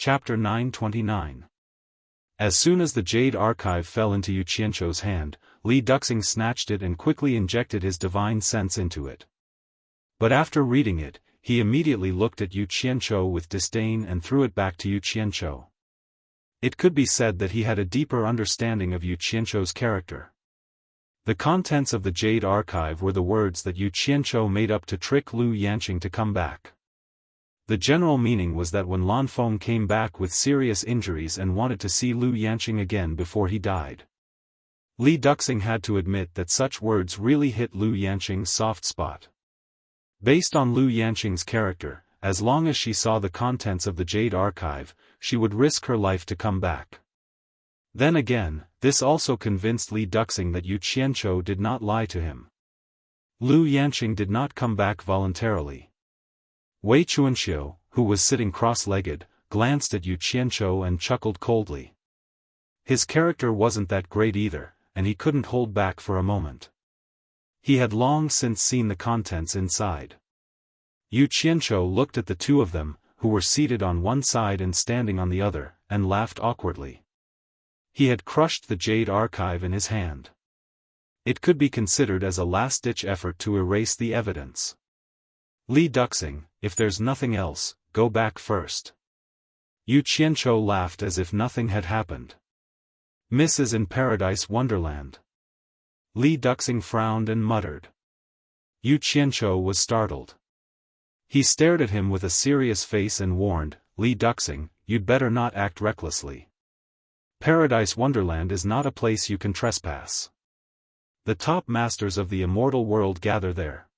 Chapter 929. As soon as the Jade Archive fell into Yu Qianzhou's hand, Li Duxing snatched it and quickly injected his divine sense into it. But after reading it, he immediately looked at Yu Qianzhou with disdain and threw it back to Yu Qianzhou. It could be said that he had a deeper understanding of Yu Qianzhou's character. The contents of the Jade Archive were the words that Yu Qianzhou made up to trick Lu Yanqing to come back. The general meaning was that when Lan Feng came back with serious injuries and wanted to see Lu Yanqing again before he died. Li Duxing had to admit that such words really hit Lu Yanqing's soft spot. Based on Lu Yanqing's character, as long as she saw the contents of the Jade Archive, she would risk her life to come back. Then again, this also convinced Li Duxing that Yu Qianzhou did not lie to him. Lu Yanqing did not come back voluntarily. Wei Chuanxiu, who was sitting cross-legged, glanced at Yu Qianzhou and chuckled coldly. His character wasn't that great either, and he couldn't hold back for a moment. He had long since seen the contents inside. Yu Qianzhou looked at the two of them, who were seated on one side and standing on the other, and laughed awkwardly. He had crushed the Jade Archive in his hand. It could be considered as a last-ditch effort to erase the evidence. Li Duxing, if there's nothing else, go back first. Yu Qianzhou laughed as if nothing had happened. Miss is in Paradise Wonderland. Li Duxing frowned and muttered. Yu Qianzhou was startled. He stared at him with a serious face and warned, Li Duxing, you'd better not act recklessly. Paradise Wonderland is not a place you can trespass. The top masters of the immortal world gather there.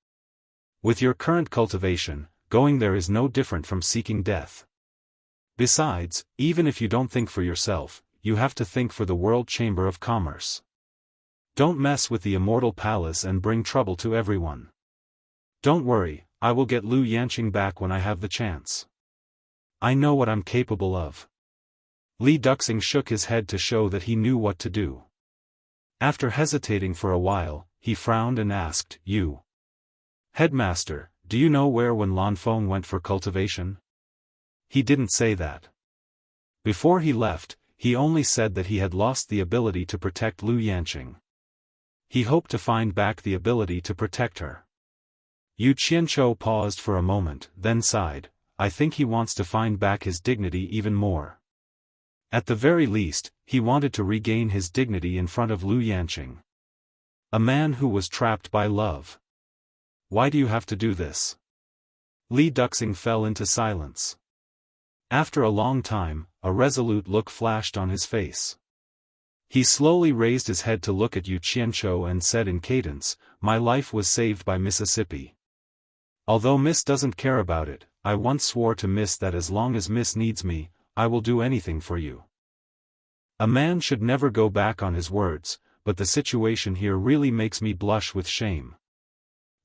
With your current cultivation, going there is no different from seeking death. Besides, even if you don't think for yourself, you have to think for the World Chamber of Commerce. Don't mess with the Immortal Palace and bring trouble to everyone. Don't worry, I will get Lu Yanqing back when I have the chance. I know what I'm capable of. Li Duxing shook his head to show that he knew what to do. After hesitating for a while, he frowned and asked, You, Headmaster, do you know where when Lan Feng went for cultivation? He didn't say that. Before he left, he only said that he had lost the ability to protect Lu Yanqing. He hoped to find back the ability to protect her. Yu Qianzhou paused for a moment, then sighed, I think he wants to find back his dignity even more. At the very least, he wanted to regain his dignity in front of Lu Yanqing. A man who was trapped by love. Why do you have to do this? Li Duxing fell into silence. After a long time, a resolute look flashed on his face. He slowly raised his head to look at Yu Qianzhou and said in cadence, My life was saved by Mississippi. Although Miss doesn't care about it, I once swore to Miss that as long as Miss needs me, I will do anything for you. A man should never go back on his words, but the situation here really makes me blush with shame.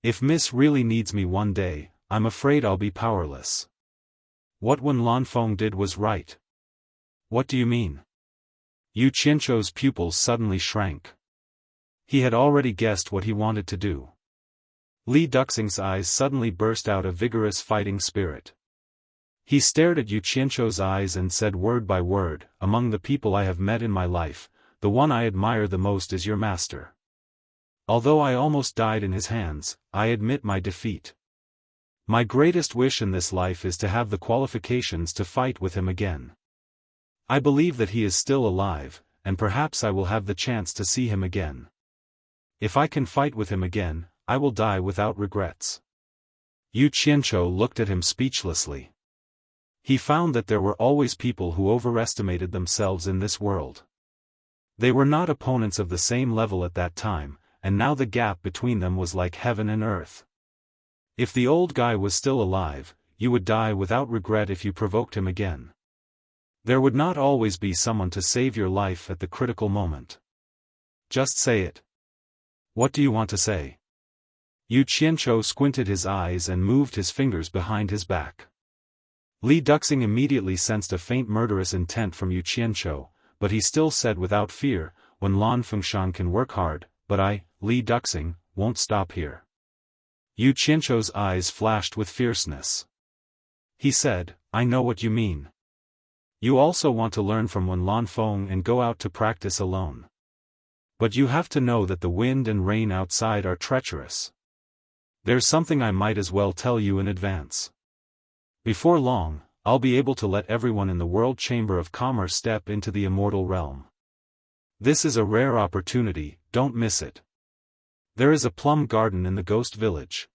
If Miss really needs me one day, I'm afraid I'll be powerless. What when Lan Feng did was right. What do you mean? Yu Qianzhou's pupils suddenly shrank. He had already guessed what he wanted to do. Li Duxing's eyes suddenly burst out a vigorous fighting spirit. He stared at Yu Qianzhou's eyes and said word by word, Among the people I have met in my life, the one I admire the most is your master. Although I almost died in his hands, I admit my defeat. My greatest wish in this life is to have the qualifications to fight with him again. I believe that he is still alive, and perhaps I will have the chance to see him again. If I can fight with him again, I will die without regrets. Yu Qianzhou looked at him speechlessly. He found that there were always people who overestimated themselves in this world. They were not opponents of the same level at that time, and now the gap between them was like heaven and earth. If the old guy was still alive, you would die without regret if you provoked him again. There would not always be someone to save your life at the critical moment. Just say it. What do you want to say? Yu Qianzhou squinted his eyes and moved his fingers behind his back. Li Duxing immediately sensed a faint murderous intent from Yu Qianzhou, but he still said without fear, When Lan Fengshan can work hard, but I, Li Duxing, won't stop here. Yu Qianzhou's eyes flashed with fierceness. He said, I know what you mean. You also want to learn from Wen Lanfeng and go out to practice alone. But you have to know that the wind and rain outside are treacherous. There's something I might as well tell you in advance. Before long, I'll be able to let everyone in the World Chamber of Commerce step into the immortal realm. This is a rare opportunity, don't miss it. There is a plum garden in the ghost village.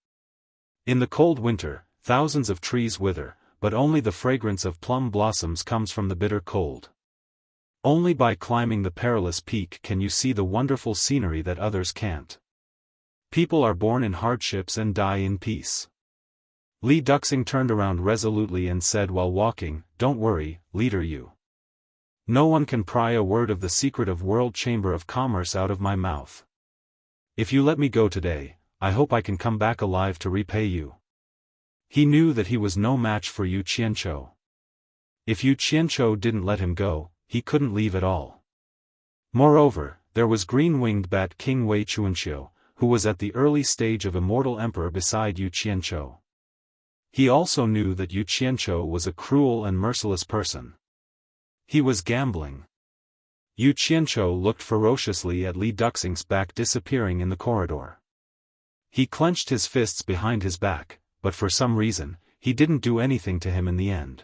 In the cold winter, thousands of trees wither, but only the fragrance of plum blossoms comes from the bitter cold. Only by climbing the perilous peak can you see the wonderful scenery that others can't. People are born in hardships and die in peace. Li Duxing turned around resolutely and said while walking, "Don't worry, leader you. No one can pry a word of the secret of World Chamber of Commerce out of my mouth. If you let me go today, I hope I can come back alive to repay you." He knew that he was no match for Yu Qianzhou. If Yu Qianzhou didn't let him go, he couldn't leave at all. Moreover, there was Green-Winged Bat King Wei Chuanxiu, who was at the early stage of Immortal Emperor beside Yu Qianzhou. He also knew that Yu Qianzhou was a cruel and merciless person. He was gambling. Yu Qianzhou looked ferociously at Li Duxing's back disappearing in the corridor. He clenched his fists behind his back, but for some reason, he didn't do anything to him in the end.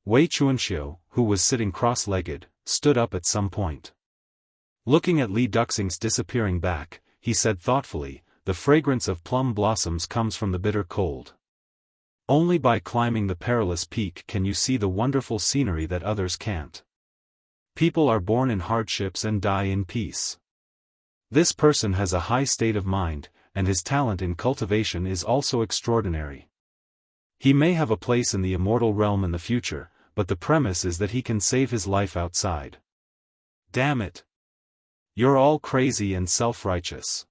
Wei Chuanxiu, who was sitting cross-legged, stood up at some point. Looking at Li Duxing's disappearing back, he said thoughtfully, "The fragrance of plum blossoms comes from the bitter cold. Only by climbing the perilous peak can you see the wonderful scenery that others can't. People are born in hardships and die in peace." This person has a high state of mind, and his talent in cultivation is also extraordinary. He may have a place in the immortal realm in the future, but the premise is that he can save his life outside. Damn it! You're all crazy and self-righteous.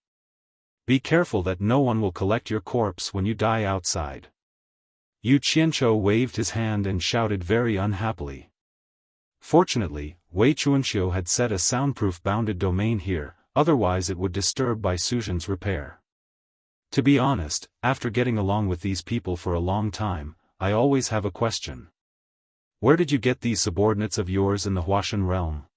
Be careful that no one will collect your corpse when you die outside. Yu Qianzhou waved his hand and shouted very unhappily. Fortunately, Wei Chuanxiu had set a soundproof bounded domain here, otherwise it would disturb Bai Suzhen's repair. To be honest, after getting along with these people for a long time, I always have a question. Where did you get these subordinates of yours in the Huashan realm?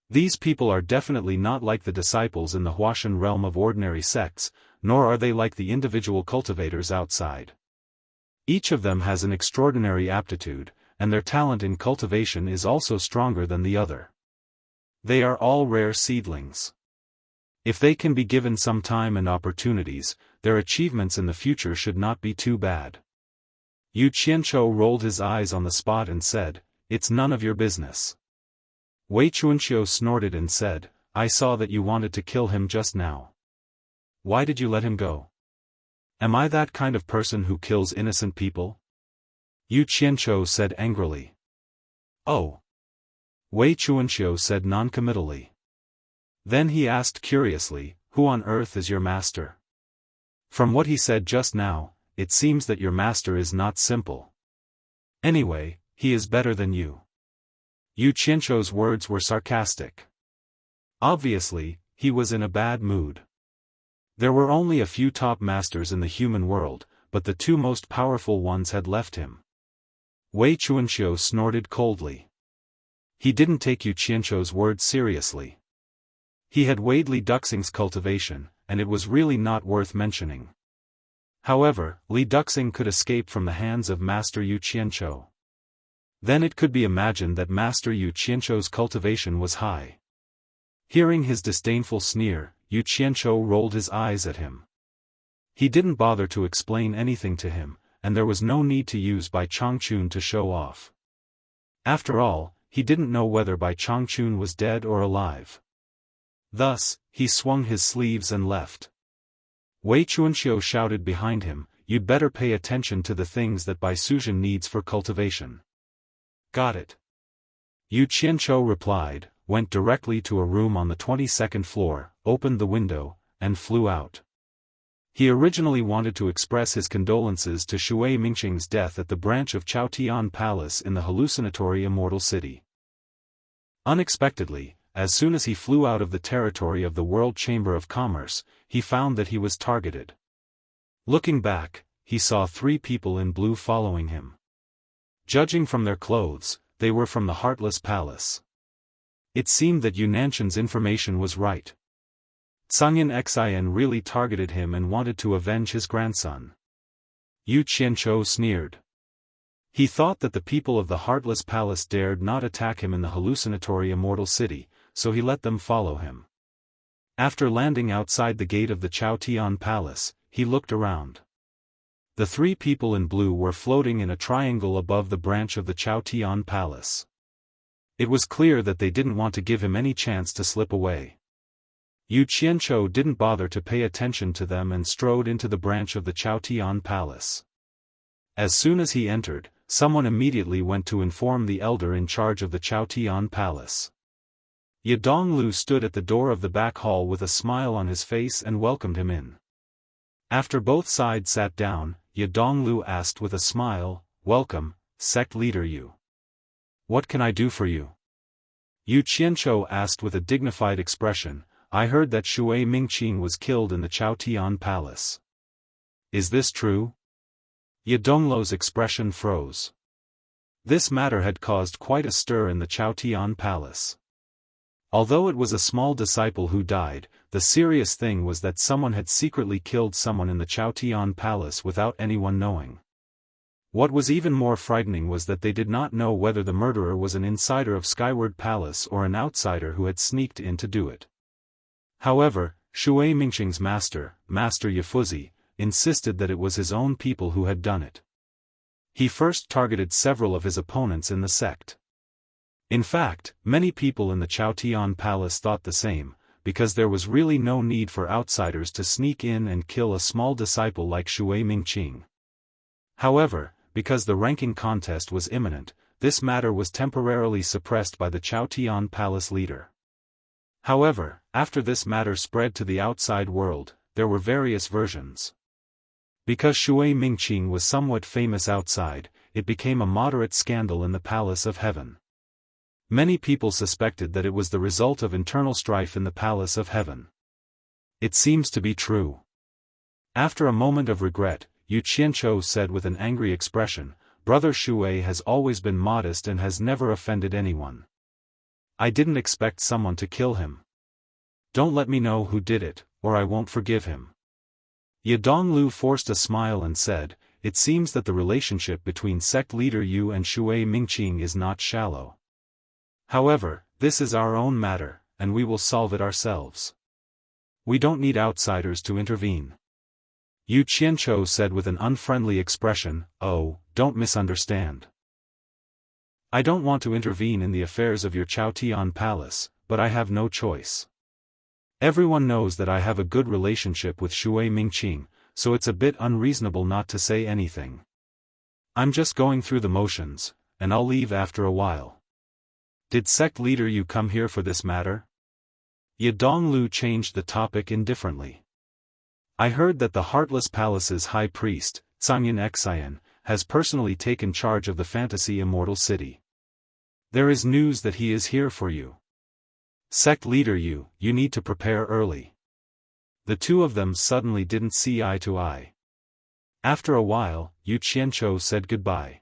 These people are definitely not like the disciples in the Huashan realm of ordinary sects, nor are they like the individual cultivators outside. Each of them has an extraordinary aptitude, and their talent in cultivation is also stronger than the other. They are all rare seedlings. If they can be given some time and opportunities, their achievements in the future should not be too bad. Yu Qianzhou rolled his eyes on the spot and said, "It's none of your business." Wei Chuanxiu snorted and said, "I saw that you wanted to kill him just now. Why did you let him go? Am I that kind of person who kills innocent people?" Yu Qianzhou said angrily. "Oh." Wei Chuanxiu said noncommittally. Then he asked curiously, "Who on earth is your master?" From what he said just now, it seems that your master is not simple. Anyway, he is better than you. Yu Qianzhou's words were sarcastic. Obviously, he was in a bad mood. There were only a few top masters in the human world, but the two most powerful ones had left him. Wei Chuanxiu snorted coldly. He didn't take Yu Qianzhou's words seriously. He had weighed Li Duxing's cultivation, and it was really not worth mentioning. However, Li Duxing could escape from the hands of Master Yu Qianzhou. Then it could be imagined that Master Yu Qianzhou's cultivation was high. Hearing his disdainful sneer, Yu Qianzhou rolled his eyes at him. He didn't bother to explain anything to him, and there was no need to use Bai Changchun to show off. After all, he didn't know whether Bai Changchun was dead or alive. Thus, he swung his sleeves and left. Wei Chuanxiu shouted behind him, "You'd better pay attention to the things that Bai Suzhen needs for cultivation." "Got it." Yu Qianzhou replied, went directly to a room on the 22nd floor, opened the window, and flew out. He originally wanted to express his condolences to Shui Mingqing's death at the branch of Chaotian Palace in the hallucinatory Immortal City. Unexpectedly, as soon as he flew out of the territory of the World Chamber of Commerce, he found that he was targeted. Looking back, he saw 3 people in blue following him. Judging from their clothes, they were from the Heartless Palace. It seemed that Yu Nanshan's information was right. Zhangyan Xian really targeted him and wanted to avenge his grandson. Yu Qianzhou sneered. He thought that the people of the Heartless Palace dared not attack him in the hallucinatory immortal city, so he let them follow him. After landing outside the gate of the Chaotian Palace, he looked around. The three people in blue were floating in a triangle above the branch of the Chaotian Palace. It was clear that they didn't want to give him any chance to slip away. Yu Qianzhou didn't bother to pay attention to them and strode into the branch of the Chaotian Palace. As soon as he entered, someone immediately went to inform the elder in charge of the Chaotian Palace. Ye Donglu stood at the door of the back hall with a smile on his face and welcomed him in. After both sides sat down, Ye Donglu asked with a smile, "Welcome, sect leader Yu. What can I do for you?" Yu Qianzhou asked with a dignified expression, "I heard that Shui Mingqing was killed in the Chaotian Palace. Is this true?" Ye Donglu's expression froze. This matter had caused quite a stir in the Chaotian Palace. Although it was a small disciple who died, the serious thing was that someone had secretly killed someone in the Chaotian Palace without anyone knowing. What was even more frightening was that they did not know whether the murderer was an insider of Skyward Palace or an outsider who had sneaked in to do it. However, Shui Mingqing's master, Master Yifuzi, insisted that it was his own people who had done it. He first targeted several of his opponents in the sect. In fact, many people in the Chaotian Palace thought the same, because there was really no need for outsiders to sneak in and kill a small disciple like Shui Mingqing. However, because the ranking contest was imminent, this matter was temporarily suppressed by the Chaotian Palace leader. However, after this matter spread to the outside world, there were various versions. Because Shui Mingqing was somewhat famous outside, it became a moderate scandal in the Palace of Heaven. Many people suspected that it was the result of internal strife in the Palace of Heaven. It seems to be true. After a moment of regret, Yu Qianzhou said with an angry expression, "Brother Shui has always been modest and has never offended anyone. I didn't expect someone to kill him. Don't let me know who did it, or I won't forgive him." Ye Donglu forced a smile and said, "It seems that the relationship between sect leader Yu and Shui Mingqing is not shallow. However, this is our own matter, and we will solve it ourselves. We don't need outsiders to intervene." Yu Qianzhou said with an unfriendly expression, "Oh, don't misunderstand. I don't want to intervene in the affairs of your Chaotian Palace, but I have no choice. Everyone knows that I have a good relationship with Shui Mingqing, so it's a bit unreasonable not to say anything. I'm just going through the motions, and I'll leave after a while. Did sect leader you come here for this matter?" Ye Donglu changed the topic indifferently. "I heard that the Heartless Palace's high priest, Zhangyan Xian, has personally taken charge of the fantasy immortal city. There is news that he is here for you. Sect leader you need to prepare early." The two of them suddenly didn't see eye to eye. After a while, Yu Qianzhou said goodbye.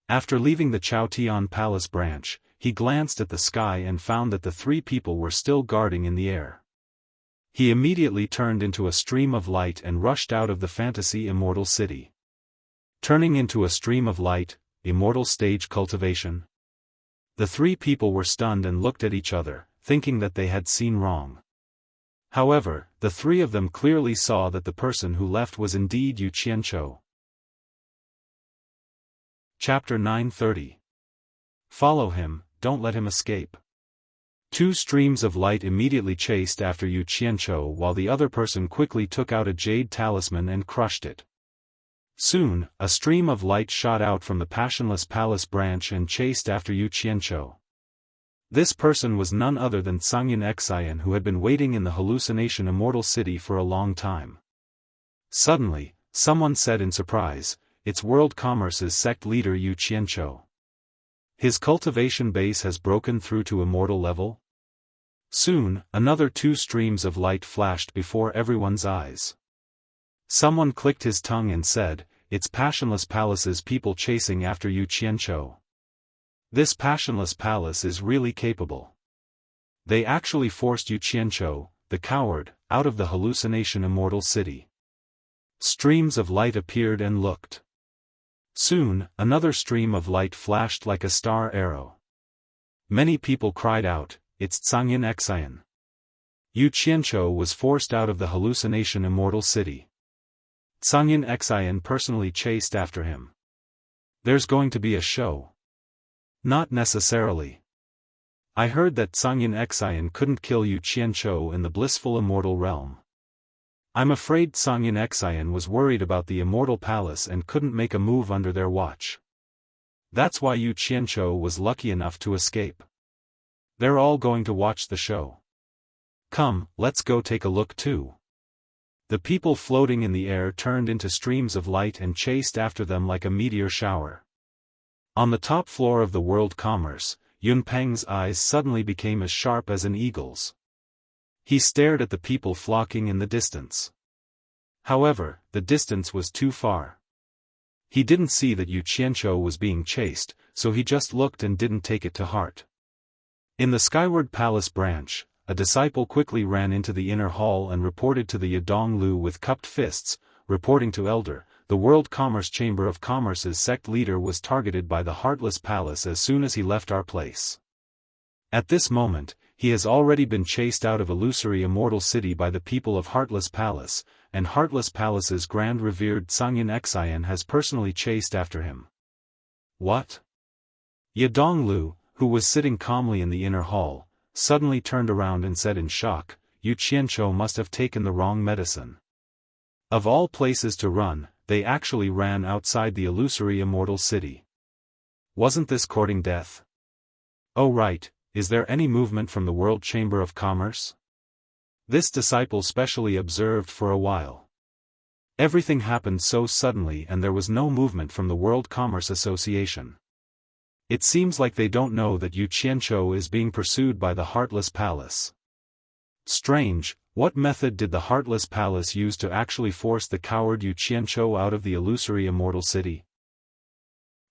After leaving the Chaotian Palace branch, he glanced at the sky and found that the three people were still guarding in the air. He immediately turned into a stream of light and rushed out of the fantasy immortal city. Turning into a stream of light, immortal stage cultivation. The three people were stunned and looked at each other, thinking that they had seen wrong. However, the three of them clearly saw that the person who left was indeed Yu Qianzhou. Chapter 930. Follow him, don't let him escape. Two streams of light immediately chased after Yu Qianzhou while the other person quickly took out a jade talisman and crushed it. Soon, a stream of light shot out from the Passionless Palace branch and chased after Yu Qianzhou. This person was none other than Zhangyan Xian, who had been waiting in the hallucination immortal city for a long time. Suddenly, someone said in surprise, "It's World Commerce's sect leader Yu Qianzhou. His cultivation base has broken through to immortal level?" Soon, another two streams of light flashed before everyone's eyes. Someone clicked his tongue and said, "It's Passionless Palace's people chasing after Yu Qianzhou." This passionless palace is really capable. They actually forced Yu Qianzhou, the coward, out of the hallucination immortal city. Streams of light appeared and looked. Soon, another stream of light flashed like a star arrow. Many people cried out, "It's Zhangyan Xian." Yu Qianzhou was forced out of the hallucination immortal city. Zhangyan Xian personally chased after him. There's going to be a show. Not necessarily. I heard that Zhangyan Xian couldn't kill Yu Qianzhou in the blissful immortal realm. I'm afraid Zhangyan Xian was worried about the immortal palace and couldn't make a move under their watch. That's why Yu Qianzhou was lucky enough to escape. They're all going to watch the show. Come, let's go take a look too. The people floating in the air turned into streams of light and chased after them like a meteor shower. On the top floor of the World Commerce, Yun Peng's eyes suddenly became as sharp as an eagle's. He stared at the people flocking in the distance. However, the distance was too far. He didn't see that Yu Qianzhou was being chased, so he just looked and didn't take it to heart. In the Skyward Palace branch, a disciple quickly ran into the inner hall and reported to the Yadong Lu with cupped fists, reporting to Elder, the World Commerce Chamber of Commerce's sect leader was targeted by the Heartless Palace as soon as he left our place. At this moment, he has already been chased out of illusory immortal city by the people of Heartless Palace, and Heartless Palace's grand revered Zhangyan Xian has personally chased after him. What? Yadong Lu, who was sitting calmly in the inner hall, suddenly turned around and said in shock, Yu Qianzhou must have taken the wrong medicine. Of all places to run, they actually ran outside the illusory immortal city. Wasn't this courting death? Oh right, is there any movement from the World Chamber of Commerce? This disciple specially observed for a while. Everything happened so suddenly and there was no movement from the World Commerce Association. It seems like they don't know that Yu Qianzhou is being pursued by the Heartless Palace. Strange, what method did the Heartless Palace use to actually force the coward Yu Qianzhou out of the illusory immortal city?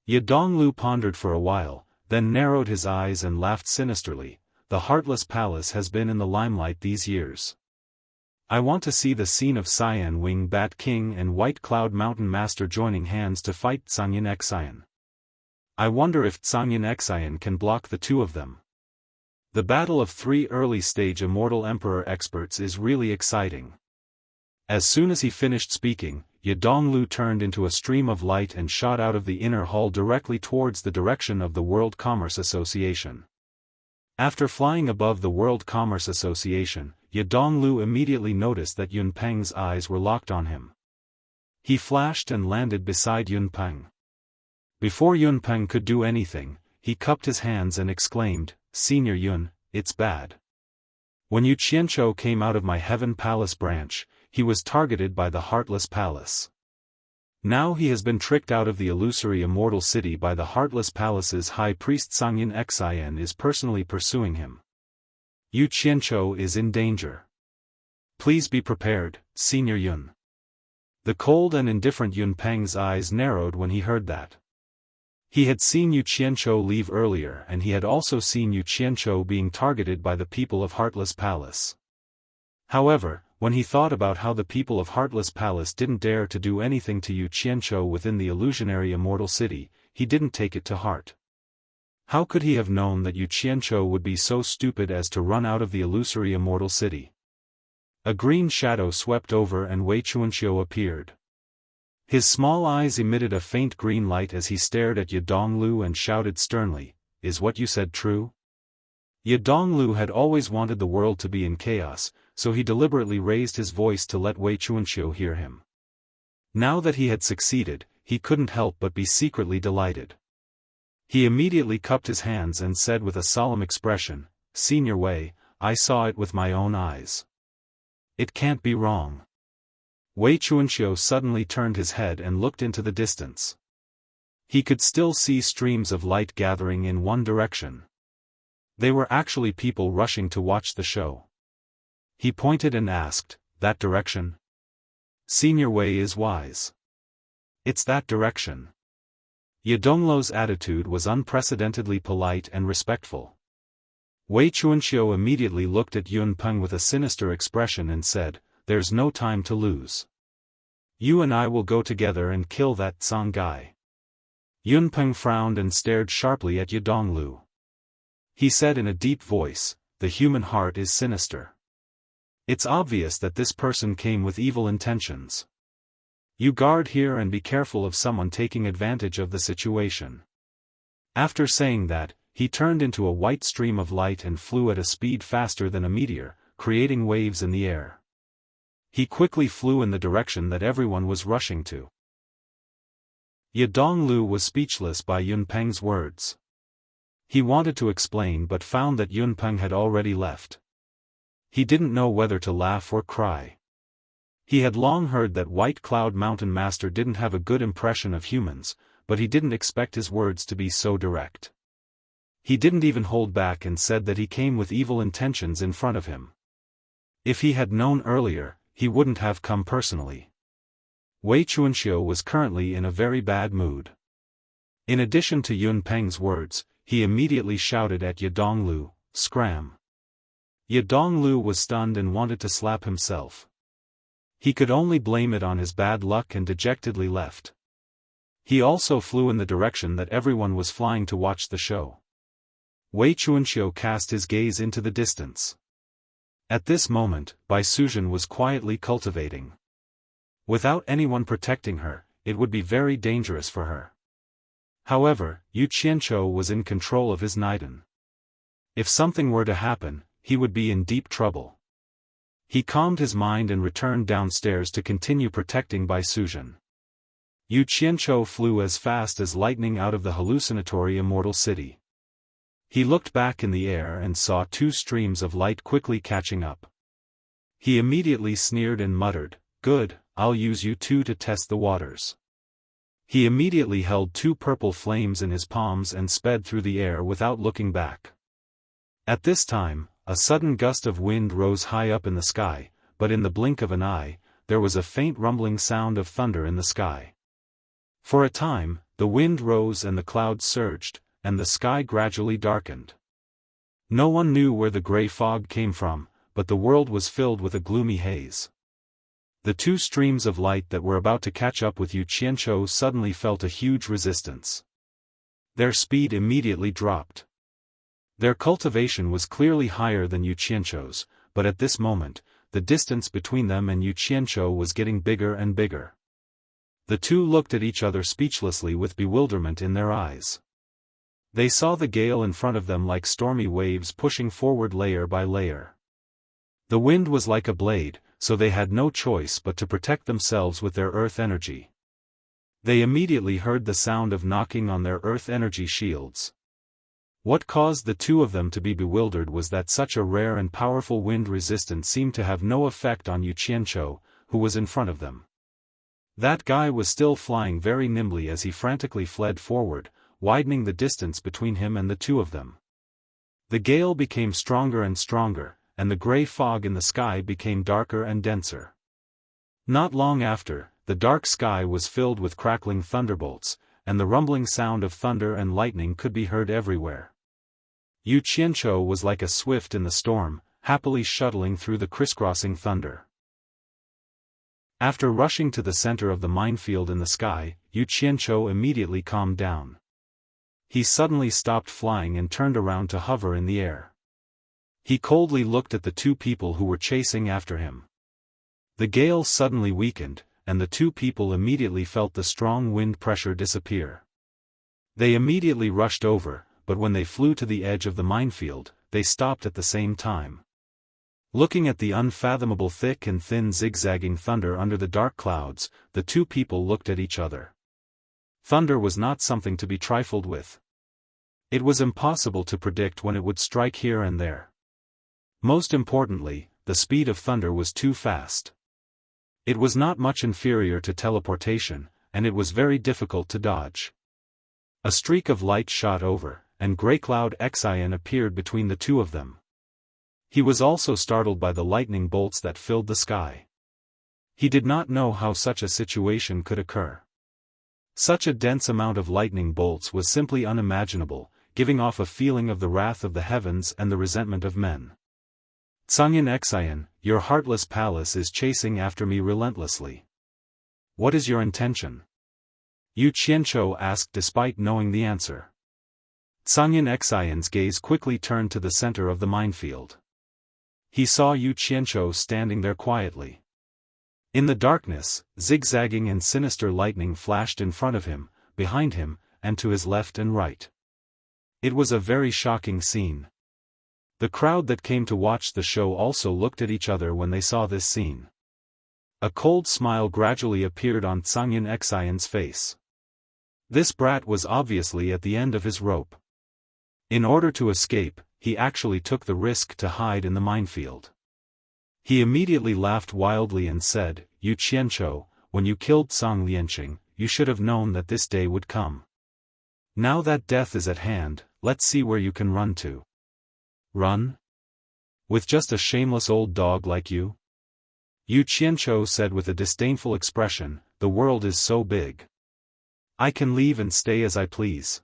Yadong Lu pondered for a while, then narrowed his eyes and laughed sinisterly. The Heartless Palace has been in the limelight these years. I want to see the scene of Cyan Wing Bat King and White Cloud Mountain Master joining hands to fight Zhangyan Xian. I wonder if Zhangyan Xian can block the two of them. The battle of three early-stage Immortal Emperor experts is really exciting. As soon as he finished speaking, Yadong Lu turned into a stream of light and shot out of the inner hall directly towards the direction of the World Commerce Association. After flying above the World Commerce Association, Yadong Lu immediately noticed that Yun Peng's eyes were locked on him. He flashed and landed beside Yun Peng. Before Yun Peng could do anything, he cupped his hands and exclaimed, "Senior Yun, it's bad. When Yu Qianzhou came out of my Heaven Palace branch, he was targeted by the Heartless Palace. Now he has been tricked out of the illusory immortal city by the Heartless Palace's High Priest Zhangyan Xian is personally pursuing him. Yu Qianzhou is in danger. Please be prepared, Senior Yun." The cold and indifferent Yun Peng's eyes narrowed when he heard that. He had seen Yu Qianzhou leave earlier and he had also seen Yu Qianzhou being targeted by the people of Heartless Palace. However, when he thought about how the people of Heartless Palace didn't dare to do anything to Yu Qianzhou within the illusionary immortal city, he didn't take it to heart. How could he have known that Yu Qianzhou would be so stupid as to run out of the illusory immortal city? A green shadow swept over and Wei Chuanxiu appeared. His small eyes emitted a faint green light as he stared at Yadong Lu and shouted sternly, "Is what you said true?" Yadong Lu had always wanted the world to be in chaos, so he deliberately raised his voice to let Wei Chuanxiu hear him. Now that he had succeeded, he couldn't help but be secretly delighted. He immediately cupped his hands and said with a solemn expression, "Senior Wei, I saw it with my own eyes. It can't be wrong." Wei Chuanxiu suddenly turned his head and looked into the distance. He could still see streams of light gathering in one direction. They were actually people rushing to watch the show. He pointed and asked, "That direction?" Senior Wei is wise. It's that direction. Yadonglu's attitude was unprecedentedly polite and respectful. Wei Chuanxiu immediately looked at Yun Peng with a sinister expression and said, "There's no time to lose. You and I will go together and kill that Song guy." Yun Peng frowned and stared sharply at Yadonglu. He said in a deep voice, "The human heart is sinister. It's obvious that this person came with evil intentions. You guard here and be careful of someone taking advantage of the situation." After saying that, he turned into a white stream of light and flew at a speed faster than a meteor, creating waves in the air. He quickly flew in the direction that everyone was rushing to. Yadonglu was speechless by Yun Peng's words. He wanted to explain but found that Yun Peng had already left. He didn't know whether to laugh or cry. He had long heard that White Cloud Mountain Master didn't have a good impression of humans, but he didn't expect his words to be so direct. He didn't even hold back and said that he came with evil intentions in front of him. If he had known earlier, he wouldn't have come personally. Wei Chuanxiu was currently in a very bad mood. In addition to Yun Peng's words, he immediately shouted at Yadonglu, "Scram!" Yadonglu was stunned and wanted to slap himself. He could only blame it on his bad luck and dejectedly left. He also flew in the direction that everyone was flying to watch the show. Wei Chuanxiu cast his gaze into the distance. At this moment, Bai Suzhen was quietly cultivating. Without anyone protecting her, it would be very dangerous for her. However, Yu Qianzhou was in control of his Naiden. If something were to happen, he would be in deep trouble. He calmed his mind and returned downstairs to continue protecting Bai Suzhen. Yu Qianzhou flew as fast as lightning out of the hallucinatory immortal city. He looked back in the air and saw two streams of light quickly catching up. He immediately sneered and muttered, "Good, I'll use you two to test the waters." He immediately held two purple flames in his palms and sped through the air without looking back. At this time, a sudden gust of wind rose high up in the sky, but in the blink of an eye, there was a faint rumbling sound of thunder in the sky. For a time, the wind rose and the clouds surged, and the sky gradually darkened. No one knew where the gray fog came from, but the world was filled with a gloomy haze. The two streams of light that were about to catch up with Yu Qianzhou suddenly felt a huge resistance. Their speed immediately dropped. Their cultivation was clearly higher than Yu Qianzhou's, but at this moment, the distance between them and Yu Qianzhou was getting bigger and bigger. The two looked at each other speechlessly with bewilderment in their eyes. They saw the gale in front of them like stormy waves pushing forward layer by layer. The wind was like a blade, so they had no choice but to protect themselves with their earth energy. They immediately heard the sound of knocking on their earth energy shields. What caused the two of them to be bewildered was that such a rare and powerful wind resistance seemed to have no effect on Yu Qianzhou, who was in front of them. That guy was still flying very nimbly as he frantically fled forward, widening the distance between him and the two of them. The gale became stronger and stronger, and the gray fog in the sky became darker and denser. Not long after, the dark sky was filled with crackling thunderbolts, and the rumbling sound of thunder and lightning could be heard everywhere. Yu Qianzhou was like a swift in the storm, happily shuttling through the crisscrossing thunder. After rushing to the center of the minefield in the sky, Yu Qianzhou immediately calmed down. He suddenly stopped flying and turned around to hover in the air. He coldly looked at the two people who were chasing after him. The gale suddenly weakened, and the two people immediately felt the strong wind pressure disappear. They immediately rushed over, but when they flew to the edge of the minefield, they stopped at the same time. Looking at the unfathomable thick and thin zigzagging thunder under the dark clouds, the two people looked at each other. Thunder was not something to be trifled with. It was impossible to predict when it would strike here and there. Most importantly, the speed of thunder was too fast. It was not much inferior to teleportation, and it was very difficult to dodge. A streak of light shot over, and Grey Cloud Xian appeared between the two of them. He was also startled by the lightning bolts that filled the sky. He did not know how such a situation could occur. Such a dense amount of lightning bolts was simply unimaginable, giving off a feeling of the wrath of the heavens and the resentment of men. Tsangyin Xian, your heartless palace is chasing after me relentlessly. What is your intention? Yu Qianzhou asked despite knowing the answer. Tsangyin Xian's gaze quickly turned to the center of the minefield. He saw Yu Qianzhou standing there quietly. In the darkness, zigzagging and sinister lightning flashed in front of him, behind him, and to his left and right. It was a very shocking scene. The crowd that came to watch the show also looked at each other when they saw this scene. A cold smile gradually appeared on Tsangyin Xian's face. This brat was obviously at the end of his rope. In order to escape, he actually took the risk to hide in the minefield. He immediately laughed wildly and said, Yu Qianzhou, when you killed Song Lianqing, you should have known that this day would come. Now that death is at hand, let's see where you can run to. Run? With just a shameless old dog like you? Yu Qianzhou said with a disdainful expression, the world is so big. I can leave and stay as I please.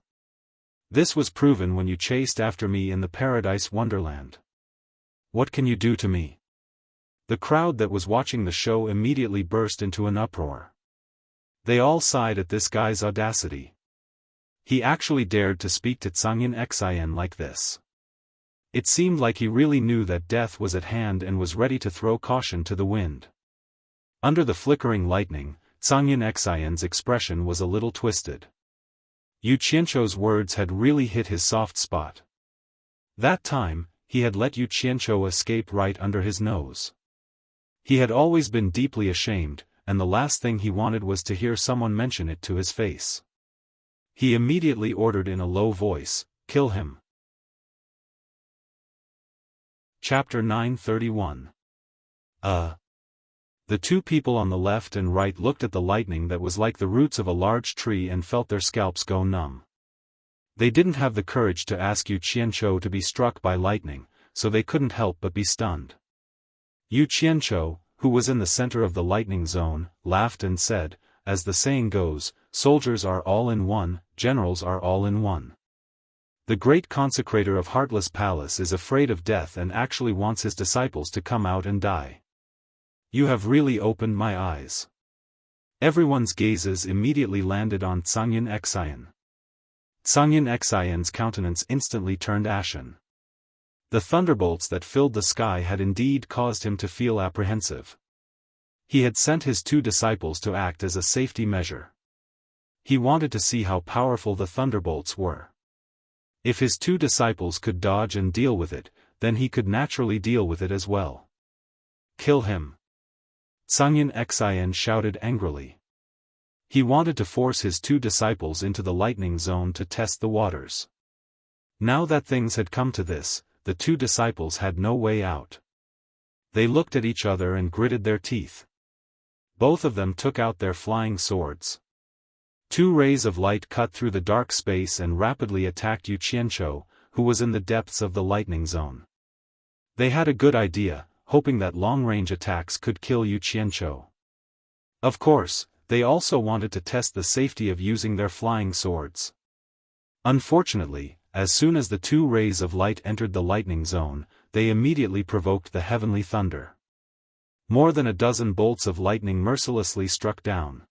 This was proven when you chased after me in the Paradise Wonderland. What can you do to me? The crowd that was watching the show immediately burst into an uproar. They all sighed at this guy's audacity. He actually dared to speak to Tsangyin Xian like this. It seemed like he really knew that death was at hand and was ready to throw caution to the wind. Under the flickering lightning, Tsangyin Xian's expression was a little twisted. Yu Qianzhou's words had really hit his soft spot. That time, he had let Yu Qianzhou escape right under his nose. He had always been deeply ashamed, and the last thing he wanted was to hear someone mention it to his face. He immediately ordered in a low voice, kill him. Chapter 931. The two people on the left and right looked at the lightning that was like the roots of a large tree and felt their scalps go numb. They didn't have the courage to ask Yu Qianzhou to be struck by lightning, so they couldn't help but be stunned. Yu Qianzhou, who was in the center of the lightning zone, laughed and said, as the saying goes, soldiers are all in one, generals are all in one. The great consecrator of Heartless Palace is afraid of death and actually wants his disciples to come out and die. You have really opened my eyes. Everyone's gazes immediately landed on Tsangyin Xian. Tsangyin Xian's countenance instantly turned ashen. The thunderbolts that filled the sky had indeed caused him to feel apprehensive. He had sent his two disciples to act as a safety measure. He wanted to see how powerful the thunderbolts were. If his two disciples could dodge and deal with it, then he could naturally deal with it as well. Kill him! Tsangyin Xian shouted angrily. He wanted to force his two disciples into the lightning zone to test the waters. Now that things had come to this, the two disciples had no way out. They looked at each other and gritted their teeth. Both of them took out their flying swords. Two rays of light cut through the dark space and rapidly attacked Yu Qianzhou, who was in the depths of the lightning zone. They had a good idea, hoping that long-range attacks could kill Yu Qianzhou. Of course, they also wanted to test the safety of using their flying swords. Unfortunately, as soon as the two rays of light entered the lightning zone, they immediately provoked the heavenly thunder. More than a dozen bolts of lightning mercilessly struck down.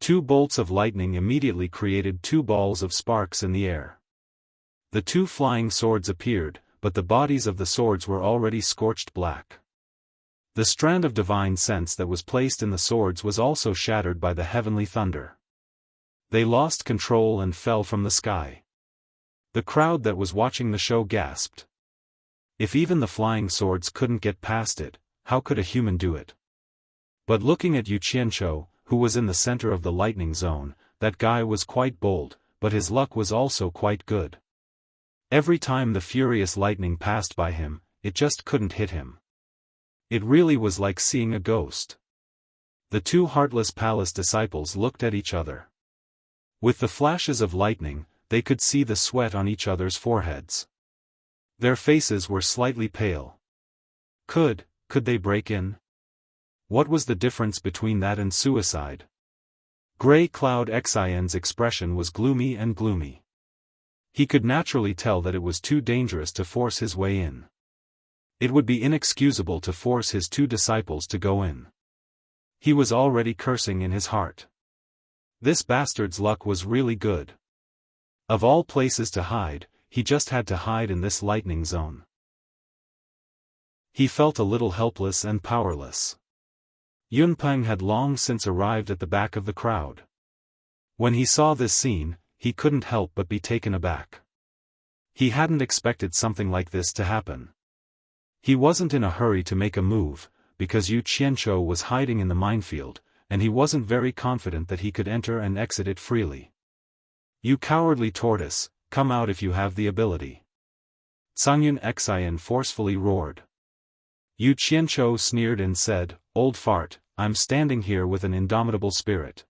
Two bolts of lightning immediately created two balls of sparks in the air. The two flying swords appeared, but the bodies of the swords were already scorched black. The strand of divine sense that was placed in the swords was also shattered by the heavenly thunder. They lost control and fell from the sky. The crowd that was watching the show gasped. If even the flying swords couldn't get past it, how could a human do it? But looking at Yu Qianzhou, who was in the center of the lightning zone, that guy was quite bold, but his luck was also quite good. Every time the furious lightning passed by him, it just couldn't hit him. It really was like seeing a ghost. The two Heartless Palace disciples looked at each other. With the flashes of lightning, they could see the sweat on each other's foreheads. Their faces were slightly pale. Could they break in? What was the difference between that and suicide? Gray Cloud Xian's expression was gloomy and gloomy. He could naturally tell that it was too dangerous to force his way in. It would be inexcusable to force his two disciples to go in. He was already cursing in his heart. This bastard's luck was really good. Of all places to hide, he just had to hide in this lightning zone. He felt a little helpless and powerless. Yunpeng had long since arrived at the back of the crowd. When he saw this scene, he couldn't help but be taken aback. He hadn't expected something like this to happen. He wasn't in a hurry to make a move, because Yu Qianzhou was hiding in the minefield, and he wasn't very confident that he could enter and exit it freely. "You cowardly tortoise, come out if you have the ability." Cangyun Xian forcefully roared. Yu Qianzhou sneered and said, "Old fart, I'm standing here with an indomitable spirit.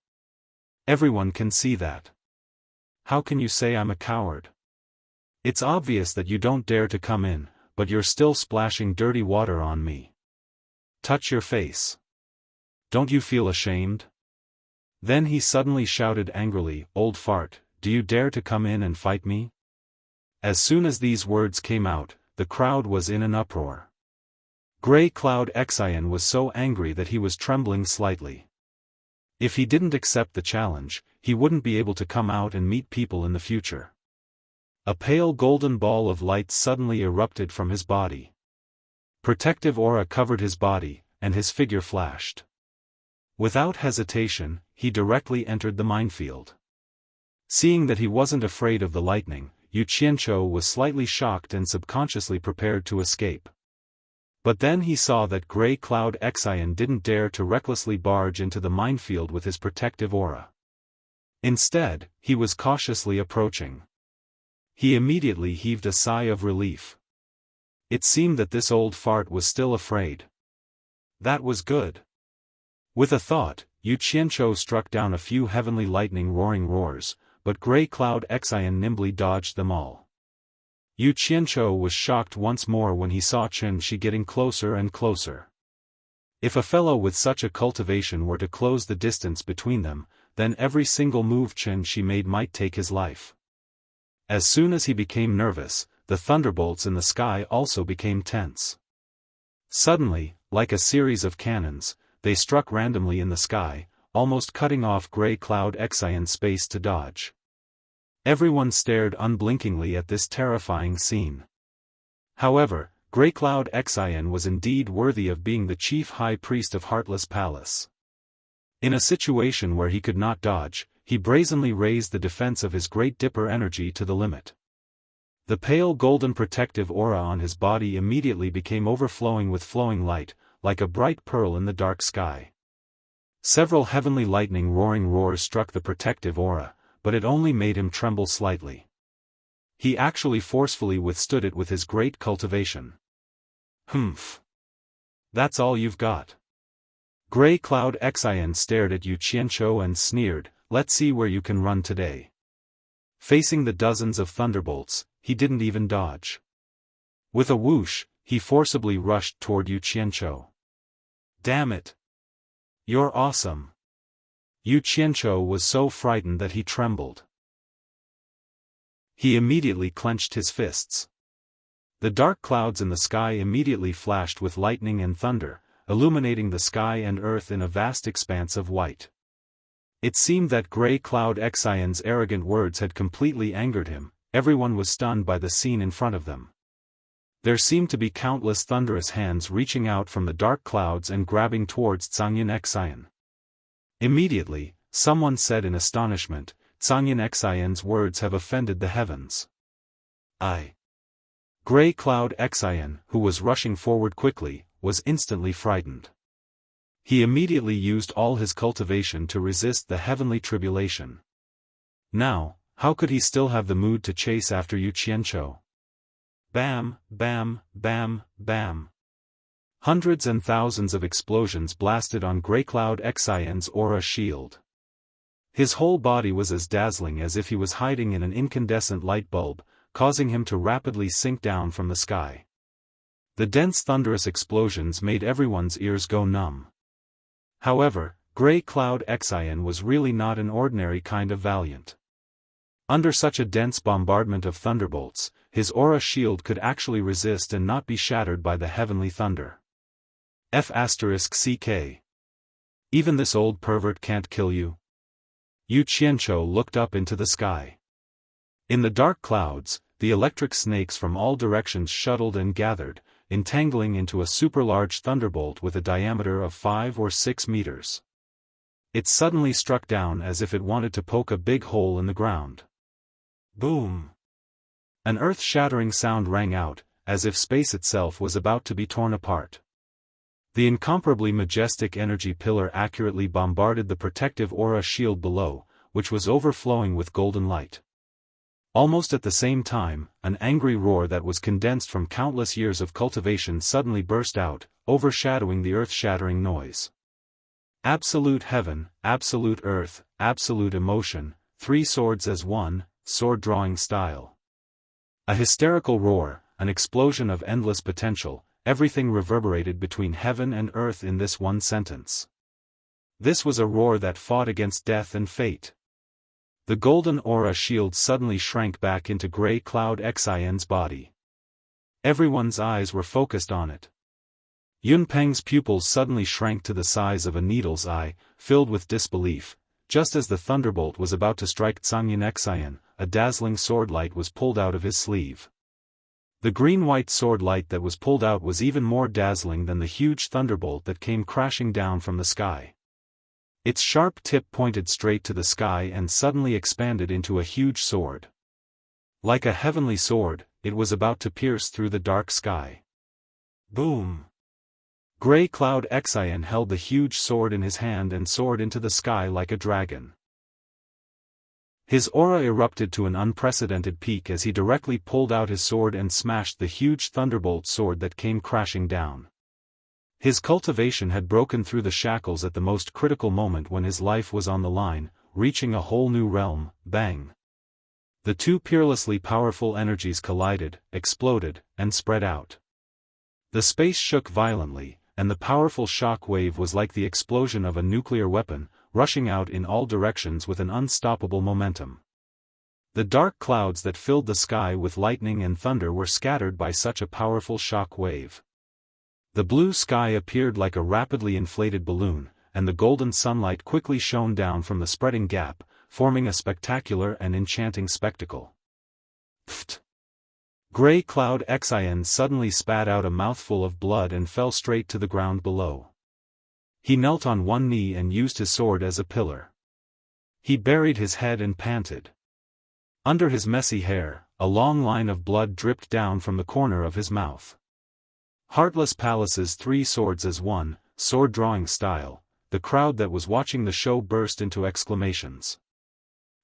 Everyone can see that. How can you say I'm a coward? It's obvious that you don't dare to come in, but you're still splashing dirty water on me. Touch your face. Don't you feel ashamed?" Then he suddenly shouted angrily, "Old fart, do you dare to come in and fight me?" As soon as these words came out, the crowd was in an uproar. Gray Cloud Xian was so angry that he was trembling slightly. If he didn't accept the challenge, he wouldn't be able to come out and meet people in the future. A pale golden ball of light suddenly erupted from his body. Protective aura covered his body, and his figure flashed. Without hesitation, he directly entered the minefield. Seeing that he wasn't afraid of the lightning, Yu Qianzhou was slightly shocked and subconsciously prepared to escape. But then he saw that Gray Cloud Xian didn't dare to recklessly barge into the minefield with his protective aura. Instead, he was cautiously approaching. He immediately heaved a sigh of relief. It seemed that this old fart was still afraid. That was good. With a thought, Yu Qianzhou struck down a few heavenly lightning roaring roars, but Gray Cloud Xian nimbly dodged them all. Yu Qianzhou was shocked once more when he saw Chen Shi getting closer and closer. If a fellow with such a cultivation were to close the distance between them, then every single move Chen Shi made might take his life. As soon as he became nervous, the thunderbolts in the sky also became tense. Suddenly, like a series of cannons, they struck randomly in the sky, almost cutting off Gray Cloud Xian's space to dodge. Everyone stared unblinkingly at this terrifying scene. However, Gray Cloud Xian was indeed worthy of being the chief high priest of Heartless Palace. In a situation where he could not dodge, he brazenly raised the defense of his Great Dipper energy to the limit. The pale golden protective aura on his body immediately became overflowing with flowing light, like a bright pearl in the dark sky. Several heavenly lightning roaring roars struck the protective aura, but it only made him tremble slightly. He actually forcefully withstood it with his great cultivation. "Humph. That's all you've got?" Gray Cloud Xian stared at Yu Qianzhou and sneered, "Let's see where you can run today." Facing the dozens of thunderbolts, he didn't even dodge. With a whoosh, he forcibly rushed toward Yu Qianzhou. "Damn it! You're awesome." Yu Qianzhou was so frightened that he trembled. He immediately clenched his fists. The dark clouds in the sky immediately flashed with lightning and thunder, illuminating the sky and earth in a vast expanse of white. It seemed that Gray Cloud Xian's arrogant words had completely angered him. Everyone was stunned by the scene in front of them. There seemed to be countless thunderous hands reaching out from the dark clouds and grabbing towards Cangyun Xian. Immediately, someone said in astonishment, "Cangyun Xian's words have offended the heavens." Gray Cloud Xian, who was rushing forward quickly, was instantly frightened. He immediately used all his cultivation to resist the heavenly tribulation. Now, how could he still have the mood to chase after Yu Qianzhou? Bam, bam, bam, bam. Hundreds and thousands of explosions blasted on Gray Cloud Xian's aura shield. His whole body was as dazzling as if he was hiding in an incandescent light bulb, causing him to rapidly sink down from the sky. The dense thunderous explosions made everyone's ears go numb. However, Grey Cloud Xian was really not an ordinary kind of valiant. Under such a dense bombardment of thunderbolts, his aura shield could actually resist and not be shattered by the heavenly thunder. F***CK. Even this old pervert can't kill you? Yu Qianzhou looked up into the sky. In the dark clouds, the electric snakes from all directions shuttled and gathered, entangling into a super-large thunderbolt with a diameter of 5 or 6 meters. It suddenly struck down as if it wanted to poke a big hole in the ground. Boom! An earth-shattering sound rang out, as if space itself was about to be torn apart. The incomparably majestic energy pillar accurately bombarded the protective aura shield below, which was overflowing with golden light. Almost at the same time, an angry roar that was condensed from countless years of cultivation suddenly burst out, overshadowing the earth-shattering noise. Absolute heaven, absolute earth, absolute emotion, 3 swords as one, sword-drawing style. A hysterical roar, an explosion of endless potential, everything reverberated between heaven and earth in this one sentence. This was a roar that fought against death and fate. The golden aura shield suddenly shrank back into Grey Cloud Xian's body. Everyone's eyes were focused on it. Yunpeng's pupils suddenly shrank to the size of a needle's eye, filled with disbelief. Just as the thunderbolt was about to strike Zhangyan Xian, a dazzling sword light was pulled out of his sleeve. The green-white sword light that was pulled out was even more dazzling than the huge thunderbolt that came crashing down from the sky. Its sharp tip pointed straight to the sky and suddenly expanded into a huge sword. Like a heavenly sword, it was about to pierce through the dark sky. Boom! Grey Cloud Xian held the huge sword in his hand and soared into the sky like a dragon. His aura erupted to an unprecedented peak as he directly pulled out his sword and smashed the huge thunderbolt sword that came crashing down. His cultivation had broken through the shackles at the most critical moment when his life was on the line, reaching a whole new realm. Bang! The 2 peerlessly powerful energies collided, exploded, and spread out. The space shook violently, and the powerful shock wave was like the explosion of a nuclear weapon, rushing out in all directions with an unstoppable momentum. The dark clouds that filled the sky with lightning and thunder were scattered by such a powerful shock wave. The blue sky appeared like a rapidly inflated balloon, and the golden sunlight quickly shone down from the spreading gap, forming a spectacular and enchanting spectacle. Pfft! Grey Cloud Xian suddenly spat out a mouthful of blood and fell straight to the ground below. He knelt on one knee and used his sword as a pillar. He buried his head and panted. Under his messy hair, a long line of blood dripped down from the corner of his mouth. Heartless Palace's 3 swords as one, sword-drawing style, the crowd that was watching the show burst into exclamations.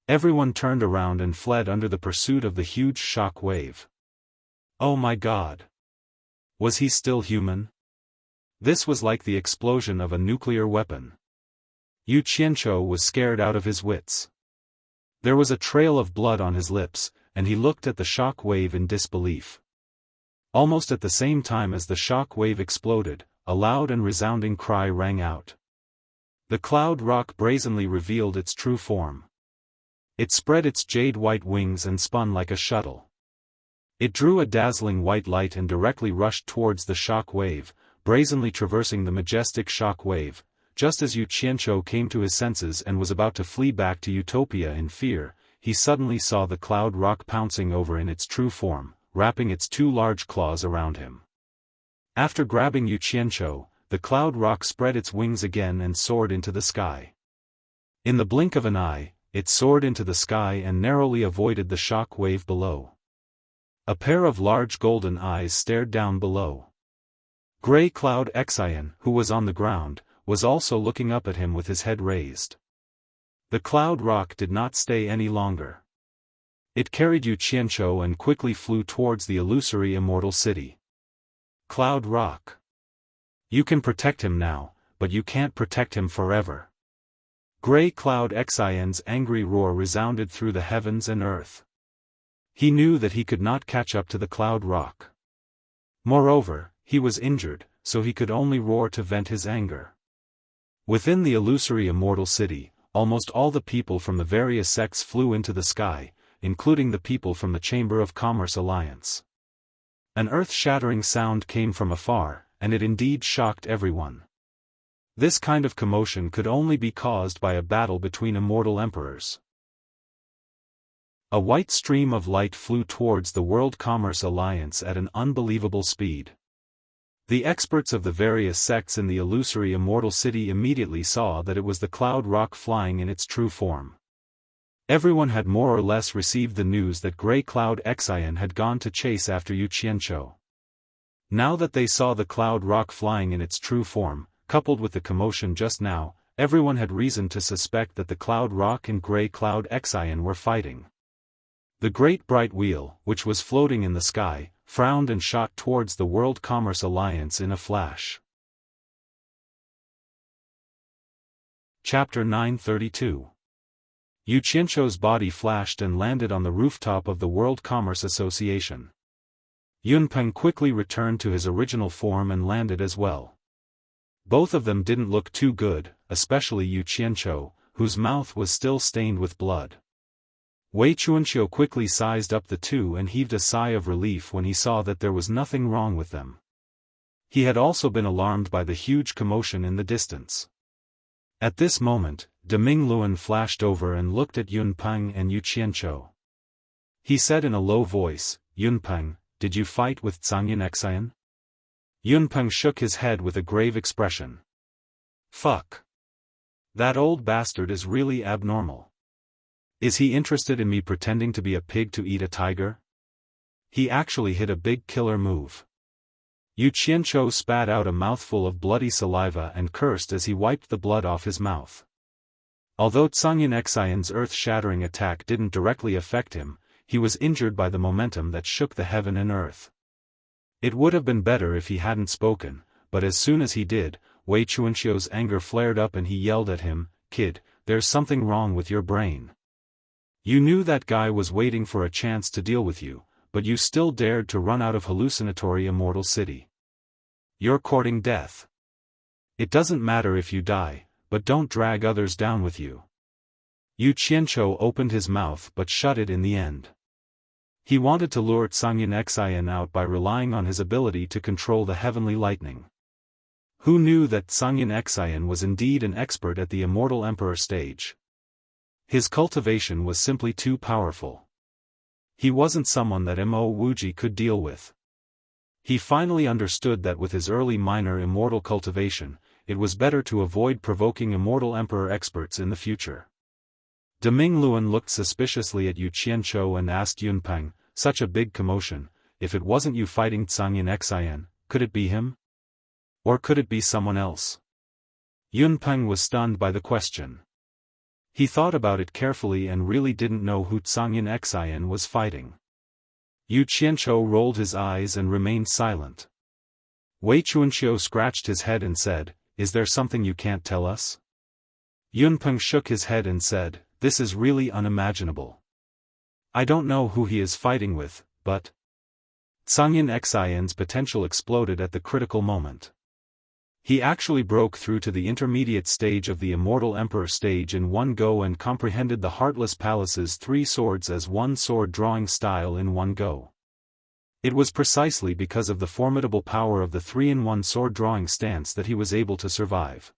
Everyone turned around and fled under the pursuit of the huge shock wave. Oh my God! Was he still human? This was like the explosion of a nuclear weapon. Yu Qianzhou was scared out of his wits. There was a trail of blood on his lips, and he looked at the shock wave in disbelief. Almost at the same time as the shock wave exploded, a loud and resounding cry rang out. The cloud rock brazenly revealed its true form. It spread its jade-white wings and spun like a shuttle. It drew a dazzling white light and directly rushed towards the shock wave, brazenly traversing the majestic shock wave. Just as Yu Qianzhou came to his senses and was about to flee back to Utopia in fear, he suddenly saw the cloud rock pouncing over in its true form, wrapping its 2 large claws around him. After grabbing Yu Qianzhou, the cloud rock spread its wings again and soared into the sky. In the blink of an eye, it soared into the sky and narrowly avoided the shock wave below. A pair of large golden eyes stared down below. Grey Cloud Xian, who was on the ground, was also looking up at him with his head raised. The cloud rock did not stay any longer. It carried Yu Qianzhou and quickly flew towards the illusory immortal city. Cloud rock. You can protect him now, but you can't protect him forever. Grey Cloud Xian's angry roar resounded through the heavens and earth. He knew that he could not catch up to the cloud rock. Moreover, he was injured, so he could only roar to vent his anger. Within the illusory immortal city, almost all the people from the various sects flew into the sky, including the people from the Chamber of Commerce Alliance. An earth-shattering sound came from afar, and it indeed shocked everyone. This kind of commotion could only be caused by a battle between immortal emperors. A white stream of light flew towards the World Commerce Alliance at an unbelievable speed. The experts of the various sects in the illusory immortal city immediately saw that it was the cloud rock flying in its true form. Everyone had more or less received the news that Grey Cloud Xian had gone to chase after Yu Qianzhou. Now that they saw the cloud rock flying in its true form, coupled with the commotion just now, everyone had reason to suspect that the cloud rock and Grey Cloud Xian were fighting. The great bright wheel, which was floating in the sky, frowned and shot towards the World Commerce Alliance in a flash. Chapter 932. Yu Qianzhou's body flashed and landed on the rooftop of the World Commerce Association. Yunpeng quickly returned to his original form and landed as well. Both of them didn't look too good, especially Yu Qianzhou, whose mouth was still stained with blood. Wei Chuanxiu quickly sized up the two and heaved a sigh of relief when he saw that there was nothing wrong with them. He had also been alarmed by the huge commotion in the distance. At this moment, De Mingluan flashed over and looked at Yunpeng and Yu Qianzhou. He said in a low voice, "Yunpeng, did you fight with Zhangyan Xian?" Yunpeng shook his head with a grave expression. "Fuck. That old bastard is really abnormal. Is he interested in me pretending to be a pig to eat a tiger? He actually hit a big killer move." Yu Qianzhou spat out a mouthful of bloody saliva and cursed as he wiped the blood off his mouth. Although Zhangyan Xian's earth-shattering attack didn't directly affect him, he was injured by the momentum that shook the heaven and earth. It would have been better if he hadn't spoken, but as soon as he did, Wei Chuanxiu's anger flared up and he yelled at him, "Kid, there's something wrong with your brain. You knew that guy was waiting for a chance to deal with you, but you still dared to run out of hallucinatory immortal city. You're courting death. It doesn't matter if you die, but don't drag others down with you." Yu Qianzhou opened his mouth but shut it in the end. He wanted to lure Zhangyan Xian out by relying on his ability to control the heavenly lightning. Who knew that Zhangyan Xian was indeed an expert at the immortal emperor stage? His cultivation was simply too powerful. He wasn't someone that Mo Wuji could deal with. He finally understood that with his early minor immortal cultivation, it was better to avoid provoking immortal emperor experts in the future. De Mingluan looked suspiciously at Yu Qianzhou and asked Yunpeng, "Such a big commotion, if it wasn't you fighting Zhangyan Xian, could it be him? Or could it be someone else?" Yunpeng was stunned by the question. He thought about it carefully and really didn't know who Zhangyan Xian was fighting. Yu Qianzhou rolled his eyes and remained silent. Wei Chuanxiu scratched his head and said, "Is there something you can't tell us?" Yunpeng shook his head and said, "This is really unimaginable. I don't know who he is fighting with, but..." Zhangyan Xian's potential exploded at the critical moment. He actually broke through to the intermediate stage of the Immortal Emperor stage in one go and comprehended the Heartless Palace's 3 swords as one sword drawing style in one go. It was precisely because of the formidable power of the 3-in-1 sword drawing stance that he was able to survive.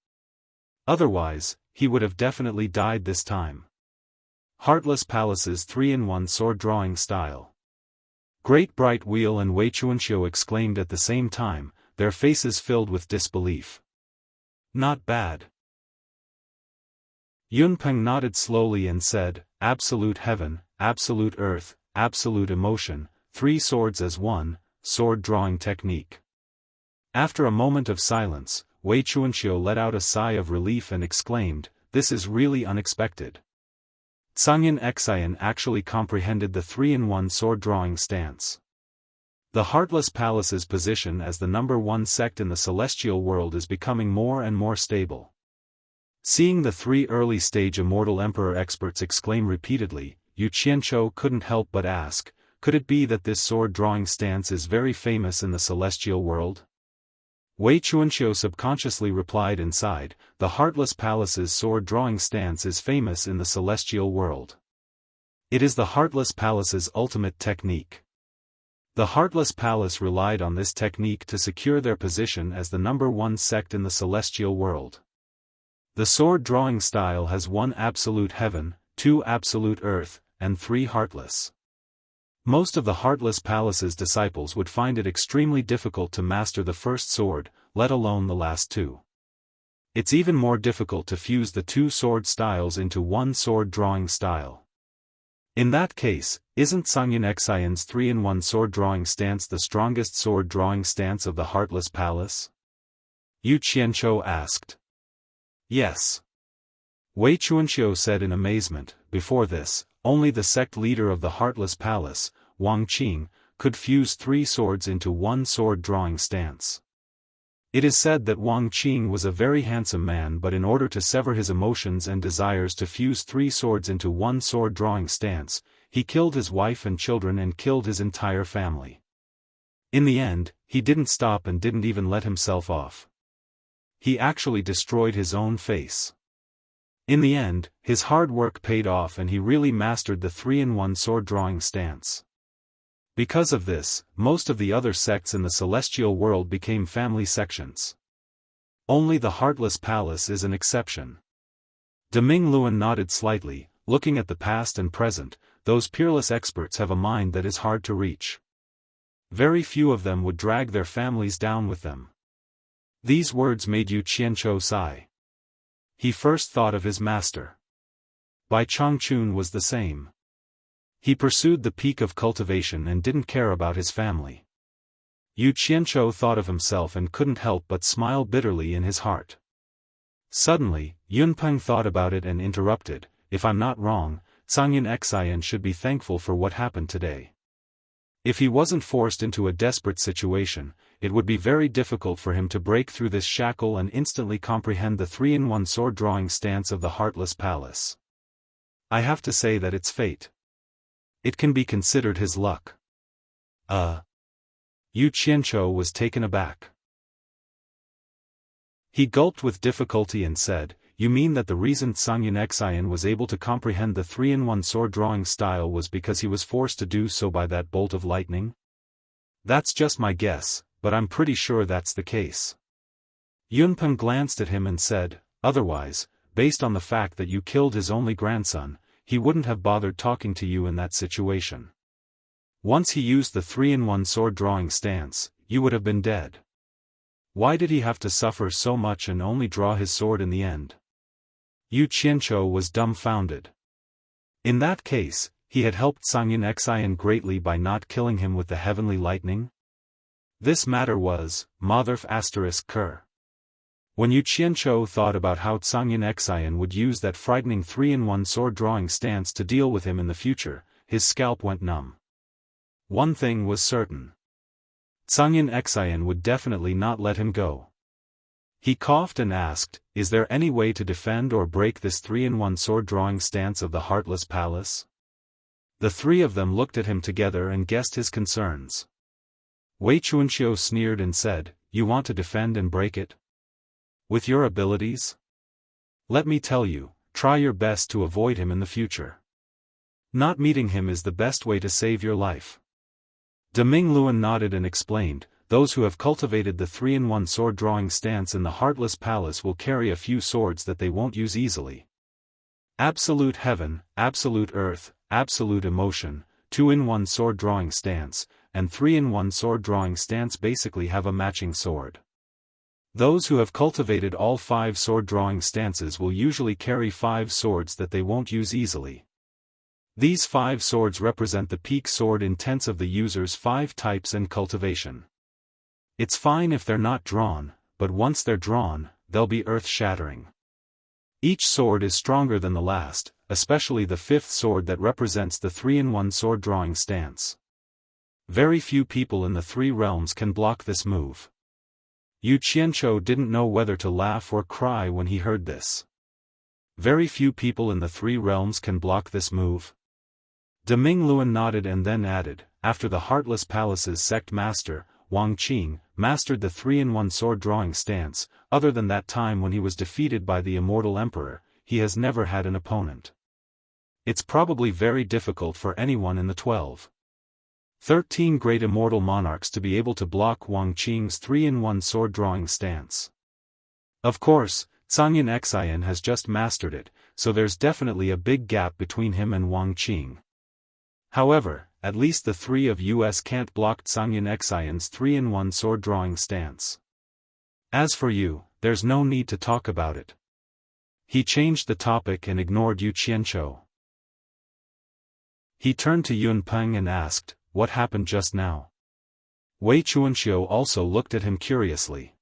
Otherwise, he would have definitely died this time. Heartless Palace's 3-in-1 sword drawing style. Great Bright Wheel and Wei Chuanxiu exclaimed at the same time, their faces filled with disbelief. "Not bad." Yunpeng nodded slowly and said, "Absolute heaven, absolute earth, absolute emotion, 3 swords as one, sword drawing technique." After a moment of silence, Wei Chuanxiu let out a sigh of relief and exclaimed, "This is really unexpected." Zhangyan Xian actually comprehended the 3-in-1 sword drawing stance. The Heartless Palace's position as the #1 sect in the celestial world is becoming more and more stable. Seeing the 3 early-stage Immortal Emperor experts exclaim repeatedly, Yu Qianzhou couldn't help but ask, could it be that this sword-drawing stance is very famous in the celestial world? Wei Chuanqiu subconsciously replied inside, the Heartless Palace's sword-drawing stance is famous in the celestial world. It is the Heartless Palace's ultimate technique. The Heartless Palace relied on this technique to secure their position as the #1 sect in the celestial world. The sword-drawing style has 1 absolute heaven, 2 absolute earth, and 3 heartless. Most of the Heartless Palace's disciples would find it extremely difficult to master the first sword, let alone the last 2. It's even more difficult to fuse the 2 sword styles into 1 sword-drawing style. In that case, isn't Sangyin Xian's 3-in-1 sword-drawing stance the strongest sword-drawing stance of the Heartless Palace? Yu Qianqiu asked. Yes. Wei Chuanqiu said in amazement. Before this, only the sect leader of the Heartless Palace, Wang Qing, could fuse 3 swords into 1 sword-drawing stance. It is said that Wang Qing was a very handsome man, but in order to sever his emotions and desires to fuse 3 swords into 1 sword-drawing stance, he killed his wife and children and killed his entire family. In the end, he didn't stop and didn't even let himself off. He actually destroyed his own face. In the end, his hard work paid off and he really mastered the 3-in-1 sword-drawing stance. Because of this, most of the other sects in the celestial world became family sections. Only the Heartless Palace is an exception. Deming Luan nodded slightly, looking at the past and present. Those peerless experts have a mind that is hard to reach. Very few of them would drag their families down with them. These words made Yu Qianqiu sigh. He first thought of his master. Bai Changchun was the same. He pursued the peak of cultivation and didn't care about his family. Yu Qianqiu thought of himself and couldn't help but smile bitterly in his heart. Suddenly, Yunpeng thought about it and interrupted, if I'm not wrong, Sangyin Xian should be thankful for what happened today. If he wasn't forced into a desperate situation, it would be very difficult for him to break through this shackle and instantly comprehend the 3-in-1 sword-drawing stance of the Heartless Palace. I have to say that it's fate. It can be considered his luck. Yu Qianqiu was taken aback. He gulped with difficulty and said, you mean that the reason Sangyin Xian was able to comprehend the 3-in-1 sword-drawing style was because he was forced to do so by that bolt of lightning? That's just my guess, but I'm pretty sure that's the case. Yunpeng glanced at him and said, otherwise, based on the fact that you killed his only grandson, he wouldn't have bothered talking to you in that situation. Once he used the 3-in-1 sword-drawing stance, you would have been dead. Why did he have to suffer so much and only draw his sword in the end? Yu Qianqiu was dumbfounded. In that case, he had helped Sangyin Xian greatly by not killing him with the heavenly lightning? This matter was, Motherf***Ker. When Yu Qianqiu thought about how Sangyin Xian would use that frightening 3-in-1 sword-drawing stance to deal with him in the future, his scalp went numb. One thing was certain. Sangyin Xian would definitely not let him go. He coughed and asked, is there any way to defend or break this 3-in-1 sword-drawing stance of the Heartless Palace? The 3 of them looked at him together and guessed his concerns. Wei Chuanqiu sneered and said, you want to defend and break it? With your abilities? Let me tell you, try your best to avoid him in the future. Not meeting him is the best way to save your life. Deming Luan nodded and explained, those who have cultivated the 3-in-1 sword-drawing stance in the Heartless Palace will carry a few swords that they won't use easily. Absolute Heaven, Absolute Earth, Absolute Emotion, 2-in-1 sword-drawing stance, and 3-in-1 sword-drawing stance basically have a matching sword. Those who have cultivated all 5 sword-drawing stances will usually carry 5 swords that they won't use easily. These 5 swords represent the peak sword intents of the user's 5 types and cultivation. It's fine if they're not drawn, but once they're drawn, they'll be earth-shattering. Each sword is stronger than the last, especially the 5th sword that represents the 3-in-1 sword-drawing stance. Very few people in the 3 realms can block this move. Yu Qianqiu didn't know whether to laugh or cry when he heard this. Very few people in the 3 realms can block this move. Deming Luan nodded and then added, after the Heartless Palace's sect master, Wang Qing, mastered the 3-in-1 sword drawing stance. Other than that time when he was defeated by the immortal emperor, he has never had an opponent. It's probably very difficult for anyone in the 13 great immortal monarchs to be able to block Wang Qing's 3-in-1 sword drawing stance. Of course, Zhangyan Xian has just mastered it, so there's definitely a big gap between him and Wang Qing. However, at least the three of us can't block Zhangyan Xian's 3-in-1 sword drawing stance. As for you, there's no need to talk about it. He changed the topic and ignored Yu Qianzhou. He turned to Yun Peng and asked, "What happened just now?" Wei Chuanxiu also looked at him curiously.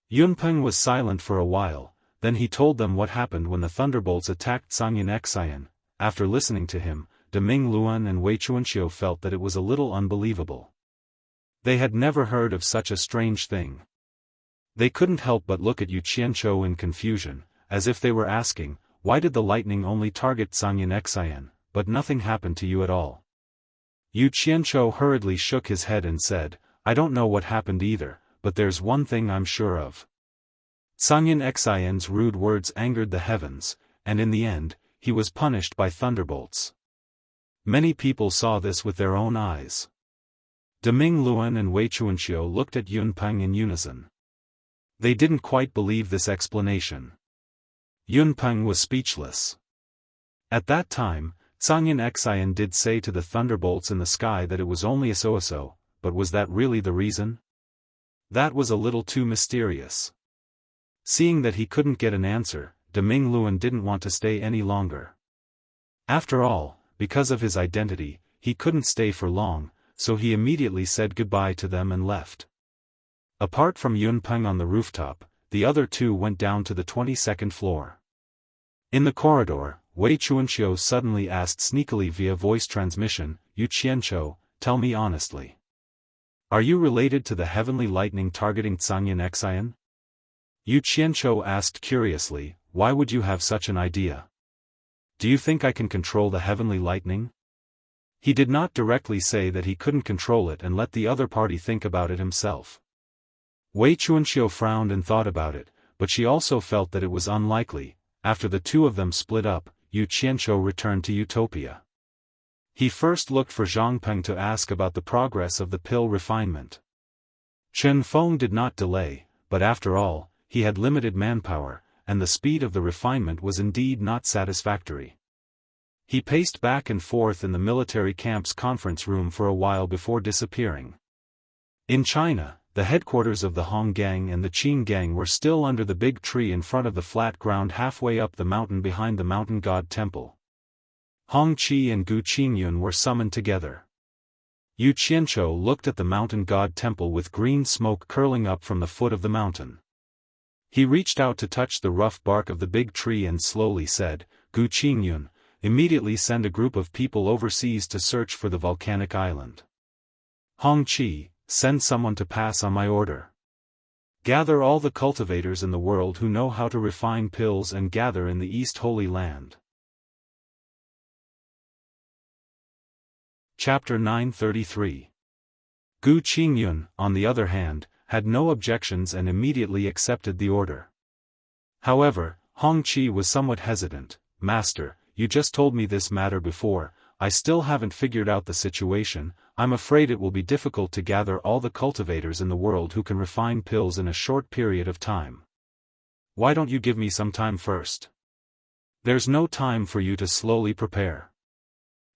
Yun Peng was silent for a while, then he told them what happened when the thunderbolts attacked Zhangyan Xian. After listening to him, Deming Luan and Wei Chuanxiu felt that it was a little unbelievable. They had never heard of such a strange thing. They couldn't help but look at Yu Qianzhou in confusion, as if they were asking, why did the lightning only target Zhangyan Xian, but nothing happened to you at all? Yu Qianzhou hurriedly shook his head and said, "I don't know what happened either, but there's one thing I'm sure of." Zhangyan Xian's rude words angered the heavens, and in the end, he was punished by thunderbolts. Many people saw this with their own eyes. Deming Luan and Wei Chuanxiu looked at Yun Peng in unison. They didn't quite believe this explanation. Yun Peng was speechless. At that time, Zhangyan Xian did say to the thunderbolts in the sky that it was only a so-so, but was that really the reason? That was a little too mysterious. Seeing that he couldn't get an answer, Deming Luan didn't want to stay any longer. After all, because of his identity, he couldn't stay for long, so he immediately said goodbye to them and left. Apart from Yun Peng on the rooftop, the other two went down to the 22nd floor. In the corridor, Wei Chuanxiu suddenly asked sneakily via voice transmission, "Yu Qianzhou, tell me honestly. Are you related to the heavenly lightning targeting Zhangyan Xian?" Yu Qianzhou asked curiously, "Why would you have such an idea? Do you think I can control the heavenly lightning?" He did not directly say that he couldn't control it and let the other party think about it himself. Wei Chuanxiu frowned and thought about it, but she also felt that it was unlikely. After the two of them split up, Yu Qianzhou returned to Utopia. He first looked for Zhang Peng to ask about the progress of the pill refinement. Chen Feng did not delay, but after all, he had limited manpower, and the speed of the refinement was indeed not satisfactory. He paced back and forth in the military camp's conference room for a while before disappearing. In China, the headquarters of the Hong Gang and the Qing Gang were still under the big tree in front of the flat ground halfway up the mountain behind the mountain god temple. Hong Qi and Gu Qingyun were summoned together. Yu Qianzhou looked at the mountain god temple with green smoke curling up from the foot of the mountain. He reached out to touch the rough bark of the big tree and slowly said, "Gu Qingyun, immediately send a group of people overseas to search for the volcanic island. Hong Qi, send someone to pass on my order. Gather all the cultivators in the world who know how to refine pills and gather in the East Holy Land." Chapter 933. Gu Qingyun, on the other hand, had no objections and immediately accepted the order. However, Hong Qi was somewhat hesitant. "Master, you just told me this matter before, I still haven't figured out the situation. I'm afraid it will be difficult to gather all the cultivators in the world who can refine pills in a short period of time. Why don't you give me some time first? There's no time for you to slowly prepare."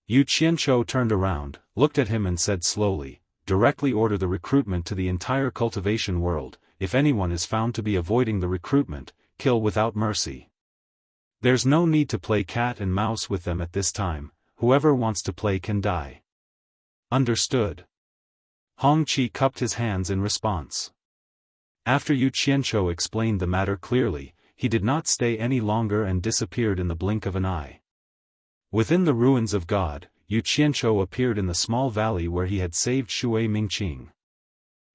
Yu Qianzhou turned around, looked at him and said slowly, "Directly order the recruitment to the entire cultivation world. If anyone is found to be avoiding the recruitment, kill without mercy. There's no need to play cat and mouse with them at this time. Whoever wants to play can die." "Understood." Hong Qi cupped his hands in response. After Yu Qianzhou explained the matter clearly, he did not stay any longer and disappeared in the blink of an eye. Within the ruins of God, Yu Qianzhou appeared in the small valley where he had saved Shui Mingqing.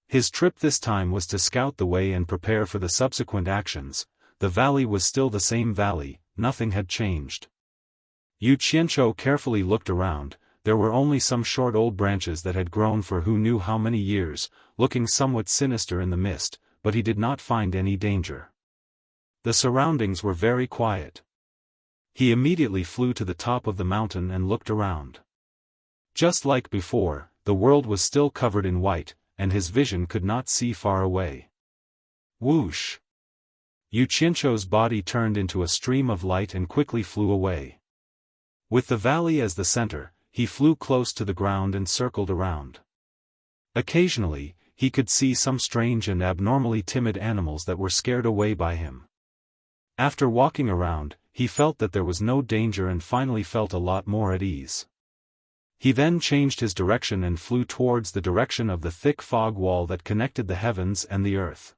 His trip this time was to scout the way and prepare for the subsequent actions. The valley was still the same valley, nothing had changed. Yu Qianzhou carefully looked around, there were only some short old branches that had grown for who knew how many years, looking somewhat sinister in the mist, but he did not find any danger. The surroundings were very quiet. He immediately flew to the top of the mountain and looked around. Just like before, the world was still covered in white, and his vision could not see far away. Whoosh! Yu Qianzhou's body turned into a stream of light and quickly flew away. With the valley as the center, he flew close to the ground and circled around. Occasionally, he could see some strange and abnormally timid animals that were scared away by him. After walking around, he felt that there was no danger and finally felt a lot more at ease. He then changed his direction and flew towards the direction of the thick fog wall that connected the heavens and the earth.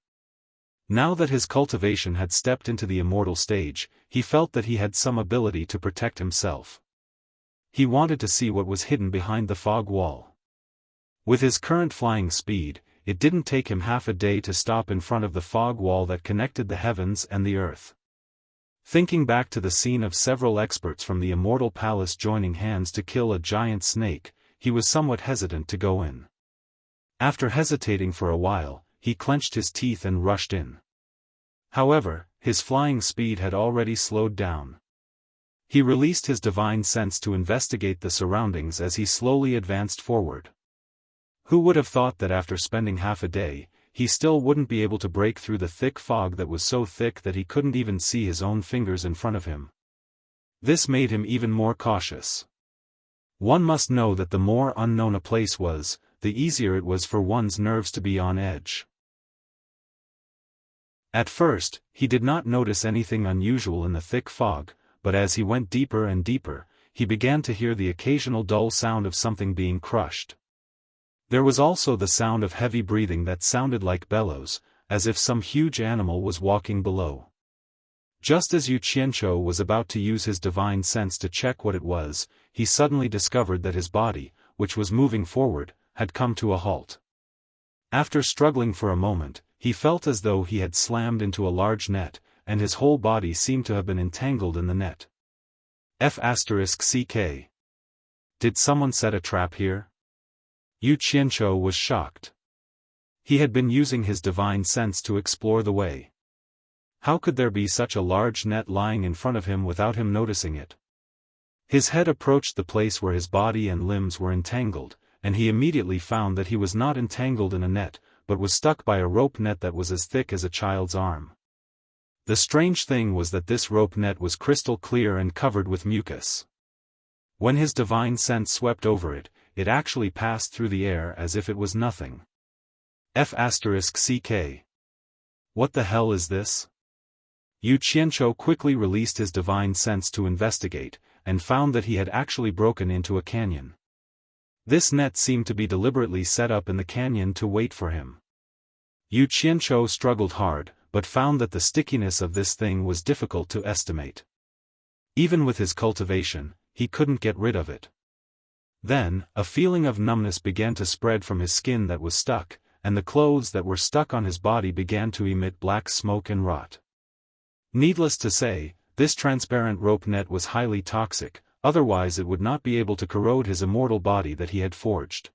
Now that his cultivation had stepped into the immortal stage, he felt that he had some ability to protect himself. He wanted to see what was hidden behind the fog wall. With his current flying speed, it didn't take him half a day to stop in front of the fog wall that connected the heavens and the earth. Thinking back to the scene of several experts from the immortal palace joining hands to kill a giant snake, he was somewhat hesitant to go in. After hesitating for a while, he clenched his teeth and rushed in. However, his flying speed had already slowed down. He released his divine sense to investigate the surroundings as he slowly advanced forward. Who would have thought that after spending half a day, he still wouldn't be able to break through the thick fog that was so thick that he couldn't even see his own fingers in front of him. This made him even more cautious. One must know that the more unknown a place was, the easier it was for one's nerves to be on edge. At first, he did not notice anything unusual in the thick fog, but as he went deeper and deeper, he began to hear the occasional dull sound of something being crushed. There was also the sound of heavy breathing that sounded like bellows, as if some huge animal was walking below. Just as Yu Qianzhou was about to use his divine sense to check what it was, he suddenly discovered that his body, which was moving forward, had come to a halt. After struggling for a moment, he felt as though he had slammed into a large net, and his whole body seemed to have been entangled in the net. F***ck. Did someone set a trap here? Yu Qianzhou was shocked. He had been using his divine sense to explore the way. How could there be such a large net lying in front of him without him noticing it? His head approached the place where his body and limbs were entangled, and he immediately found that he was not entangled in a net, but was stuck by a rope net that was as thick as a child's arm. The strange thing was that this rope net was crystal clear and covered with mucus. When his divine sense swept over it, it actually passed through the air as if it was nothing. F***ck. What the hell is this? Yu Qianzhou quickly released his divine sense to investigate, and found that he had actually broken into a canyon. This net seemed to be deliberately set up in the canyon to wait for him. Yu Qianzhou struggled hard, but found that the stickiness of this thing was difficult to estimate. Even with his cultivation, he couldn't get rid of it. Then, a feeling of numbness began to spread from his skin that was stuck, and the clothes that were stuck on his body began to emit black smoke and rot. Needless to say, this transparent rope net was highly toxic, otherwise it would not be able to corrode his immortal body that he had forged.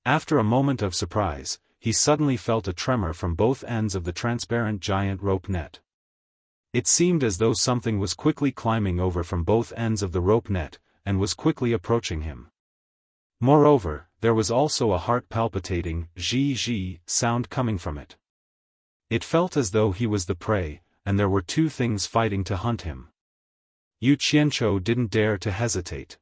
After a moment of surprise, he suddenly felt a tremor from both ends of the transparent giant rope net. It seemed as though something was quickly climbing over from both ends of the rope net, and was quickly approaching him. Moreover, there was also a heart-palpitating zhi-zhi sound coming from it. It felt as though he was the prey, and there were two things fighting to hunt him. Yu Qianzhou didn't dare to hesitate.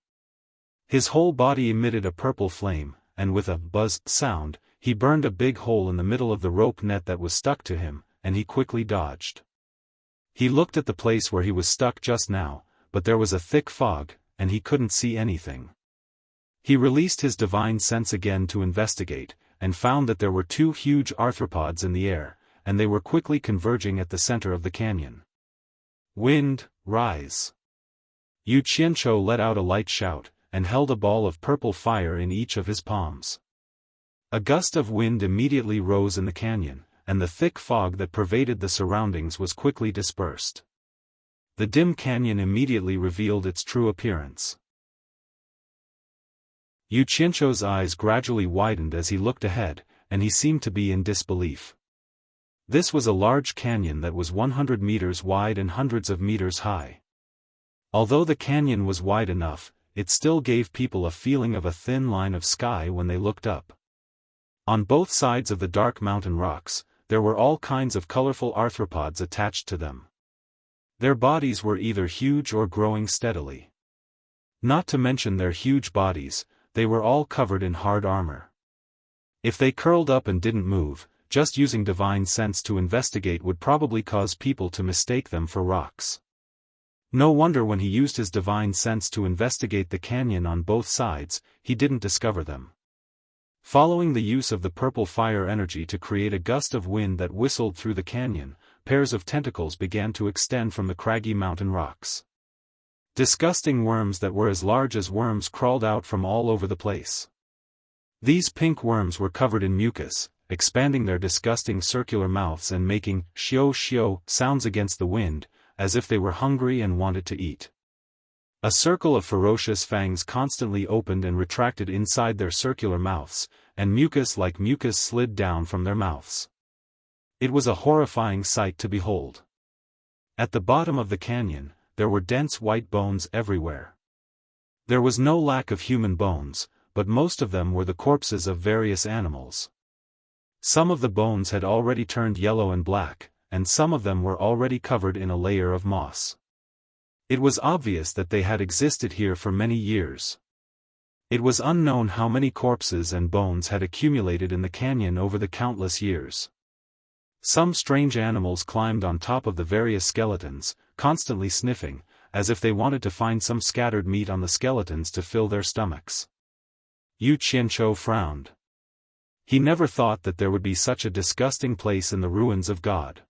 His whole body emitted a purple flame, and with a buzz sound, he burned a big hole in the middle of the rope net that was stuck to him, and he quickly dodged. He looked at the place where he was stuck just now, but there was a thick fog, and he couldn't see anything. He released his divine sense again to investigate, and found that there were two huge arthropods in the air, and they were quickly converging at the center of the canyon. Wind, rise! Yu Qianzhou let out a light shout, and held a ball of purple fire in each of his palms. A gust of wind immediately rose in the canyon, and the thick fog that pervaded the surroundings was quickly dispersed. The dim canyon immediately revealed its true appearance. Yu Qianzhou's eyes gradually widened as he looked ahead, and he seemed to be in disbelief. This was a large canyon that was 100 meters wide and hundreds of meters high. Although the canyon was wide enough, it still gave people a feeling of a thin line of sky when they looked up. On both sides of the dark mountain rocks, there were all kinds of colorful arthropods attached to them. Their bodies were either huge or growing steadily. Not to mention their huge bodies, they were all covered in hard armor. If they curled up and didn't move, just using divine sense to investigate would probably cause people to mistake them for rocks. No wonder when he used his divine sense to investigate the canyon on both sides, he didn't discover them. Following the use of the purple fire energy to create a gust of wind that whistled through the canyon, pairs of tentacles began to extend from the craggy mountain rocks. Disgusting worms that were as large as worms crawled out from all over the place. These pink worms were covered in mucus, expanding their disgusting circular mouths and making "shio shio" sounds against the wind, as if they were hungry and wanted to eat. A circle of ferocious fangs constantly opened and retracted inside their circular mouths, and mucus like mucus slid down from their mouths. It was a horrifying sight to behold. At the bottom of the canyon, there were dense white bones everywhere. There was no lack of human bones, but most of them were the corpses of various animals. Some of the bones had already turned yellow and black, and some of them were already covered in a layer of moss. It was obvious that they had existed here for many years. It was unknown how many corpses and bones had accumulated in the canyon over the countless years. Some strange animals climbed on top of the various skeletons, constantly sniffing, as if they wanted to find some scattered meat on the skeletons to fill their stomachs. Yu Qianzhou frowned. He never thought that there would be such a disgusting place in the ruins of God.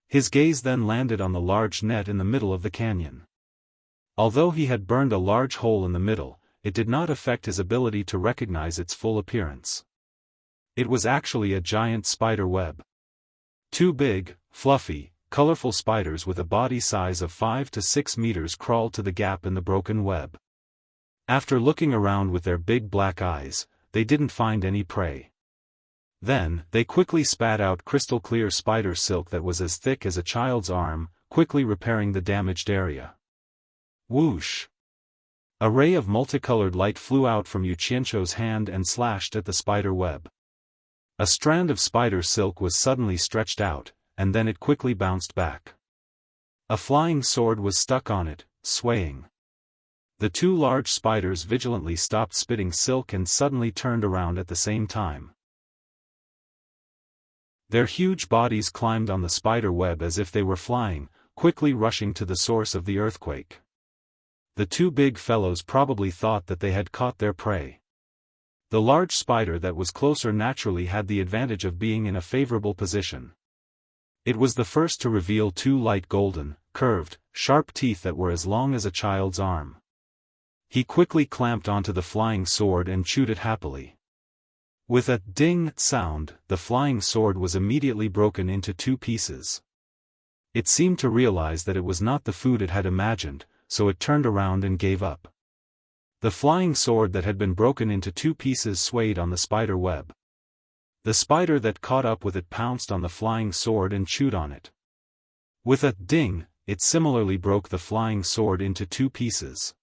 His gaze then landed on the large net in the middle of the canyon. Although he had burned a large hole in the middle, it did not affect his ability to recognize its full appearance. It was actually a giant spider web. Two big, fluffy, colorful spiders with a body size of 5 to 6 meters crawled to the gap in the broken web. After looking around with their big black eyes, they didn't find any prey. Then, they quickly spat out crystal-clear spider silk that was as thick as a child's arm, quickly repairing the damaged area. Whoosh! A ray of multicolored light flew out from Yu Qianzhou's hand and slashed at the spider web. A strand of spider silk was suddenly stretched out, and then it quickly bounced back. A flying sword was stuck on it, swaying. The two large spiders vigilantly stopped spitting silk and suddenly turned around at the same time. Their huge bodies climbed on the spider web as if they were flying, quickly rushing to the source of the earthquake. The two big fellows probably thought that they had caught their prey. The large spider that was closer naturally had the advantage of being in a favorable position. It was the first to reveal two light golden, curved, sharp teeth that were as long as a child's arm. He quickly clamped onto the flying sword and chewed it happily. With a ding sound, the flying sword was immediately broken into two pieces. It seemed to realize that it was not the food it had imagined, so it turned around and gave up. The flying sword that had been broken into two pieces swayed on the spider web. The spider that caught up with it pounced on the flying sword and chewed on it. With a ding, it similarly broke the flying sword into two pieces.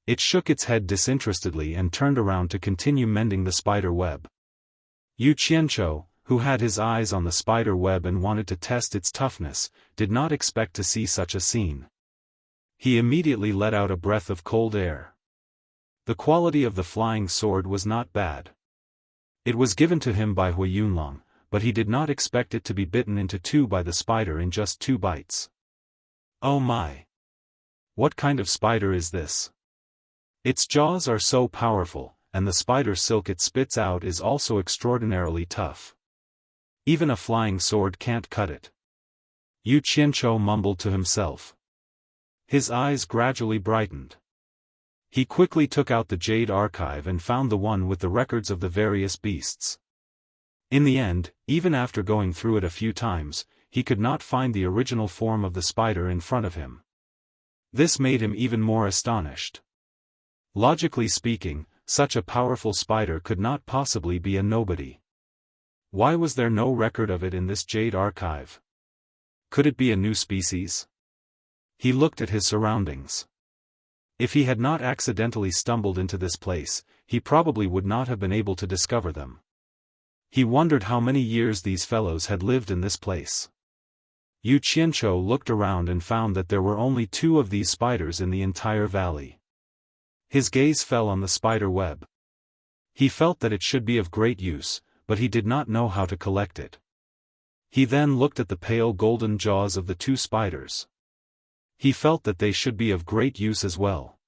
It shook its head disinterestedly and turned around to continue mending the spider web. Yu Qianzhou, who had his eyes on the spider web and wanted to test its toughness, did not expect to see such a scene. He immediately let out a breath of cold air. The quality of the flying sword was not bad. It was given to him by Hui Yunlong, but he did not expect it to be bitten into two by the spider in just 2 bites. Oh my! What kind of spider is this? Its jaws are so powerful, and the spider silk it spits out is also extraordinarily tough. Even a flying sword can't cut it. Yu Qianzhou mumbled to himself. His eyes gradually brightened. He quickly took out the Jade Archive and found the one with the records of the various beasts. In the end, even after going through it a few times, he could not find the original form of the spider in front of him. This made him even more astonished. Logically speaking, such a powerful spider could not possibly be a nobody. Why was there no record of it in this jade archive? Could it be a new species? He looked at his surroundings. If he had not accidentally stumbled into this place, he probably would not have been able to discover them. He wondered how many years these fellows had lived in this place. Yu Qianzhou looked around and found that there were only 2 of these spiders in the entire valley. His gaze fell on the spider web. He felt that it should be of great use, but he did not know how to collect it. He then looked at the pale golden jaws of the 2 spiders. He felt that they should be of great use as well.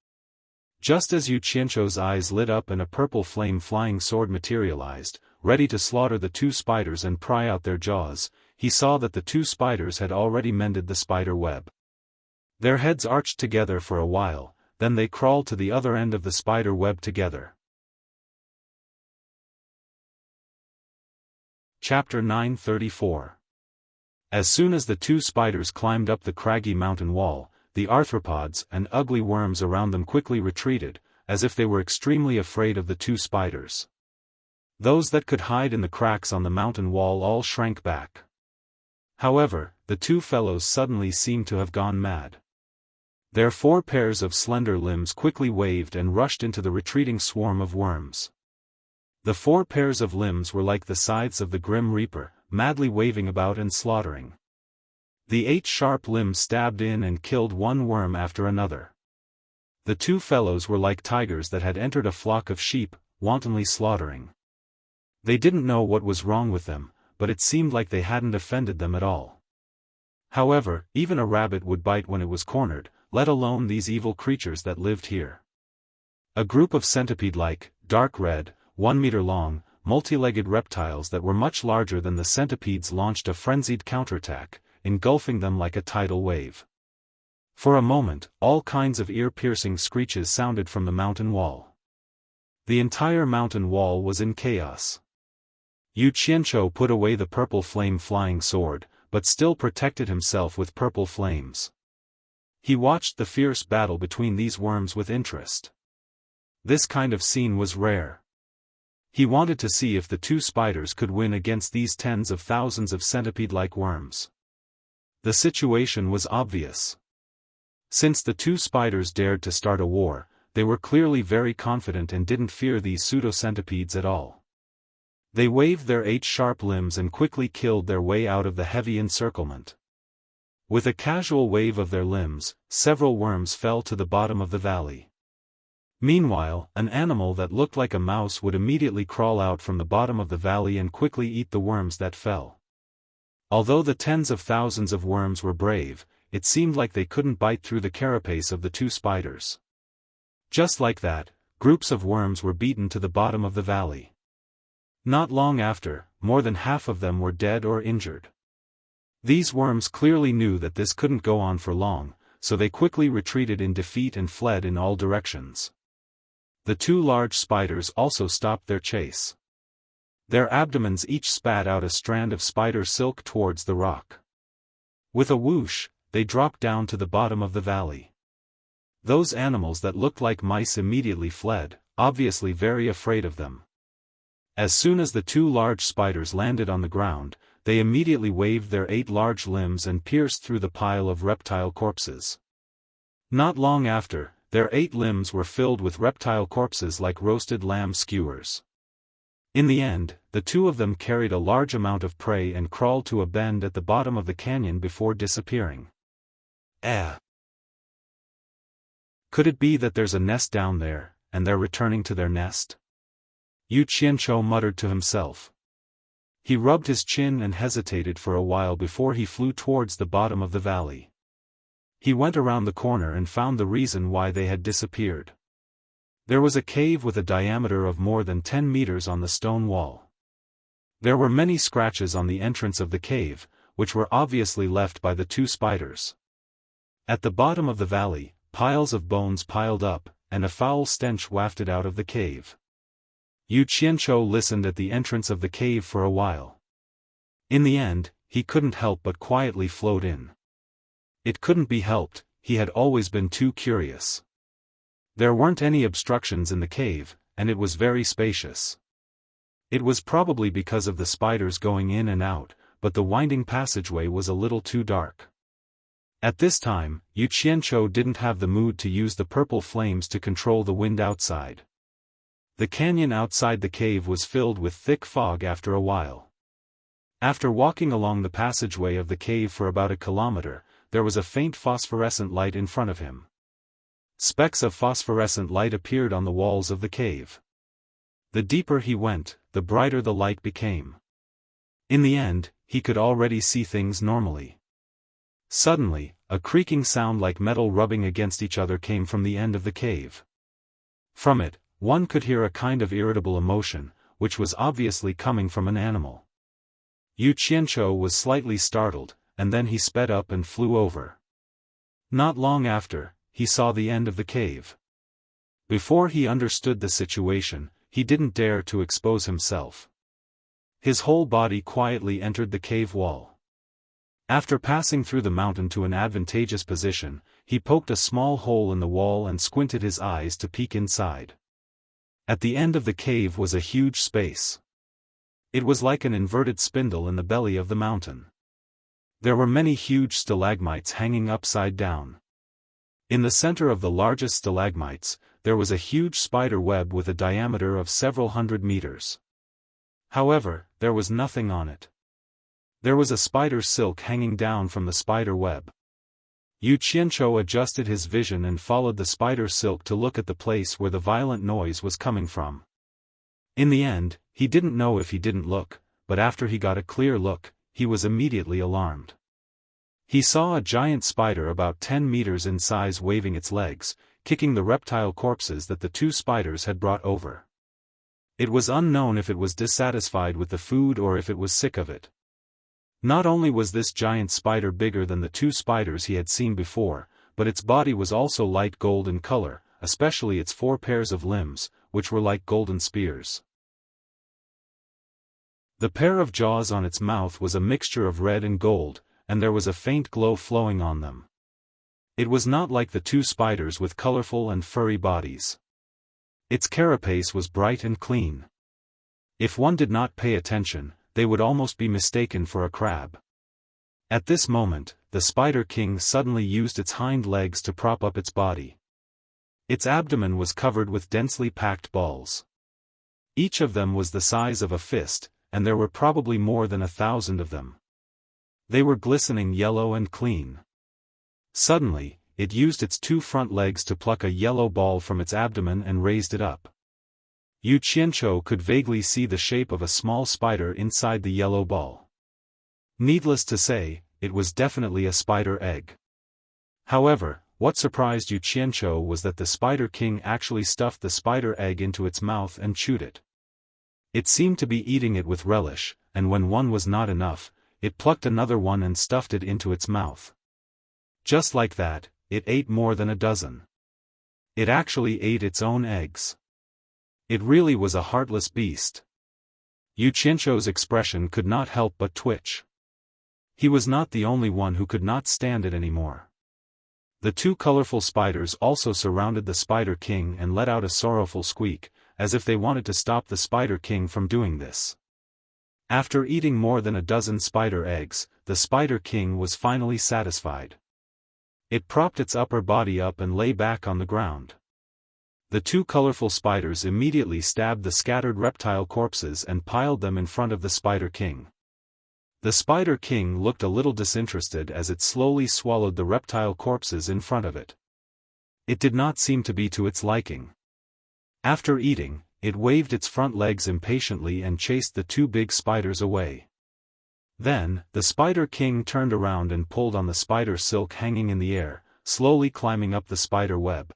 Just as Yu Qianzhou's eyes lit up and a purple flame flying sword materialized, ready to slaughter the 2 spiders and pry out their jaws, he saw that the 2 spiders had already mended the spider web. Their heads arched together for a while, then they crawled to the other end of the spider web together. Chapter 934. As soon as the 2 spiders climbed up the craggy mountain wall, the arthropods and ugly worms around them quickly retreated, as if they were extremely afraid of the 2 spiders. Those that could hide in the cracks on the mountain wall all shrank back. However, the 2 fellows suddenly seemed to have gone mad. Their 4 pairs of slender limbs quickly waved and rushed into the retreating swarm of worms. The 4 pairs of limbs were like the scythes of the Grim Reaper, madly waving about and slaughtering. The 8 sharp limbs stabbed in and killed one worm after another. The 2 fellows were like tigers that had entered a flock of sheep, wantonly slaughtering. They didn't know what was wrong with them, but it seemed like they hadn't offended them at all. However, even a rabbit would bite when it was cornered, let alone these evil creatures that lived here. A group of centipede-like, dark red, 1 meter long, multi-legged reptiles that were much larger than the centipedes launched a frenzied counterattack, engulfing them like a tidal wave. For a moment, all kinds of ear-piercing screeches sounded from the mountain wall. The entire mountain wall was in chaos. Yu Qianzhou put away the purple flame-flying sword, but still protected himself with purple flames. He watched the fierce battle between these worms with interest. This kind of scene was rare. He wanted to see if the 2 spiders could win against these tens of thousands of centipede-like worms. The situation was obvious. Since the 2 spiders dared to start a war, they were clearly very confident and didn't fear these pseudo-centipedes at all. They waved their 8 sharp limbs and quickly killed their way out of the heavy encirclement. With a casual wave of their limbs, several worms fell to the bottom of the valley. Meanwhile, an animal that looked like a mouse would immediately crawl out from the bottom of the valley and quickly eat the worms that fell. Although the tens of thousands of worms were brave, it seemed like they couldn't bite through the carapace of the 2 spiders. Just like that, groups of worms were beaten to the bottom of the valley. Not long after, more than half of them were dead or injured. These worms clearly knew that this couldn't go on for long, so they quickly retreated in defeat and fled in all directions. The 2 large spiders also stopped their chase. Their abdomens each spat out a strand of spider silk towards the rock. With a whoosh, they dropped down to the bottom of the valley. Those animals that looked like mice immediately fled, obviously very afraid of them. As soon as the 2 large spiders landed on the ground, they immediately waved their 8 large limbs and pierced through the pile of reptile corpses. Not long after, their 8 limbs were filled with reptile corpses like roasted lamb skewers. In the end, the 2 of them carried a large amount of prey and crawled to a bend at the bottom of the canyon before disappearing. Could it be that there's a nest down there, and they're returning to their nest? Yu Qianzhou muttered to himself. He rubbed his chin and hesitated for a while before he flew towards the bottom of the valley. He went around the corner and found the reason why they had disappeared. There was a cave with a diameter of more than 10 meters on the stone wall. There were many scratches on the entrance of the cave, which were obviously left by the 2 spiders. At the bottom of the valley, piles of bones piled up, and a foul stench wafted out of the cave. Yu Qianzhou listened at the entrance of the cave for a while. In the end, he couldn't help but quietly float in. It couldn't be helped, he had always been too curious. There weren't any obstructions in the cave, and it was very spacious. It was probably because of the spiders going in and out, but the winding passageway was a little too dark. At this time, Yu Qianzhou didn't have the mood to use the purple flames to control the wind outside. The canyon outside the cave was filled with thick fog after a while. After walking along the passageway of the cave for about a kilometer, there was a faint phosphorescent light in front of him. Specks of phosphorescent light appeared on the walls of the cave. The deeper he went, the brighter the light became. In the end, he could already see things normally. Suddenly, a creaking sound like metal rubbing against each other came from the end of the cave. From it, one could hear a kind of irritable emotion, which was obviously coming from an animal. Yu Qianzhou was slightly startled, and then he sped up and flew over. Not long after, he saw the end of the cave. Before he understood the situation, he didn't dare to expose himself. His whole body quietly entered the cave wall. After passing through the mountain to an advantageous position, he poked a small hole in the wall and squinted his eyes to peek inside. At the end of the cave was a huge space. It was like an inverted spindle in the belly of the mountain. There were many huge stalagmites hanging upside down. In the center of the largest stalagmites, there was a huge spider web with a diameter of several hundred meters. However, there was nothing on it. There was a spider silk hanging down from the spider web. Yu Qianzhou adjusted his vision and followed the spider silk to look at the place where the violent noise was coming from. In the end, he didn't know if he didn't look, but after he got a clear look, he was immediately alarmed. He saw a giant spider about 10 meters in size waving its legs, kicking the reptile corpses that the two spiders had brought over. It was unknown if it was dissatisfied with the food or if it was sick of it. Not only was this giant spider bigger than the two spiders he had seen before, but its body was also light gold in color, especially its 4 pairs of limbs, which were like golden spears. The pair of jaws on its mouth was a mixture of red and gold, and there was a faint glow flowing on them. It was not like the two spiders with colorful and furry bodies. Its carapace was bright and clean. If one did not pay attention, they would almost be mistaken for a crab. At this moment, the Spider King suddenly used its hind legs to prop up its body. Its abdomen was covered with densely packed balls. Each of them was the size of a fist, and there were probably more than 1,000 of them. They were glistening yellow and clean. Suddenly, it used its 2 front legs to pluck a yellow ball from its abdomen and raised it up. Yu Qianzhou could vaguely see the shape of a small spider inside the yellow ball. Needless to say, it was definitely a spider egg. However, what surprised Yu Qianzhou was that the Spider King actually stuffed the spider egg into its mouth and chewed it. It seemed to be eating it with relish, and when one was not enough, it plucked another one and stuffed it into its mouth. Just like that, it ate more than a dozen. It actually ate its own eggs. It really was a heartless beast. Yu Qianzhou's expression could not help but twitch. He was not the only one who could not stand it anymore. The 2 colorful spiders also surrounded the Spider King and let out a sorrowful squeak, as if they wanted to stop the Spider King from doing this. After eating more than a dozen spider eggs, the Spider King was finally satisfied. It propped its upper body up and lay back on the ground. The 2 colorful spiders immediately stabbed the scattered reptile corpses and piled them in front of the Spider King. The Spider King looked a little disinterested as it slowly swallowed the reptile corpses in front of it. It did not seem to be to its liking. After eating, it waved its front legs impatiently and chased the 2 big spiders away. Then, the Spider King turned around and pulled on the spider silk hanging in the air, slowly climbing up the spider web.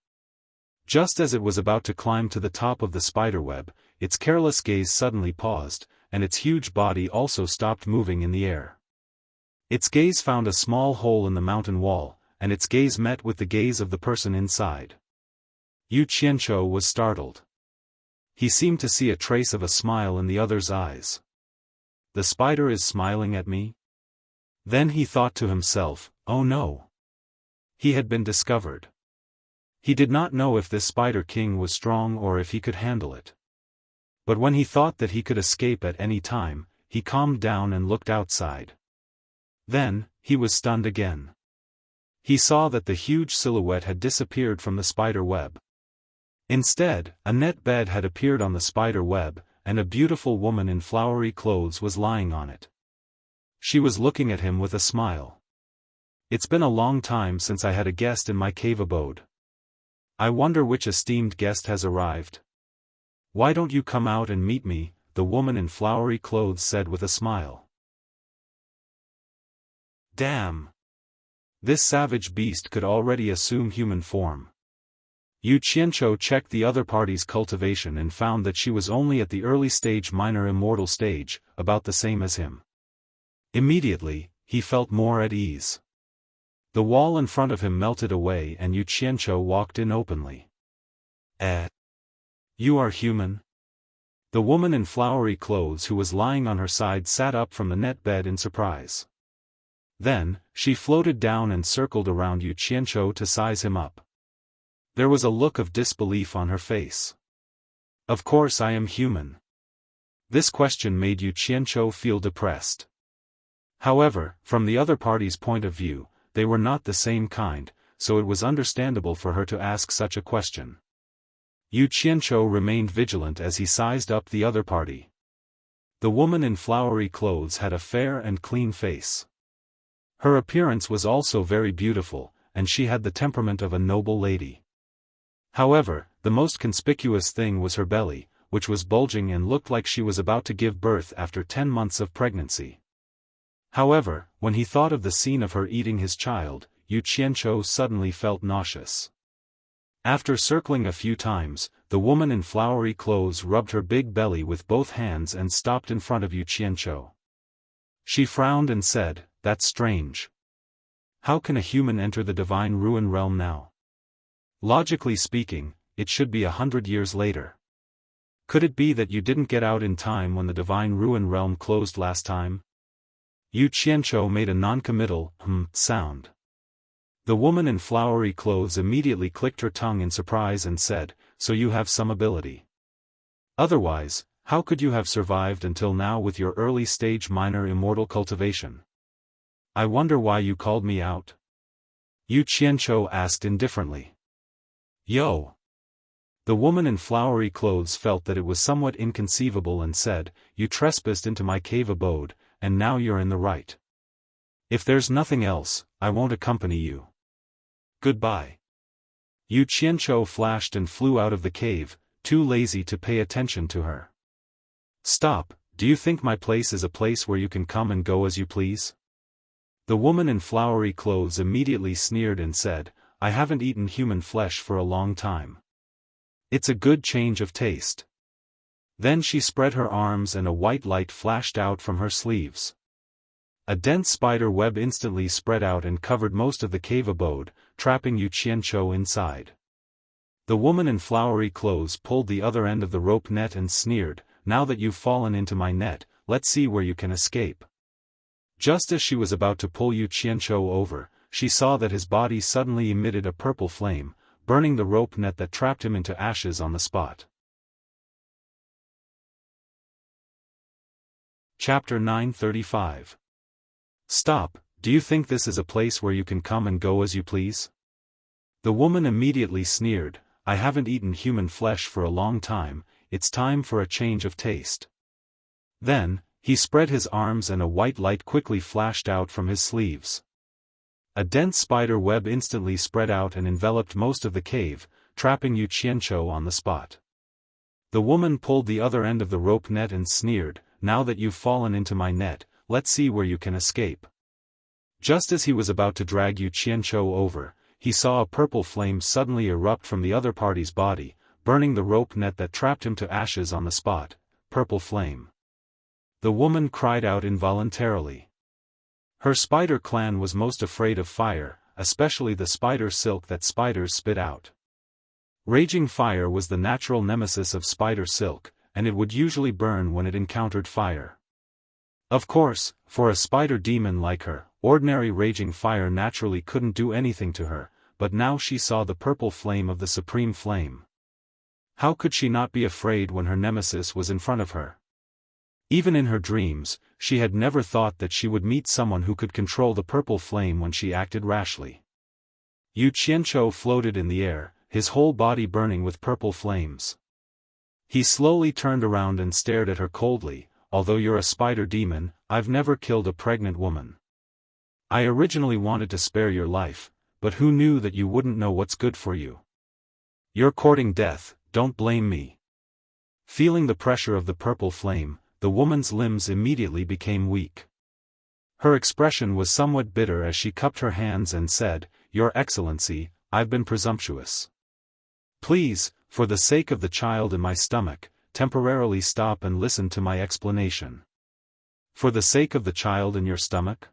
Just as it was about to climb to the top of the spider web, its careless gaze suddenly paused, and its huge body also stopped moving in the air. Its gaze found a small hole in the mountain wall, and its gaze met with the gaze of the person inside. Yu Qianzhou was startled. He seemed to see a trace of a smile in the other's eyes. The spider is smiling at me? Then he thought to himself, oh no. He had been discovered. He did not know if this Spider King was strong or if he could handle it. But when he thought that he could escape at any time, he calmed down and looked outside. Then, he was stunned again. He saw that the huge silhouette had disappeared from the spider web. Instead, a net bed had appeared on the spider web, and a beautiful woman in flowery clothes was lying on it. She was looking at him with a smile. "It's been a long time since I had a guest in my cave abode. I wonder which esteemed guest has arrived. Why don't you come out and meet me?" the woman in flowery clothes said with a smile. Damn! This savage beast could already assume human form. Yu Qianzhou checked the other party's cultivation and found that she was only at the early stage minor immortal stage, about the same as him. Immediately, he felt more at ease. The wall in front of him melted away and Yu Qianzhou walked in openly. You are human?" The woman in flowery clothes who was lying on her side sat up from the net bed in surprise. Then, she floated down and circled around Yu Qianzhou to size him up. There was a look of disbelief on her face. "Of course I am human." This question made Yu Qianzhou feel depressed. However, from the other party's point of view, they were not the same kind, so it was understandable for her to ask such a question. Yu Qianzhou remained vigilant as he sized up the other party. The woman in flowery clothes had a fair and clean face. Her appearance was also very beautiful, and she had the temperament of a noble lady. However, the most conspicuous thing was her belly, which was bulging and looked like she was about to give birth after 10 months of pregnancy. However, when he thought of the scene of her eating his child, Yu Qianzhou suddenly felt nauseous. After circling a few times, the woman in flowery clothes rubbed her big belly with both hands and stopped in front of Yu Qianzhou. She frowned and said, "That's strange. How can a human enter the divine ruin realm now? Logically speaking, it should be 100 years later. Could it be that you didn't get out in time when the divine ruin realm closed last time?" Yu Qianzhou made a non-committal sound. The woman in flowery clothes immediately clicked her tongue in surprise and said, "So you have some ability. Otherwise, how could you have survived until now with your early stage minor immortal cultivation? I wonder why you called me out?" Yu Qianzhou asked indifferently. "Yo!" The woman in flowery clothes felt that it was somewhat inconceivable and said, "You trespassed into my cave abode, and now you're in the right. If there's nothing else, I won't accompany you. Goodbye." Yu Qianzhou flashed and flew out of the cave, too lazy to pay attention to her. "Stop, do you think my place is a place where you can come and go as you please?" The woman in flowery clothes immediately sneered and said, "I haven't eaten human flesh for a long time. It's a good change of taste." Then she spread her arms and a white light flashed out from her sleeves. A dense spider web instantly spread out and covered most of the cave abode, trapping Yu Qianzhou inside. The woman in flowery clothes pulled the other end of the rope net and sneered, "Now that you've fallen into my net, let's see where you can escape." Just as she was about to pull Yu Qianzhou over, she saw that his body suddenly emitted a purple flame, burning the rope net that trapped him into ashes on the spot. Chapter 935. "Stop, do you think this is a place where you can come and go as you please?" The woman immediately sneered, "I haven't eaten human flesh for a long time, it's time for a change of taste." Then, he spread his arms and a white light quickly flashed out from his sleeves. A dense spider web instantly spread out and enveloped most of the cave, trapping Yu Qianzhou on the spot. The woman pulled the other end of the rope net and sneered, "Now that you've fallen into my net, let's see where you can escape." Just as he was about to drag Yu Qianzhou over, he saw a purple flame suddenly erupt from the other party's body, burning the rope net that trapped him to ashes on the spot. Purple flame. The woman cried out involuntarily. Her spider clan was most afraid of fire, especially the spider silk that spiders spit out. Raging fire was the natural nemesis of spider silk, and it would usually burn when it encountered fire. Of course, for a spider demon like her, ordinary raging fire naturally couldn't do anything to her, but now she saw the purple flame of the supreme flame. How could she not be afraid when her nemesis was in front of her? Even in her dreams, she had never thought that she would meet someone who could control the purple flame when she acted rashly. Yu Qianzhou floated in the air, his whole body burning with purple flames. He slowly turned around and stared at her coldly. Although you're a spider demon, I've never killed a pregnant woman. I originally wanted to spare your life, but who knew that you wouldn't know what's good for you? You're courting death, don't blame me. Feeling the pressure of the purple flame, the woman's limbs immediately became weak. Her expression was somewhat bitter as she cupped her hands and said, Your Excellency, I've been presumptuous. Please, for the sake of the child in my stomach, temporarily stop and listen to my explanation. For the sake of the child in your stomach?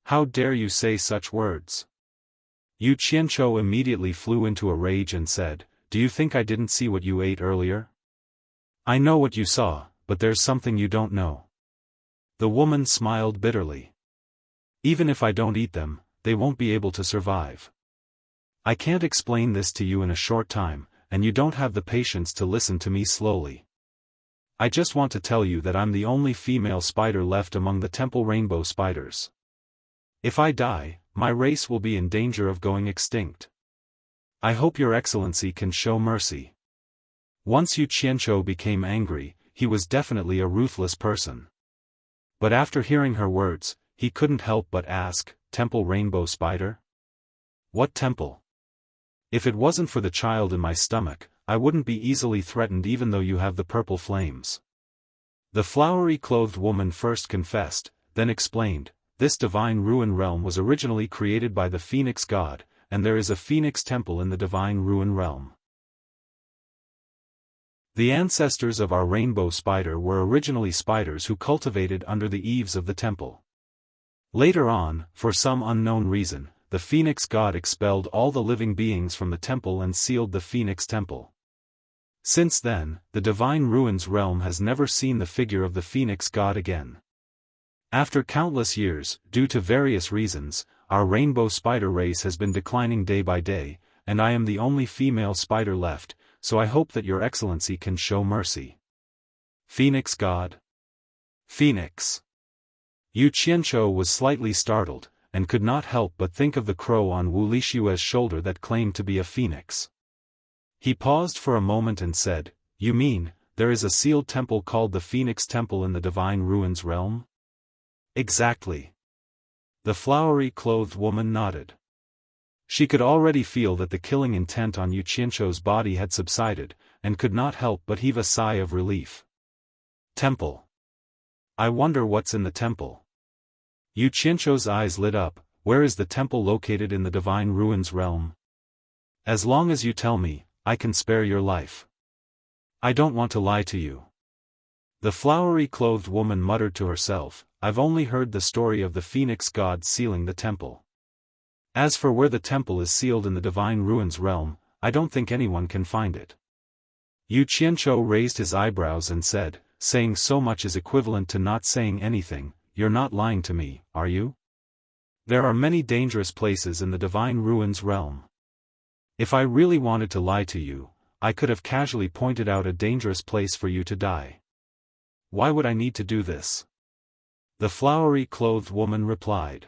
How dare you say such words? Yu Qianzhou immediately flew into a rage and said, Do you think I didn't see what you ate earlier? I know what you saw, but there's something you don't know. The woman smiled bitterly. Even if I don't eat them, they won't be able to survive. I can't explain this to you in a short time, and you don't have the patience to listen to me slowly. I just want to tell you that I'm the only female spider left among the temple rainbow spiders. If I die, my race will be in danger of going extinct. I hope your excellency can show mercy. Once Yu Qianzhou became angry, he was definitely a ruthless person. But after hearing her words, he couldn't help but ask, Temple Rainbow Spider? What temple? If it wasn't for the child in my stomach, I wouldn't be easily threatened even though you have the purple flames. The flowery-clothed woman first confessed, then explained, This divine ruin realm was originally created by the phoenix god, and there is a phoenix temple in the divine ruin realm. The ancestors of our rainbow spider were originally spiders who cultivated under the eaves of the temple. Later on, for some unknown reason, the phoenix god expelled all the living beings from the temple and sealed the phoenix temple. Since then, the divine ruins realm has never seen the figure of the phoenix god again. After countless years, due to various reasons, our rainbow spider race has been declining day by day, and I am the only female spider left, so I hope that your excellency can show mercy. Phoenix god? Phoenix. Yu Qianzhou was slightly startled, and could not help but think of the crow on Wu Lishue's shoulder that claimed to be a phoenix. He paused for a moment and said, You mean, there is a sealed temple called the Phoenix Temple in the Divine Ruins realm? Exactly. The flowery-clothed woman nodded. She could already feel that the killing intent on Yu Qianzhou's body had subsided, and could not help but heave a sigh of relief. Temple. I wonder what's in the temple. Yu Qianzhou's eyes lit up. Where is the temple located in the Divine Ruins realm? As long as you tell me, I can spare your life. I don't want to lie to you. The flowery-clothed woman muttered to herself, I've only heard the story of the phoenix god sealing the temple. As for where the temple is sealed in the Divine Ruins realm, I don't think anyone can find it. Yu Qianzhou raised his eyebrows and said, Saying so much is equivalent to not saying anything. You're not lying to me, are you? There are many dangerous places in the Divine Ruins realm. If I really wanted to lie to you, I could have casually pointed out a dangerous place for you to die. Why would I need to do this? The flowery-clothed woman replied.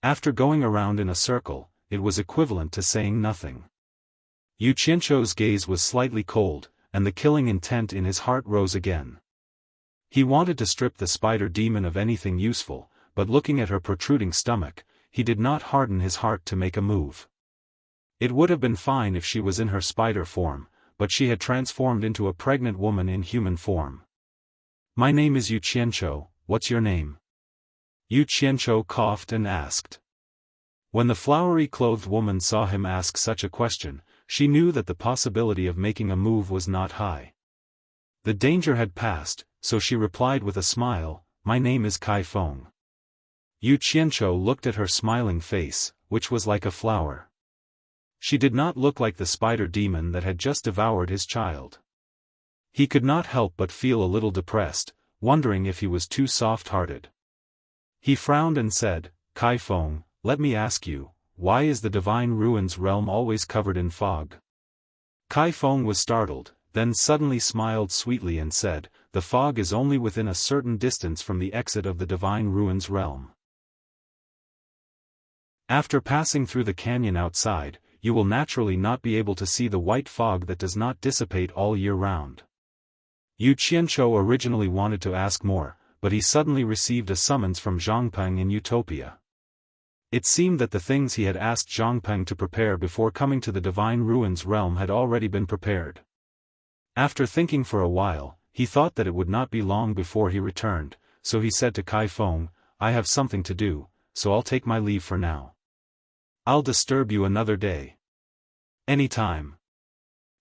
After going around in a circle, it was equivalent to saying nothing. Yu Qianzhou's gaze was slightly cold, and the killing intent in his heart rose again. He wanted to strip the spider demon of anything useful, but looking at her protruding stomach, he did not harden his heart to make a move. It would have been fine if she was in her spider form, but she had transformed into a pregnant woman in human form. My name is Yu Qianzhou, what's your name? Yu Qianzhou coughed and asked. When the flowery-clothed woman saw him ask such a question, she knew that the possibility of making a move was not high. The danger had passed, so she replied with a smile, My name is Kai Feng. Yu Qianzhou looked at her smiling face, which was like a flower. She did not look like the spider demon that had just devoured his child. He could not help but feel a little depressed, wondering if he was too soft-hearted. He frowned and said, Kai Feng, let me ask you, why is the Divine Ruins realm always covered in fog? Kai Feng was startled, then suddenly smiled sweetly and said, the fog is only within a certain distance from the exit of the Divine Ruins realm. After passing through the canyon outside, you will naturally not be able to see the white fog that does not dissipate all year round. Yu Qianzhou originally wanted to ask more, but he suddenly received a summons from Zhangpeng in Utopia. It seemed that the things he had asked Zhangpeng to prepare before coming to the Divine Ruins realm had already been prepared. After thinking for a while, he thought that it would not be long before he returned, so he said to Kai Feng, I have something to do, so I'll take my leave for now. I'll disturb you another day. Any time.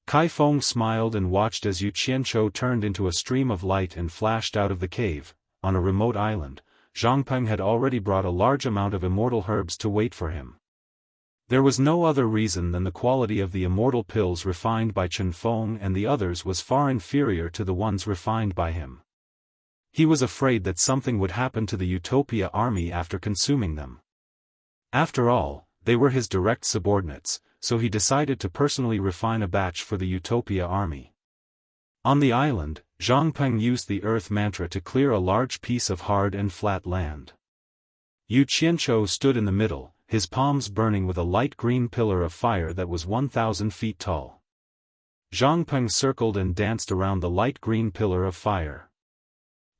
Kai Feng smiled and watched as Yu Qianzhou turned into a stream of light and flashed out of the cave. On a remote island, Zhangpeng had already brought a large amount of immortal herbs to wait for him. There was no other reason than the quality of the immortal pills refined by Chen Feng and the others was far inferior to the ones refined by him. He was afraid that something would happen to the Utopia army after consuming them. After all, they were his direct subordinates, so he decided to personally refine a batch for the Utopia army. On the island, Zhangpeng used the earth mantra to clear a large piece of hard and flat land. Yu Qianzhou stood in the middle, his palms burning with a light green pillar of fire that was 1,000 feet tall. Zhangpeng circled and danced around the light green pillar of fire.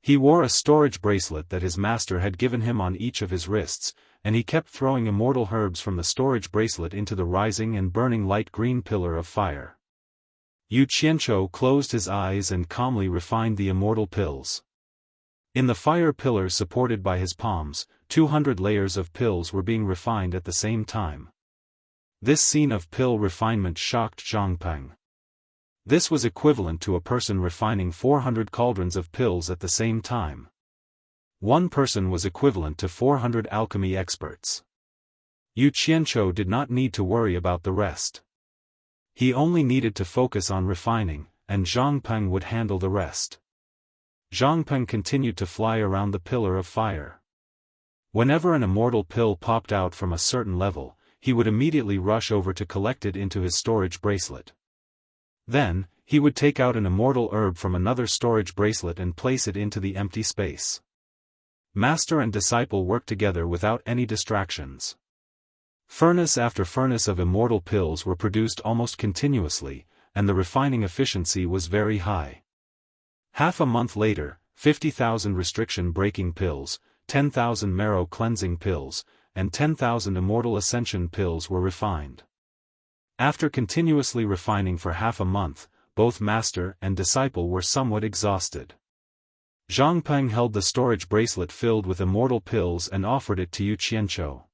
He wore a storage bracelet that his master had given him on each of his wrists, and he kept throwing immortal herbs from the storage bracelet into the rising and burning light green pillar of fire. Yu Qianzhou closed his eyes and calmly refined the immortal pills. In the fire pillar supported by his palms, 200 layers of pills were being refined at the same time. This scene of pill refinement shocked Zhangpeng. This was equivalent to a person refining 400 cauldrons of pills at the same time. One person was equivalent to 400 alchemy experts. Yu Qianzhou did not need to worry about the rest. He only needed to focus on refining, and Zhangpeng would handle the rest. Zhangpeng continued to fly around the pillar of fire. Whenever an immortal pill popped out from a certain level, he would immediately rush over to collect it into his storage bracelet. Then, he would take out an immortal herb from another storage bracelet and place it into the empty space. Master and disciple worked together without any distractions. Furnace after furnace of immortal pills were produced almost continuously, and the refining efficiency was very high. Half a month later, 50,000 restriction-breaking pills, 10,000 marrow-cleansing pills, and 10,000 immortal ascension pills were refined. After continuously refining for half a month, both master and disciple were somewhat exhausted. Zhangpeng held the storage bracelet filled with immortal pills and offered it to Yu Qianzhou.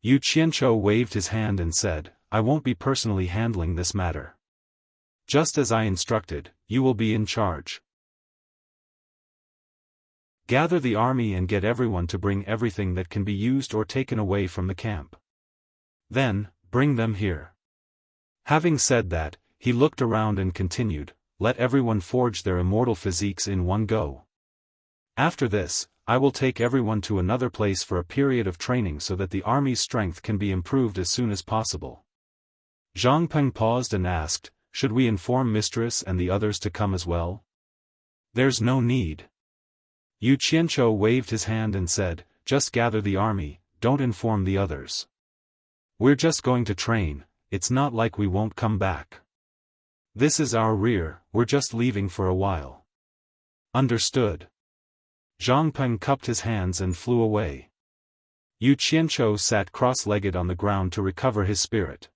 Yu Qianzhou waved his hand and said, I won't be personally handling this matter. Just as I instructed, you will be in charge. Gather the army and get everyone to bring everything that can be used or taken away from the camp. Then, bring them here. Having said that, he looked around and continued, let everyone forge their immortal physiques in one go. After this, I will take everyone to another place for a period of training so that the army's strength can be improved as soon as possible. Zhangpeng paused and asked, should we inform Mistress and the others to come as well? There's no need. Yu Qianzhou waved his hand and said, just gather the army, don't inform the others. We're just going to train, it's not like we won't come back. This is our rear, we're just leaving for a while. Understood. Zhangpeng cupped his hands and flew away. Yu Qianzhou sat cross-legged on the ground to recover his spirit.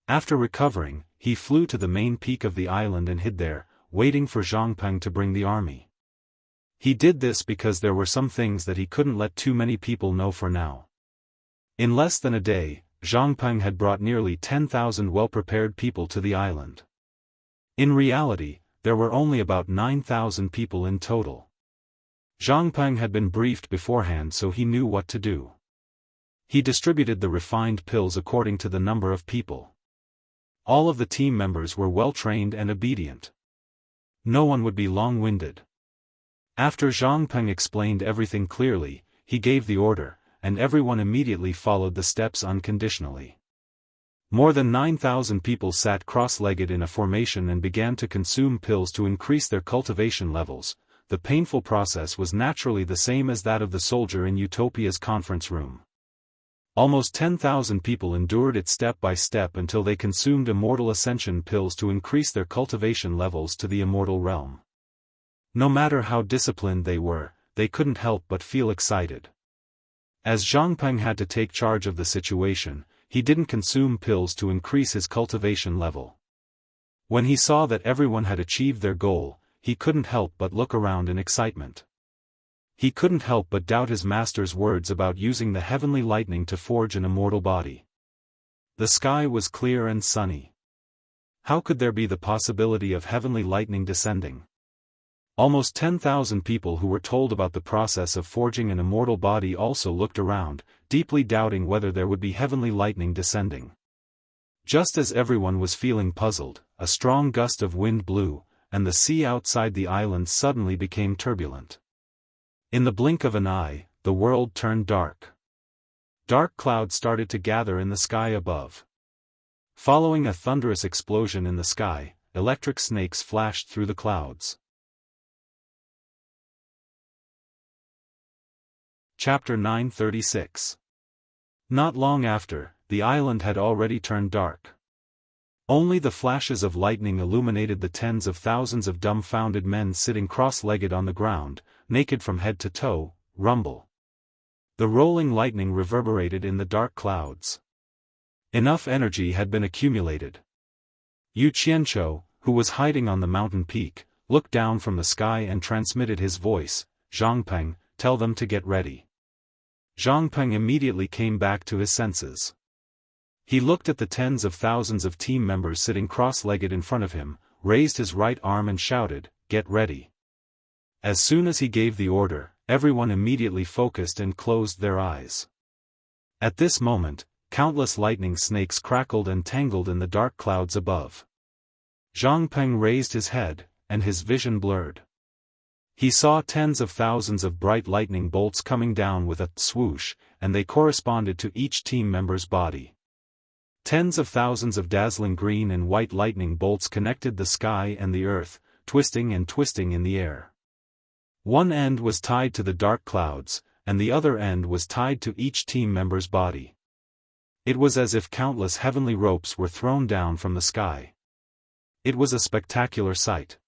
After recovering, he flew to the main peak of the island and hid there, waiting for Zhangpeng to bring the army. He did this because there were some things that he couldn't let too many people know for now. In less than a day, Zhangpeng had brought nearly 10,000 well-prepared people to the island. In reality, there were only about 9,000 people in total. Zhangpeng had been briefed beforehand so he knew what to do. He distributed the refined pills according to the number of people. All of the team members were well-trained and obedient. No one would be long-winded. After Zhangpeng explained everything clearly, he gave the order, and everyone immediately followed the steps unconditionally. More than 9,000 people sat cross-legged in a formation and began to consume pills to increase their cultivation levels. The painful process was naturally the same as that of the soldier in Utopia's conference room. Almost 10,000 people endured it step by step until they consumed immortal ascension pills to increase their cultivation levels to the immortal realm. No matter how disciplined they were, they couldn't help but feel excited. As Zhang Peng had to take charge of the situation, he didn't consume pills to increase his cultivation level. When he saw that everyone had achieved their goal, he couldn't help but look around in excitement. He couldn't help but doubt his master's words about using the heavenly lightning to forge an immortal body. The sky was clear and sunny. How could there be the possibility of heavenly lightning descending? Almost 10,000 people who were told about the process of forging an immortal body also looked around, deeply doubting whether there would be heavenly lightning descending. Just as everyone was feeling puzzled, a strong gust of wind blew, and the sea outside the island suddenly became turbulent. In the blink of an eye, the world turned dark. Dark clouds started to gather in the sky above. Following a thunderous explosion in the sky, electric snakes flashed through the clouds. Chapter 936. Not long after, the island had already turned dark. Only the flashes of lightning illuminated the tens of thousands of dumbfounded men sitting cross-legged on the ground, naked from head to toe. Rumble. The rolling lightning reverberated in the dark clouds. Enough energy had been accumulated. Yu Qianqiu, who was hiding on the mountain peak, looked down from the sky and transmitted his voice, "Zhang Peng, tell them to get ready." Zhang Peng immediately came back to his senses. He looked at the tens of thousands of team members sitting cross-legged in front of him, raised his right arm and shouted, "Get ready." As soon as he gave the order, everyone immediately focused and closed their eyes. At this moment, countless lightning snakes crackled and tangled in the dark clouds above. Zhang Peng raised his head, and his vision blurred. He saw tens of thousands of bright lightning bolts coming down with a swoosh, and they corresponded to each team member's body. Tens of thousands of dazzling green and white lightning bolts connected the sky and the earth, twisting and twisting in the air. One end was tied to the dark clouds, and the other end was tied to each team member's body. It was as if countless heavenly ropes were thrown down from the sky. It was a spectacular sight.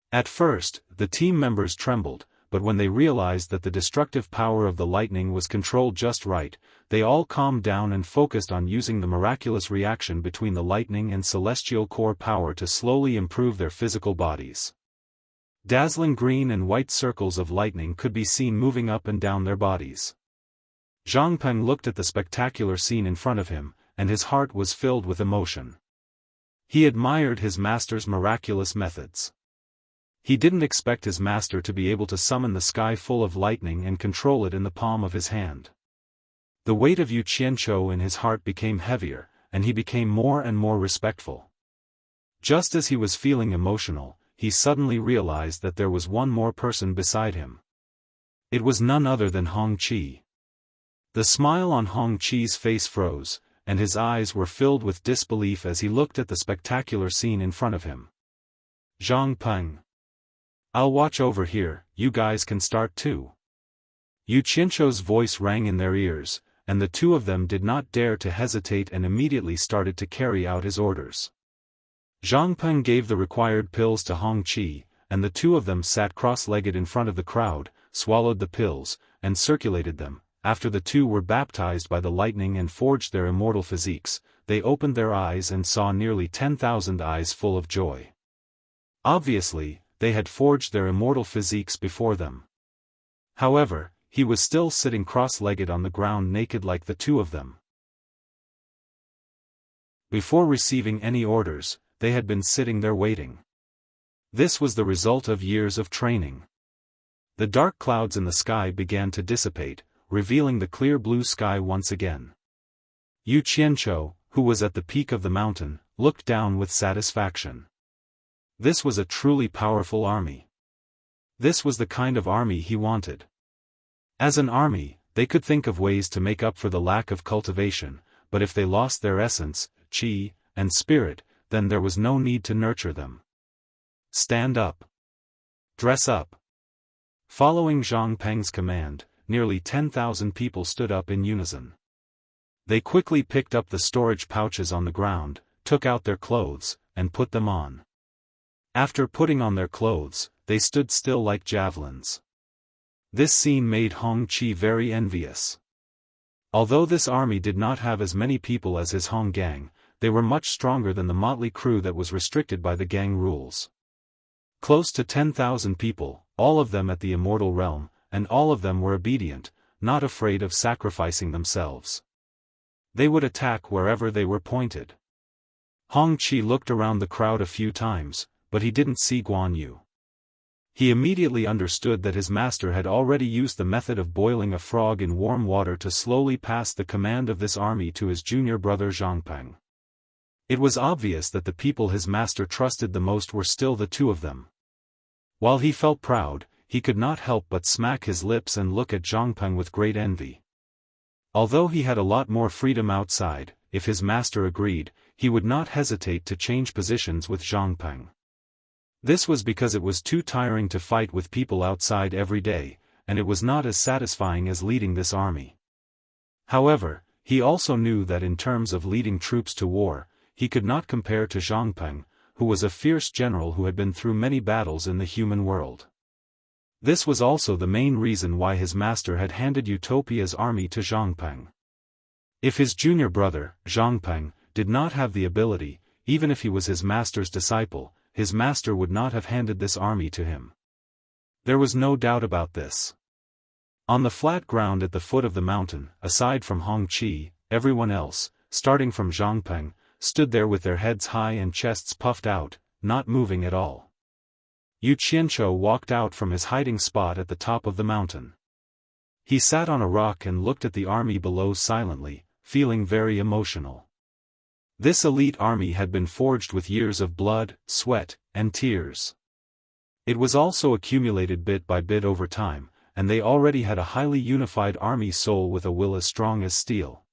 At first, the team members trembled, but when they realized that the destructive power of the lightning was controlled just right, they all calmed down and focused on using the miraculous reaction between the lightning and celestial core power to slowly improve their physical bodies. Dazzling green and white circles of lightning could be seen moving up and down their bodies. Zhang Peng looked at the spectacular scene in front of him, and his heart was filled with emotion. He admired his master's miraculous methods. He didn't expect his master to be able to summon the sky full of lightning and control it in the palm of his hand. The weight of Yu Qianqiu in his heart became heavier, and he became more and more respectful. Just as he was feeling emotional, he suddenly realized that there was one more person beside him. It was none other than Hong Qi. The smile on Hong Qi's face froze, and his eyes were filled with disbelief as he looked at the spectacular scene in front of him. "Zhang Peng. I'll watch over here, you guys can start too." Yu Qianqiu's voice rang in their ears, and the two of them did not dare to hesitate and immediately started to carry out his orders. Zhang Peng gave the required pills to Hong Qi, and the two of them sat cross-legged in front of the crowd, swallowed the pills, and circulated them. After the two were baptized by the lightning and forged their immortal physiques, they opened their eyes and saw nearly 10,000 eyes full of joy. Obviously, they had forged their immortal physiques before them. However, he was still sitting cross-legged on the ground naked like the two of them. Before receiving any orders, they had been sitting there waiting. This was the result of years of training. The dark clouds in the sky began to dissipate, revealing the clear blue sky once again. Yu Qianqiu, who was at the peak of the mountain, looked down with satisfaction. This was a truly powerful army. This was the kind of army he wanted. As an army, they could think of ways to make up for the lack of cultivation, but if they lost their essence, qi, and spirit, then there was no need to nurture them. Stand up. Dress up. Following Zhang Peng's command, nearly 10,000 people stood up in unison. They quickly picked up the storage pouches on the ground, took out their clothes, and put them on. After putting on their clothes, they stood still like javelins. This scene made Hong Qi very envious. Although this army did not have as many people as his Hong gang, they were much stronger than the motley crew that was restricted by the gang rules. Close to 10,000 people, all of them at the immortal realm, and all of them were obedient, not afraid of sacrificing themselves. They would attack wherever they were pointed. Hong Qi looked around the crowd a few times, but he didn't see Guan Yu. He immediately understood that his master had already used the method of boiling a frog in warm water to slowly pass the command of this army to his junior brother Zhang Peng. It was obvious that the people his master trusted the most were still the two of them. While he felt proud, he could not help but smack his lips and look at Zhang Peng with great envy. Although he had a lot more freedom outside, if his master agreed, he would not hesitate to change positions with Zhang Peng. This was because it was too tiring to fight with people outside every day, and it was not as satisfying as leading this army. However, he also knew that in terms of leading troops to war, he could not compare to Zhang Peng, who was a fierce general who had been through many battles in the human world. This was also the main reason why his master had handed Utopia's army to Zhang Peng. If his junior brother, Zhang Peng, did not have the ability, even if he was his master's disciple, his master would not have handed this army to him. There was no doubt about this. On the flat ground at the foot of the mountain, aside from Hong Qi, everyone else, starting from Zhang Peng, stood there with their heads high and chests puffed out, not moving at all. Yu Qianqiu walked out from his hiding spot at the top of the mountain. He sat on a rock and looked at the army below silently, feeling very emotional. This elite army had been forged with years of blood, sweat, and tears. It was also accumulated bit by bit over time, and they already had a highly unified army soul with a will as strong as steel.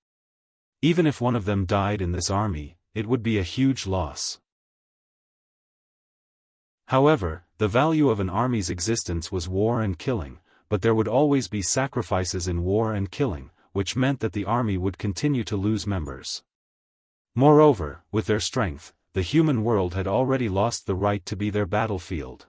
Even if one of them died in this army, it would be a huge loss. However, the value of an army's existence was war and killing, but there would always be sacrifices in war and killing, which meant that the army would continue to lose members. Moreover, with their strength, the human world had already lost the right to be their battlefield.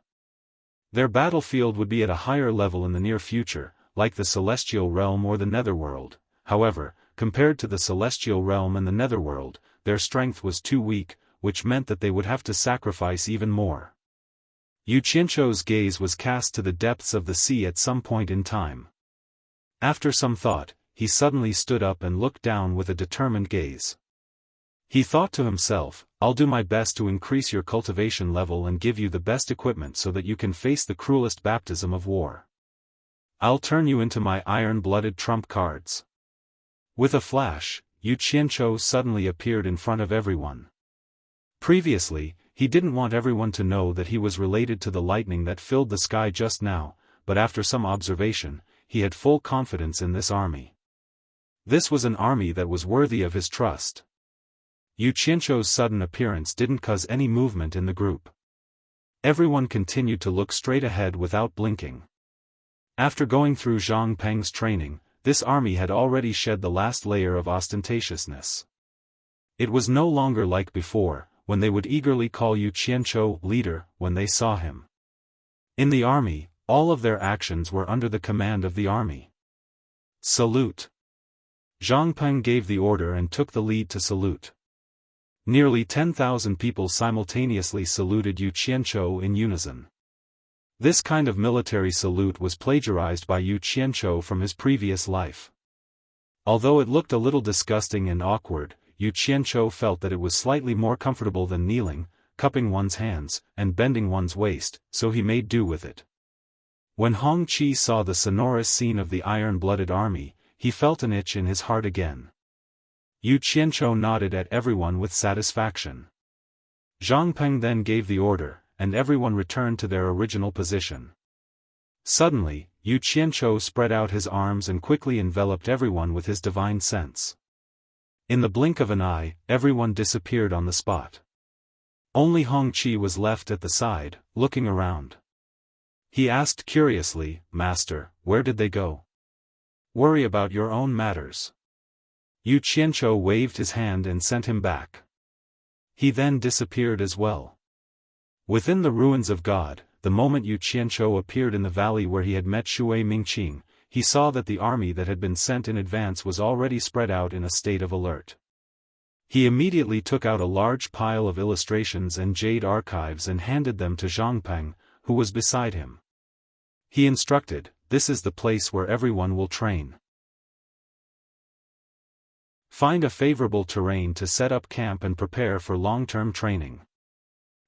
Their battlefield would be at a higher level in the near future, like the celestial realm or the netherworld. However, compared to the celestial realm and the netherworld, their strength was too weak, which meant that they would have to sacrifice even more. Yu Qianqiu's gaze was cast to the depths of the sea at some point in time. After some thought, he suddenly stood up and looked down with a determined gaze. He thought to himself, "I'll do my best to increase your cultivation level and give you the best equipment so that you can face the cruelest baptism of war. I'll turn you into my iron-blooded trump cards." With a flash, Yu Qianqiu suddenly appeared in front of everyone. Previously, he didn't want everyone to know that he was related to the lightning that filled the sky just now, but after some observation, he had full confidence in this army. This was an army that was worthy of his trust. Yu Qianqiu's sudden appearance didn't cause any movement in the group. Everyone continued to look straight ahead without blinking. After going through Zhang Peng's training, this army had already shed the last layer of ostentatiousness. It was no longer like before, when they would eagerly call Yu Qianqiu leader when they saw him. In the army, all of their actions were under the command of the army. Salute. Zhang Peng gave the order and took the lead to salute. Nearly 10,000 people simultaneously saluted Yu Qianqiu in unison. This kind of military salute was plagiarized by Yu Qianqiu from his previous life. Although it looked a little disgusting and awkward, Yu Qianqiu felt that it was slightly more comfortable than kneeling, cupping one's hands, and bending one's waist, so he made do with it. When Hong Qi saw the sonorous scene of the iron-blooded army, he felt an itch in his heart again. Yu Qianqiu nodded at everyone with satisfaction. Zhang Peng then gave the order, and everyone returned to their original position. Suddenly, Yu Qianzhou spread out his arms and quickly enveloped everyone with his divine sense. In the blink of an eye, everyone disappeared on the spot. Only Hong Qi was left at the side, looking around. He asked curiously, "Master, where did they go?" "Worry about your own matters." Yu Qianzhou waved his hand and sent him back. He then disappeared as well. Within the ruins of God, the moment Yu Qianzhou appeared in the valley where he had met Shui Mingqing, he saw that the army that had been sent in advance was already spread out in a state of alert. He immediately took out a large pile of illustrations and jade archives and handed them to Zhangpeng, who was beside him. He instructed, "This is the place where everyone will train. Find a favorable terrain to set up camp and prepare for long-term training.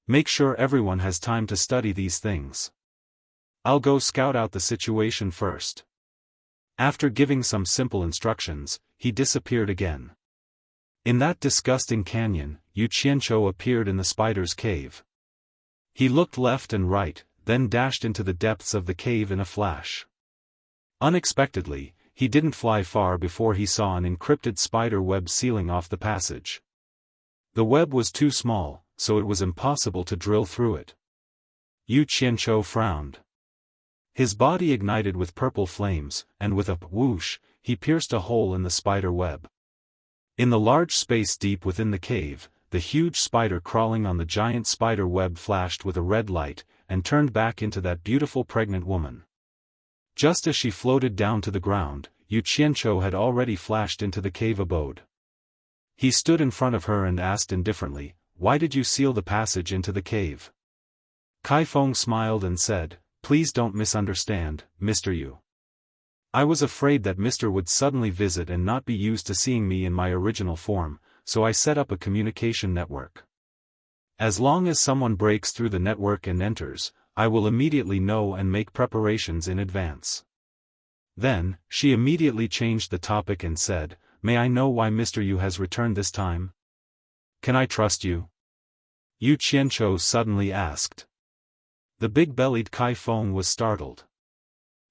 Make sure everyone has time to study these things. I'll go scout out the situation first." After giving some simple instructions, he disappeared again. In that disgusting canyon, Yu Qianzhou appeared in the spider's cave. He looked left and right, then dashed into the depths of the cave in a flash. Unexpectedly, he didn't fly far before he saw an encrypted spider web sealing off the passage. The web was too small, so it was impossible to drill through it. Yu Qianzhou frowned. His body ignited with purple flames, and with a whoosh, he pierced a hole in the spider web. In the large space deep within the cave, the huge spider crawling on the giant spider web flashed with a red light, and turned back into that beautiful pregnant woman. Just as she floated down to the ground, Yu Qianzhou had already flashed into the cave abode. He stood in front of her and asked indifferently, "Why did you seal the passage into the cave?" Kai Feng smiled and said, "Please don't misunderstand, Mr. Yu. I was afraid that Mr. would suddenly visit and not be used to seeing me in my original form, so I set up a communication network. As long as someone breaks through the network and enters, I will immediately know and make preparations in advance." Then, she immediately changed the topic and said, "May I know why Mr. Yu has returned this time? Can I trust you?" Yu Qianzhou suddenly asked. The big-bellied Kai Feng was startled.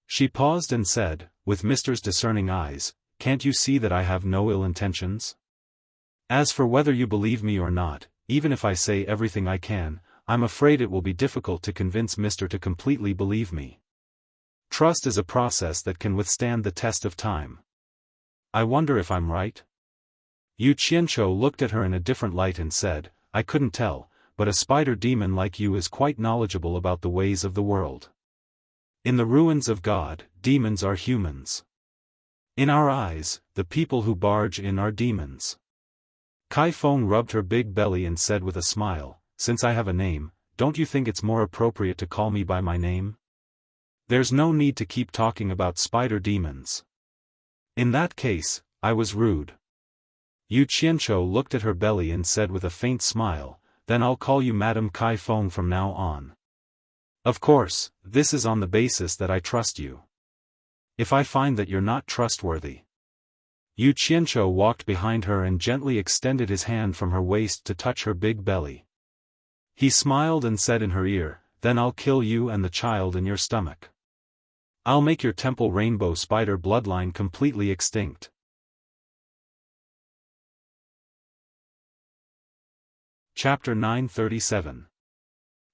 She paused and said, with Mr.'s discerning eyes, "Can't you see that I have no ill intentions? As for whether you believe me or not, even if I say everything I can, I'm afraid it will be difficult to convince Mr. to completely believe me. Trust is a process that can withstand the test of time. I wonder if I'm right?" Yu Qianzhou looked at her in a different light and said, "I couldn't tell, but a spider demon like you is quite knowledgeable about the ways of the world. In the ruins of God, demons are humans. In our eyes, the people who barge in are demons." Kai Feng rubbed her big belly and said with a smile, "Since I have a name, don't you think it's more appropriate to call me by my name? There's no need to keep talking about spider demons." "In that case, I was rude." Yu Qianzhou looked at her belly and said with a faint smile, "Then I'll call you Madam Kai Feng from now on. Of course, this is on the basis that I trust you. If I find that you're not trustworthy..." Yu Qianzhou walked behind her and gently extended his hand from her waist to touch her big belly. He smiled and said in her ear, "Then I'll kill you and the child in your stomach. I'll make your temple rainbow spider bloodline completely extinct." Chapter 937.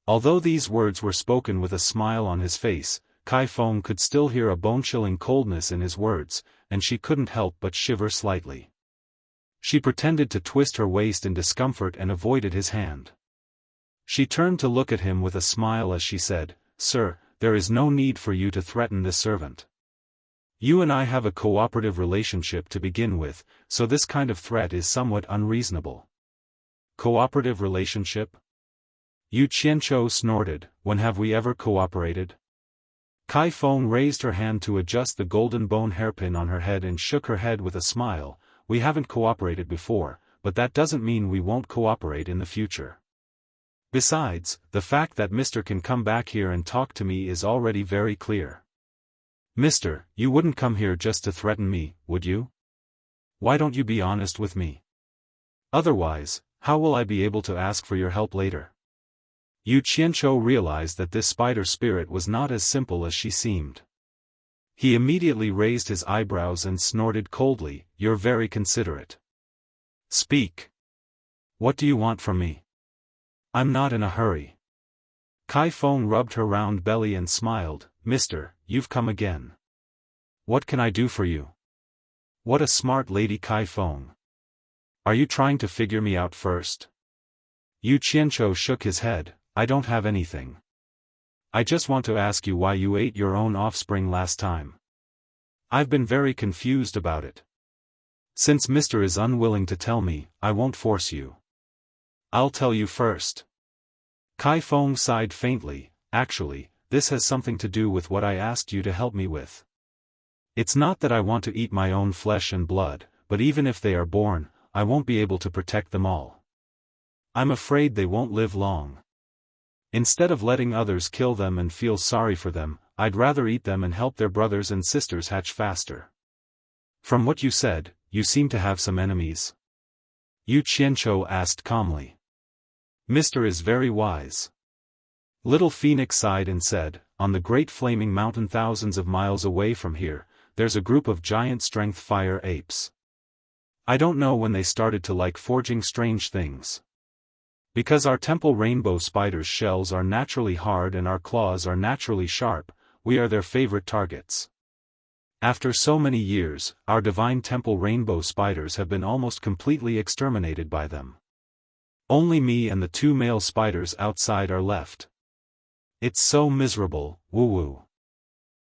Although these words were spoken with a smile on his face, Kai Feng could still hear a bone-chilling coldness in his words, and she couldn't help but shiver slightly. She pretended to twist her waist in discomfort and avoided his hand. She turned to look at him with a smile as she said, "Sir, there is no need for you to threaten this servant. You and I have a cooperative relationship to begin with, so this kind of threat is somewhat unreasonable." "Cooperative relationship?" Yu Qianzhou snorted, "When have we ever cooperated?" Kai Feng raised her hand to adjust the golden bone hairpin on her head and shook her head with a smile. "We haven't cooperated before, but that doesn't mean we won't cooperate in the future. Besides, the fact that Mr. can come back here and talk to me is already very clear. Mister, you wouldn't come here just to threaten me, would you? Why don't you be honest with me? Otherwise, how will I be able to ask for your help later?" Yu Qianzhou realized that this spider spirit was not as simple as she seemed. He immediately raised his eyebrows and snorted coldly, "You're very considerate. Speak. What do you want from me? I'm not in a hurry." Kai Feng rubbed her round belly and smiled, "Mister, you've come again. What can I do for you?" "What a smart lady, Kai Feng. Are you trying to figure me out first?" Yu Qianzhou shook his head, "I don't have anything. I just want to ask you why you ate your own offspring last time. I've been very confused about it. Since Mr. is unwilling to tell me, I won't force you. I'll tell you first." Kai Feng sighed faintly, "Actually, this has something to do with what I asked you to help me with. It's not that I want to eat my own flesh and blood, but even if they are born, I won't be able to protect them all. I'm afraid they won't live long. Instead of letting others kill them and feel sorry for them, I'd rather eat them and help their brothers and sisters hatch faster." "From what you said, you seem to have some enemies?" Yu Qianzhou asked calmly. "Mr. is very wise." Little Phoenix sighed and said, "On the great flaming mountain thousands of miles away from here, there's a group of giant strength fire apes. I don't know when they started to like forging strange things. Because our temple rainbow spider's shells are naturally hard and our claws are naturally sharp, we are their favorite targets. After so many years, our divine temple rainbow spiders have been almost completely exterminated by them. Only me and the 2 male spiders outside are left. It's so miserable, woo-woo."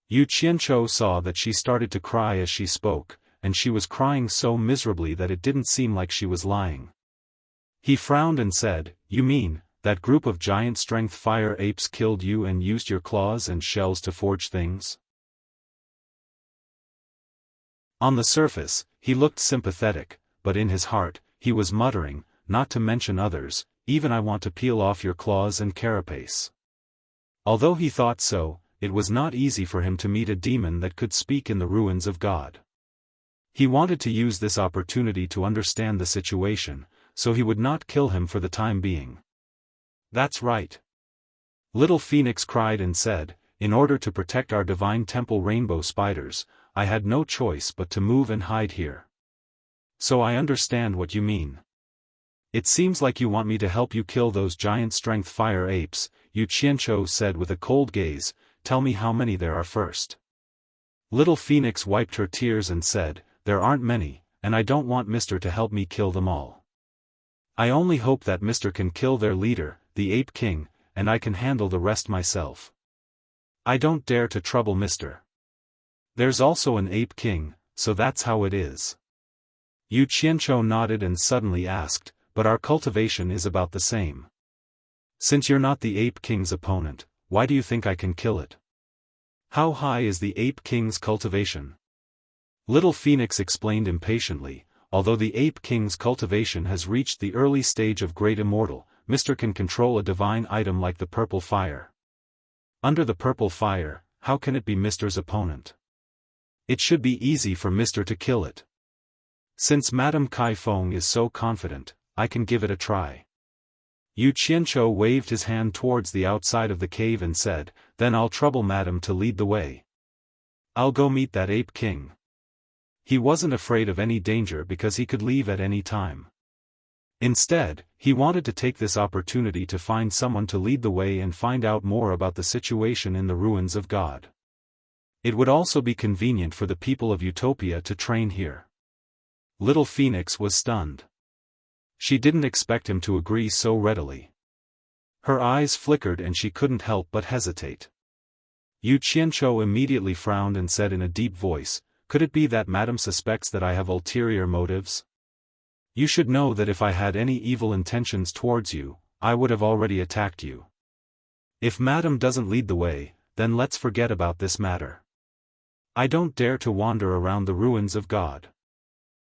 Yu Qianzhou saw that she started to cry as she spoke, and she was crying so miserably that it didn't seem like she was lying. He frowned and said, "You mean, that group of giant strength fire apes killed you and used your claws and shells to forge things?" On the surface, he looked sympathetic, but in his heart, he was muttering, "Not to mention others, even I want to peel off your claws and carapace." Although he thought so, it was not easy for him to meet a demon that could speak in the ruins of God. He wanted to use this opportunity to understand the situation, so he would not kill him for the time being. "That's right." Little Phoenix cried and said, "In order to protect our divine temple rainbow spiders, I had no choice but to move and hide here. So I understand what you mean. It seems like you want me to help you kill those giant strength fire apes," Yu Qianzhou said with a cold gaze. "Tell me how many there are first." Little Phoenix wiped her tears and said, "There aren't many, and I don't want Mr. to help me kill them all. I only hope that Mr. can kill their leader, the Ape King, and I can handle the rest myself. I don't dare to trouble Mr. There's also an Ape King, so that's how it is." Yu Qianzhou nodded and suddenly asked, "But our cultivation is about the same. Since you're not the Ape King's opponent, why do you think I can kill it? How high is the Ape King's cultivation?" Little Phoenix explained impatiently, "Although the Ape King's cultivation has reached the early stage of Great Immortal, Mr. can control a divine item like the purple fire. Under the purple fire, how can it be Mr.'s opponent? It should be easy for Mr. to kill it. Since Madame Kai Feng is so confident, I can give it a try." Yu Qianzhou waved his hand towards the outside of the cave and said, "Then I'll trouble Madame to lead the way. I'll go meet that Ape King." He wasn't afraid of any danger because he could leave at any time. Instead, he wanted to take this opportunity to find someone to lead the way and find out more about the situation in the ruins of God. It would also be convenient for the people of Utopia to train here. Little Phoenix was stunned. She didn't expect him to agree so readily. Her eyes flickered and she couldn't help but hesitate. Yu Qianzhou immediately frowned and said in a deep voice, "Could it be that Madame suspects that I have ulterior motives? You should know that if I had any evil intentions towards you, I would have already attacked you. If Madame doesn't lead the way, then let's forget about this matter. I don't dare to wander around the ruins of God."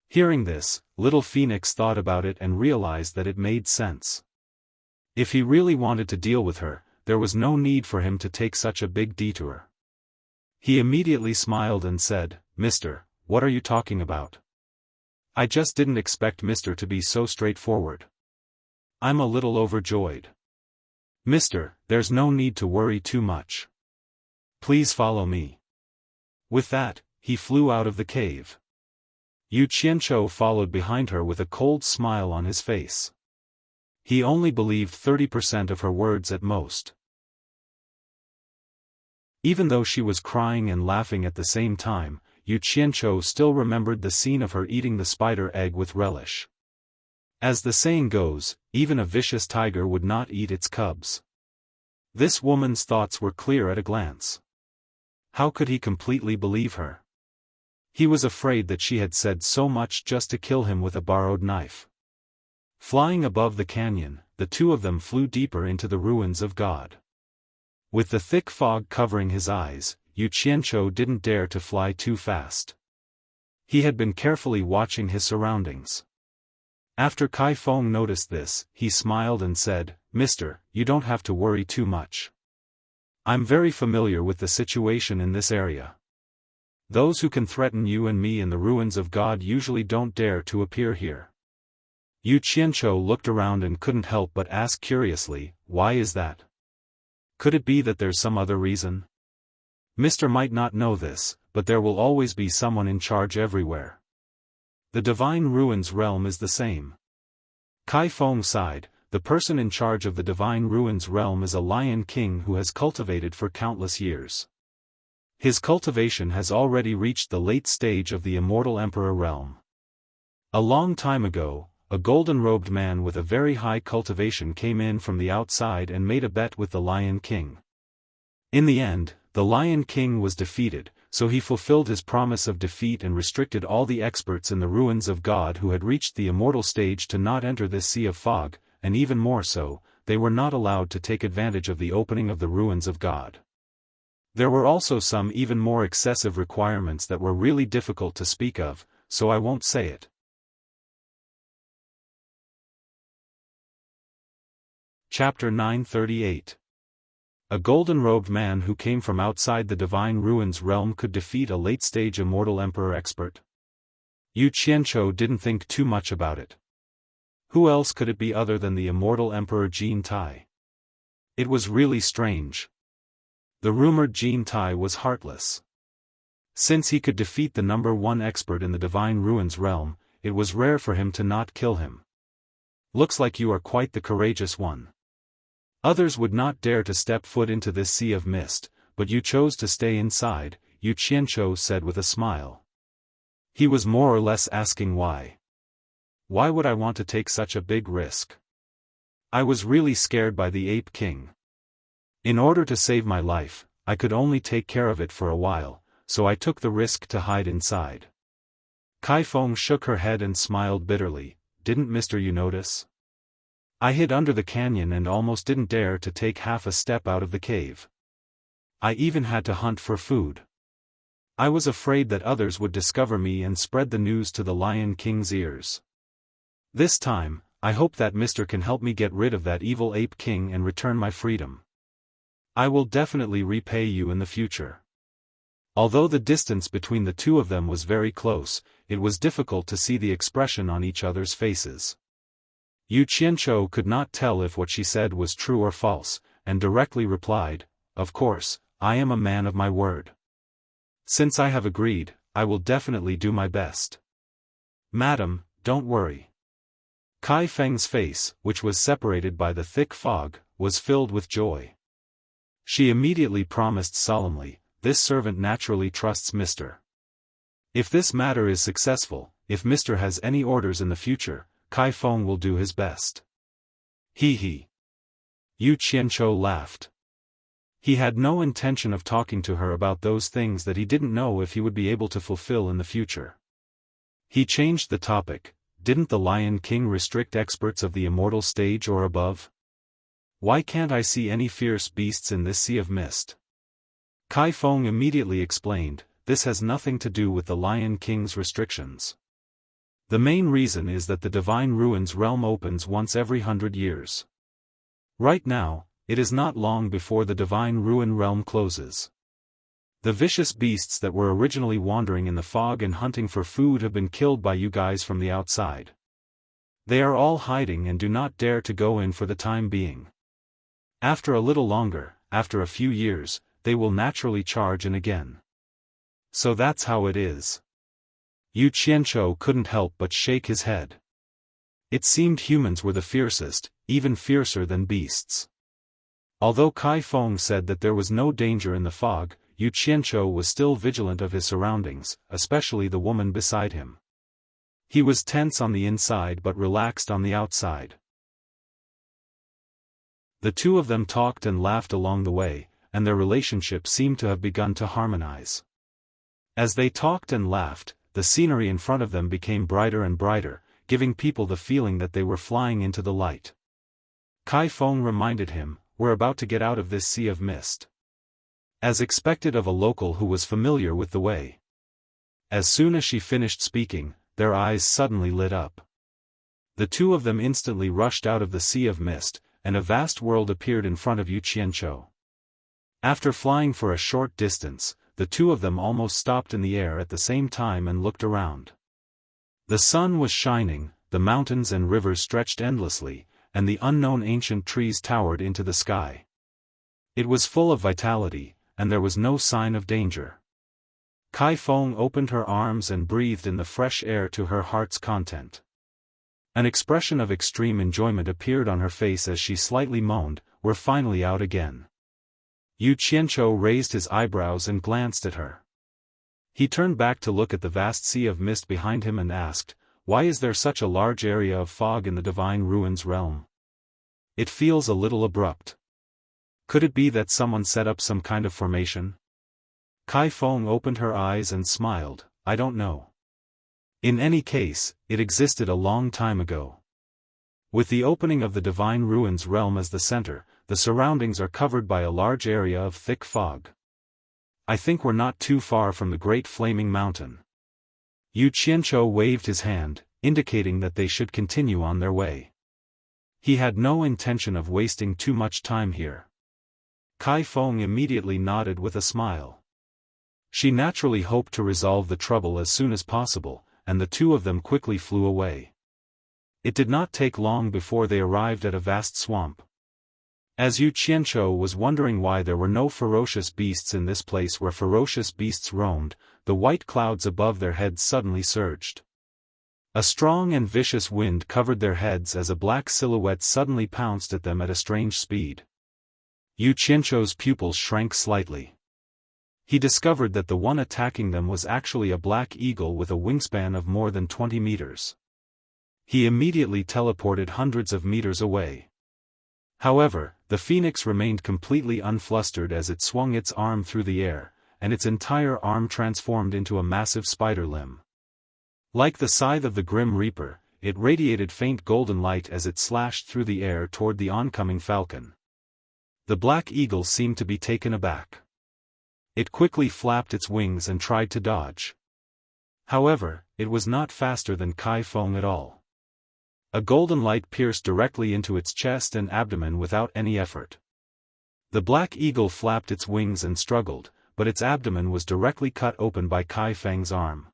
Hearing this, Little Phoenix thought about it and realized that it made sense. If he really wanted to deal with her, there was no need for him to take such a big detour. He immediately smiled and said, "Mister, what are you talking about? I just didn't expect Mister to be so straightforward. I'm a little overjoyed. Mister, there's no need to worry too much. Please follow me." With that, he flew out of the cave. Yu Qianzhou followed behind her with a cold smile on his face. He only believed 30% of her words at most. Even though she was crying and laughing at the same time, Yu Qianzhou still remembered the scene of her eating the spider egg with relish. As the saying goes, even a vicious tiger would not eat its cubs. This woman's thoughts were clear at a glance. How could he completely believe her? He was afraid that she had said so much just to kill him with a borrowed knife. Flying above the canyon, the two of them flew deeper into the ruins of God. With the thick fog covering his eyes, Yu Qianzhou didn't dare to fly too fast. He had been carefully watching his surroundings. After Kai Feng noticed this, he smiled and said, "Mister, you don't have to worry too much. I'm very familiar with the situation in this area. Those who can threaten you and me in the ruins of God usually don't dare to appear here." Yu Qianzhou looked around and couldn't help but ask curiously, "Why is that? Could it be that there's some other reason?" Mister might not know this, but there will always be someone in charge everywhere. The Divine Ruins realm is the same. Kai Feng sighed. The person in charge of the Divine Ruins realm is a Lion King who has cultivated for countless years. His cultivation has already reached the late stage of the Immortal Emperor realm. A long time ago, a golden-robed man with a very high cultivation came in from the outside and made a bet with the Lion King. In the end, the Lion King was defeated, so he fulfilled his promise of defeat and restricted all the experts in the ruins of God who had reached the immortal stage to not enter this sea of fog, and even more so, they were not allowed to take advantage of the opening of the ruins of God. There were also some even more excessive requirements that were really difficult to speak of, so I won't say it. Chapter 938. A golden-robed man who came from outside the Divine Ruins realm could defeat a late-stage immortal emperor expert. Yu Qianzhou didn't think too much about it. Who else could it be other than the immortal emperor Jin Tai? It was really strange. The rumored Jin Tai was heartless. Since he could defeat the number one expert in the Divine Ruins realm, it was rare for him to not kill him. Looks like you are quite the courageous one. Others would not dare to step foot into this sea of mist, but you chose to stay inside, Yu Qianzhou said with a smile. He was more or less asking why. Why would I want to take such a big risk? I was really scared by the Ape King. In order to save my life, I could only take care of it for a while, so I took the risk to hide inside. Kai Feng shook her head and smiled bitterly. Didn't Mr. You notice? I hid under the canyon and almost didn't dare to take half a step out of the cave. I even had to hunt for food. I was afraid that others would discover me and spread the news to the Lion King's ears. This time, I hope that Mr. can help me get rid of that evil Ape King and return my freedom. I will definitely repay you in the future. Although the distance between the two of them was very close, it was difficult to see the expression on each other's faces. Yu Qianzhou could not tell if what she said was true or false, and directly replied, "Of course, I am a man of my word. Since I have agreed, I will definitely do my best. Madam, don't worry." Kai Feng's face, which was separated by the thick fog, was filled with joy. She immediately promised solemnly, "This servant naturally trusts Mr. If this matter is successful, if Mr. has any orders in the future, Kai Feng will do his best." He. Yu Qianzhou laughed. He had no intention of talking to her about those things that he didn't know if he would be able to fulfill in the future. He changed the topic. Didn't the Lion King restrict experts of the immortal stage or above? Why can't I see any fierce beasts in this sea of mist? Kai Feng immediately explained, this has nothing to do with the Lion King's restrictions. The main reason is that the Divine Ruins realm opens once every 100 years. Right now, it is not long before the Divine Ruin realm closes. The vicious beasts that were originally wandering in the fog and hunting for food have been killed by you guys from the outside. They are all hiding and do not dare to go in for the time being. After a little longer, after a few years, they will naturally charge in again. So that's how it is. Yu Qianzhou couldn't help but shake his head. It seemed humans were the fiercest, even fiercer than beasts. Although Kai Feng said that there was no danger in the fog, Yu Qianzhou was still vigilant of his surroundings, especially the woman beside him. He was tense on the inside but relaxed on the outside. The two of them talked and laughed along the way, and their relationship seemed to have begun to harmonize. As they talked and laughed, the scenery in front of them became brighter and brighter, giving people the feeling that they were flying into the light. Kai Feng reminded him, "We're about to get out of this sea of mist." As expected of a local who was familiar with the way. As soon as she finished speaking, their eyes suddenly lit up. The two of them instantly rushed out of the sea of mist, and a vast world appeared in front of Yu Qianzhou. After flying for a short distance, the two of them almost stopped in the air at the same time and looked around. The sun was shining, the mountains and rivers stretched endlessly, and the unknown ancient trees towered into the sky. It was full of vitality, and there was no sign of danger. Kai Feng opened her arms and breathed in the fresh air to her heart's content. An expression of extreme enjoyment appeared on her face as she slightly moaned, "We're finally out again." Yu Qianzhou raised his eyebrows and glanced at her. He turned back to look at the vast sea of mist behind him and asked, "Why is there such a large area of fog in the Divine Ruins realm? It feels a little abrupt. Could it be that someone set up some kind of formation?" Kai Feng opened her eyes and smiled, "I don't know. In any case, it existed a long time ago. With the opening of the Divine Ruins realm as the center, the surroundings are covered by a large area of thick fog. I think we're not too far from the Great Flaming Mountain." Yu Qianzhou waved his hand, indicating that they should continue on their way. He had no intention of wasting too much time here. Kai Feng immediately nodded with a smile. She naturally hoped to resolve the trouble as soon as possible, and the two of them quickly flew away. It did not take long before they arrived at a vast swamp. As Yu Qianzhou was wondering why there were no ferocious beasts in this place where ferocious beasts roamed, the white clouds above their heads suddenly surged. A strong and vicious wind covered their heads as a black silhouette suddenly pounced at them at a strange speed. Yu Qianzhou's pupils shrank slightly. He discovered that the one attacking them was actually a black eagle with a wingspan of more than 20 meters. He immediately teleported hundreds of meters away. However, the phoenix remained completely unflustered as it swung its arm through the air, and its entire arm transformed into a massive spider limb. Like the scythe of the Grim Reaper, it radiated faint golden light as it slashed through the air toward the oncoming falcon. The black eagle seemed to be taken aback. It quickly flapped its wings and tried to dodge. However, it was not faster than Kai Feng at all. A golden light pierced directly into its chest and abdomen without any effort. The black eagle flapped its wings and struggled, but its abdomen was directly cut open by Kai Feng's arm.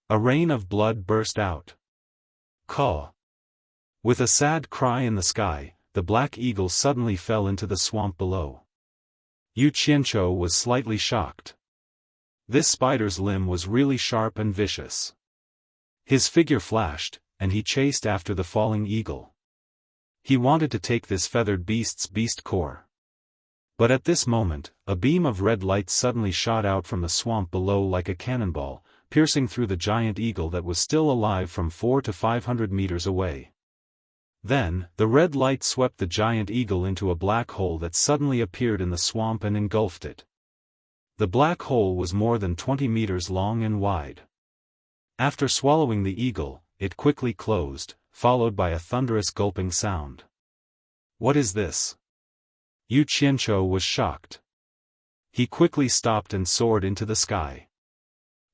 A rain of blood burst out. Caw! With a sad cry in the sky, the black eagle suddenly fell into the swamp below. Yu Qianzhou was slightly shocked. This spider's limb was really sharp and vicious. His figure flashed, and he chased after the falling eagle. He wanted to take this feathered beast's beast core. But at this moment, a beam of red light suddenly shot out from the swamp below like a cannonball, piercing through the giant eagle that was still alive from 400 to 500 meters away. Then, the red light swept the giant eagle into a black hole that suddenly appeared in the swamp and engulfed it. The black hole was more than 20 meters long and wide. After swallowing the eagle, it quickly closed, followed by a thunderous gulping sound. What is this? Yu Qianzhou was shocked. He quickly stopped and soared into the sky.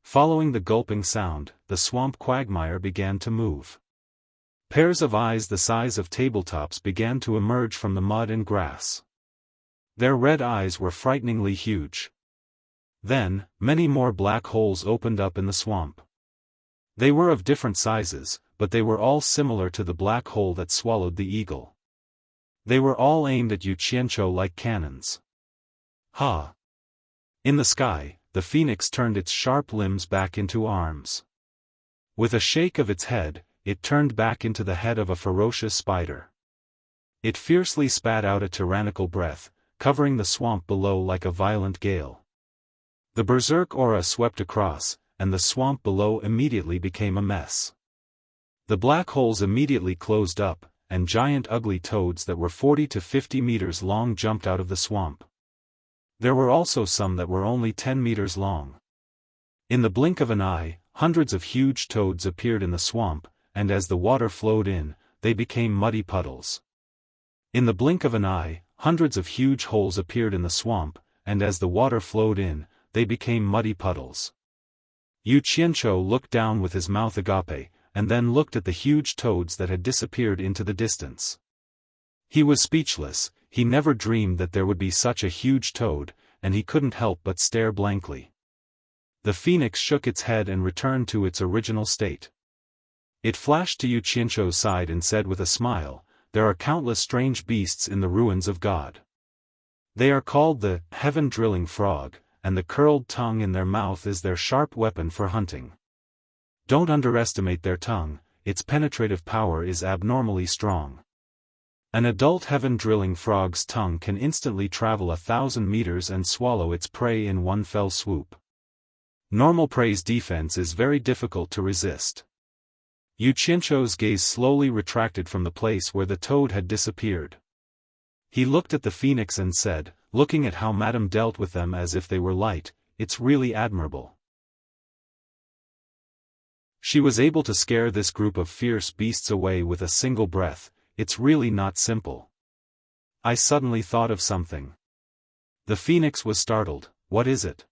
Following the gulping sound, the swamp quagmire began to move. Pairs of eyes the size of tabletops began to emerge from the mud and grass. Their red eyes were frighteningly huge. Then, many more black holes opened up in the swamp. They were of different sizes, but they were all similar to the black hole that swallowed the eagle. They were all aimed at Yu Qianzhou like cannons. Ha! In the sky, the phoenix turned its sharp limbs back into arms. With a shake of its head, it turned back into the head of a ferocious spider. It fiercely spat out a tyrannical breath, covering the swamp below like a violent gale. The berserk aura swept across, and the swamp below immediately became a mess. The black holes immediately closed up, and giant ugly toads that were 40 to 50 meters long jumped out of the swamp. There were also some that were only 10 meters long. In the blink of an eye, hundreds of huge toads appeared in the swamp, and as the water flowed in, they became muddy puddles. In the blink of an eye, hundreds of huge holes appeared in the swamp, and as the water flowed in, they became muddy puddles. Yu Qianzhou looked down with his mouth agape, and then looked at the huge toads that had disappeared into the distance. He was speechless. He never dreamed that there would be such a huge toad, and he couldn't help but stare blankly. The phoenix shook its head and returned to its original state. It flashed to Yu Qianzhou's side and said with a smile, "There are countless strange beasts in the ruins of God. They are called the heaven-drilling frog, and the curled tongue in their mouth is their sharp weapon for hunting. Don't underestimate their tongue, its penetrative power is abnormally strong. An adult heaven-drilling frog's tongue can instantly travel 1,000 meters and swallow its prey in one fell swoop. Normal prey's defense is very difficult to resist." Yu Qianzhou's gaze slowly retracted from the place where the toad had disappeared. He looked at the phoenix and said, looking at how Madame dealt with them as if they were light, "It's really admirable. She was able to scare this group of fierce beasts away with a single breath. It's really not simple." I suddenly thought of something. The phoenix was startled. "What is it?"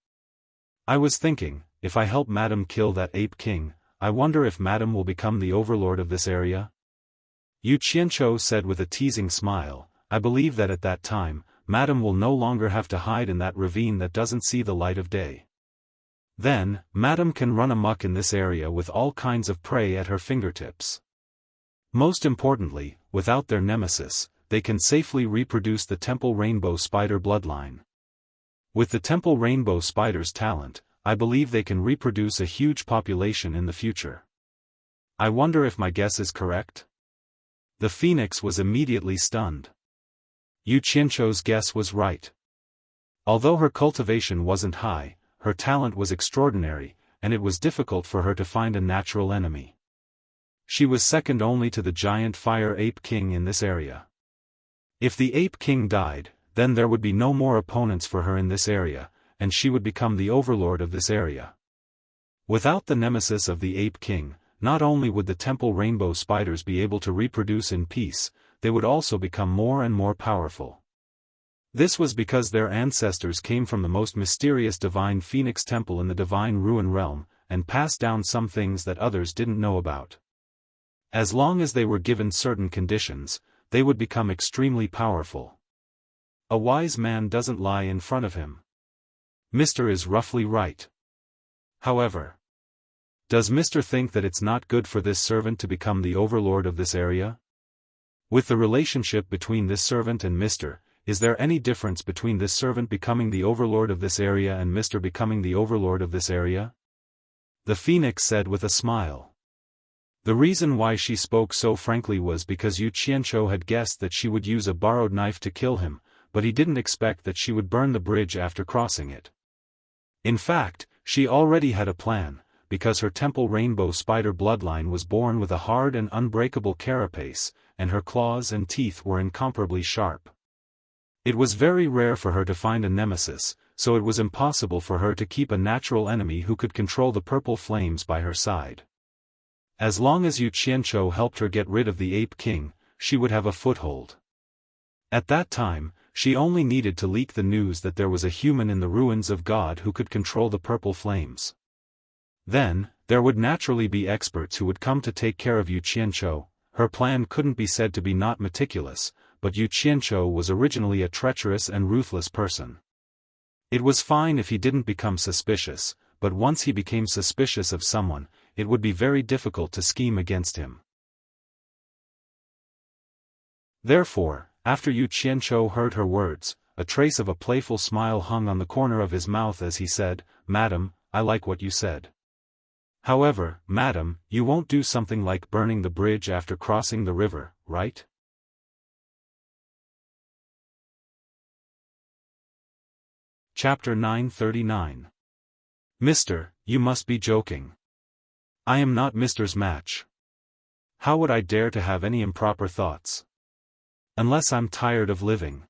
"I was thinking, if I help Madame kill that ape king, I wonder if Madame will become the overlord of this area?" Yu Qianzhou said with a teasing smile, "I believe that at that time, Madame will no longer have to hide in that ravine that doesn't see the light of day. Then, Madame can run amok in this area with all kinds of prey at her fingertips. Most importantly, without their nemesis, they can safely reproduce the temple rainbow spider bloodline. With the temple rainbow spider's talent, I believe they can reproduce a huge population in the future. I wonder if my guess is correct?" The phoenix was immediately stunned. Yu Qianzhou's guess was right. Although her cultivation wasn't high, her talent was extraordinary, and it was difficult for her to find a natural enemy. She was second only to the giant fire ape king in this area. If the ape king died, then there would be no more opponents for her in this area, and she would become the overlord of this area. Without the nemesis of the ape king, not only would the temple rainbow spiders be able to reproduce in peace, they would also become more and more powerful. This was because their ancestors came from the most mysterious divine phoenix temple in the divine ruin realm, and passed down some things that others didn't know about. As long as they were given certain conditions, they would become extremely powerful. A wise man doesn't lie in front of him. Mr. is roughly right. However, does Mr. think that it's not good for this servant to become the overlord of this area? With the relationship between this servant and Mr., is there any difference between this servant becoming the overlord of this area and Mr. becoming the overlord of this area? The phoenix said with a smile. The reason why she spoke so frankly was because Yu Qianzhou had guessed that she would use a borrowed knife to kill him, but he didn't expect that she would burn the bridge after crossing it. In fact, she already had a plan, because her temple rainbow spider bloodline was born with a hard and unbreakable carapace, and her claws and teeth were incomparably sharp. It was very rare for her to find a nemesis, so it was impossible for her to keep a natural enemy who could control the purple flames by her side. As long as Yu Qianzhou helped her get rid of the ape king, she would have a foothold. At that time, she only needed to leak the news that there was a human in the ruins of God who could control the purple flames. Then, there would naturally be experts who would come to take care of Yu Qianzhou. Her plan couldn't be said to be not meticulous, but Yu Qianzhou was originally a treacherous and ruthless person. It was fine if he didn't become suspicious, but once he became suspicious of someone, it would be very difficult to scheme against him. Therefore, after Yu Qianzhou heard her words, a trace of a playful smile hung on the corner of his mouth as he said, "Madam, I like what you said. However, madam, you won't do something like burning the bridge after crossing the river, right?" Chapter 939. Mister, you must be joking. I am not Mister's match. How would I dare to have any improper thoughts? Unless I'm tired of living.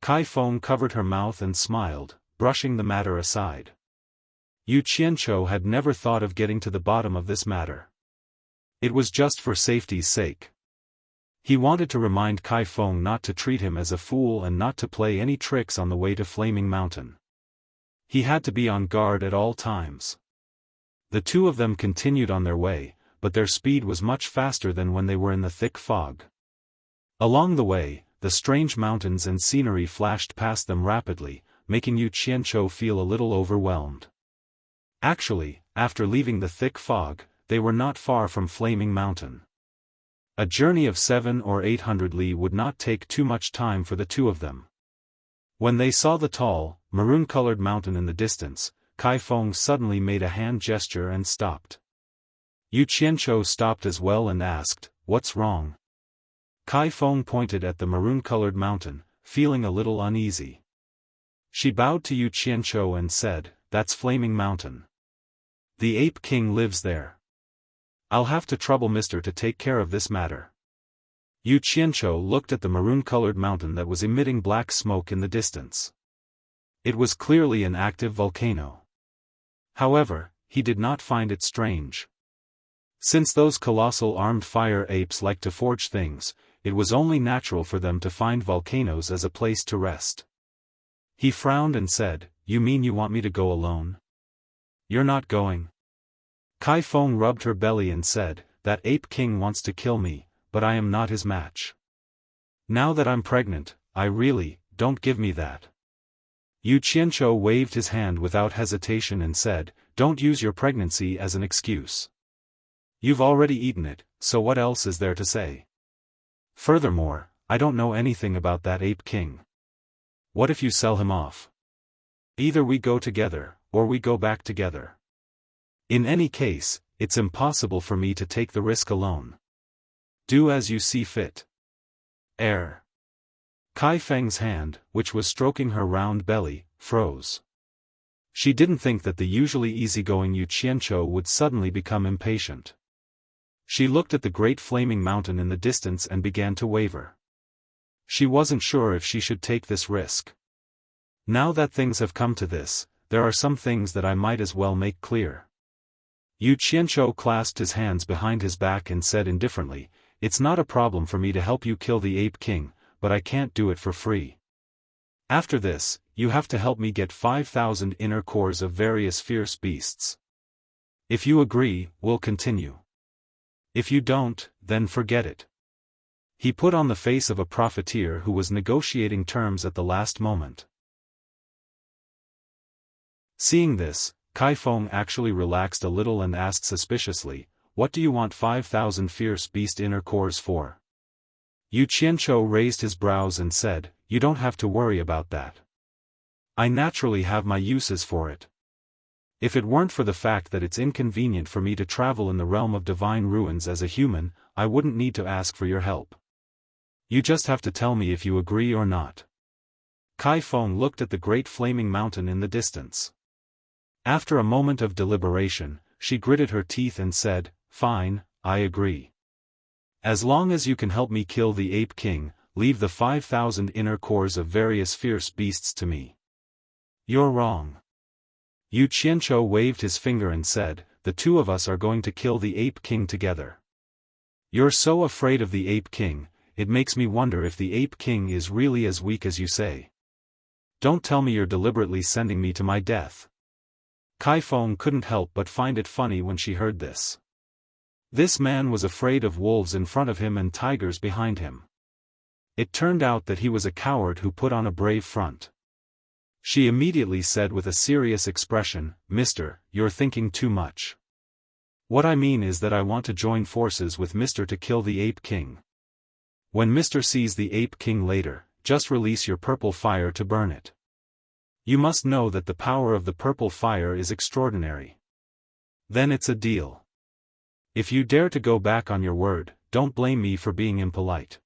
Kai Feng covered her mouth and smiled, brushing the matter aside. Yu Qianzhou had never thought of getting to the bottom of this matter. It was just for safety's sake. He wanted to remind Kai Feng not to treat him as a fool and not to play any tricks on the way to Flaming Mountain. He had to be on guard at all times. The two of them continued on their way, but their speed was much faster than when they were in the thick fog. Along the way, the strange mountains and scenery flashed past them rapidly, making Yu Qianzhou feel a little overwhelmed. Actually, after leaving the thick fog, they were not far from Flaming Mountain. A journey of 700 or 800 li would not take too much time for the two of them. When they saw the tall, maroon-colored mountain in the distance, Kai Feng suddenly made a hand gesture and stopped. Yu Qianzhou stopped as well and asked, "What's wrong?" Kai Feng pointed at the maroon-colored mountain, feeling a little uneasy. She bowed to Yu Qianzhou and said, "That's Flaming Mountain. The Ape King lives there. I'll have to trouble Mister to take care of this matter." Yu Qianzhou looked at the maroon-colored mountain that was emitting black smoke in the distance. It was clearly an active volcano. However, he did not find it strange. Since those colossal armed fire apes like to forge things, it was only natural for them to find volcanoes as a place to rest. He frowned and said, "You mean you want me to go alone? You're not going." Kai Feng rubbed her belly and said, "That Ape King wants to kill me, but I am not his match. Now that I'm pregnant, don't give me that." Yu Qianzhou waved his hand without hesitation and said, "Don't use your pregnancy as an excuse. You've already eaten it, so what else is there to say? Furthermore, I don't know anything about that Ape King. What if you sell him off? Either we go together, or we go back together. In any case, it's impossible for me to take the risk alone. Do as you see fit." Kai Feng's hand, which was stroking her round belly, froze. She didn't think that the usually easygoing Yu Qianzhou would suddenly become impatient. She looked at the great Flaming Mountain in the distance and began to waver. She wasn't sure if she should take this risk. Now that things have come to this, there are some things that I might as well make clear. Yu Qianzhou clasped his hands behind his back and said indifferently, "It's not a problem for me to help you kill the Ape King, but I can't do it for free. After this, you have to help me get 5,000 inner cores of various fierce beasts. If you agree, we'll continue. If you don't, then forget it." He put on the face of a profiteer who was negotiating terms at the last moment. Seeing this, Kai Feng actually relaxed a little and asked suspiciously, "What do you want 5,000 fierce beast inner cores for?" Yu Qianzhou raised his brows and said, "You don't have to worry about that. I naturally have my uses for it. If it weren't for the fact that it's inconvenient for me to travel in the realm of divine ruins as a human, I wouldn't need to ask for your help. You just have to tell me if you agree or not." Kai Feng looked at the great Flaming Mountain in the distance. After a moment of deliberation, she gritted her teeth and said, "Fine, I agree. As long as you can help me kill the Ape King, leave the 5,000 inner cores of various fierce beasts to me." "You're wrong." Yu Qianzhou waved his finger and said, "The two of us are going to kill the Ape King together. You're so afraid of the Ape King, it makes me wonder if the Ape King is really as weak as you say. Don't tell me you're deliberately sending me to my death." Kai Feng couldn't help but find it funny when she heard this. This man was afraid of wolves in front of him and tigers behind him. It turned out that he was a coward who put on a brave front. She immediately said with a serious expression, "Mister, you're thinking too much. What I mean is that I want to join forces with Mister to kill the Ape King. When Mister sees the Ape King later, just release your purple fire to burn it. You must know that the power of the purple fire is extraordinary. Then it's a deal. If you dare to go back on your word, don't blame me for being impolite."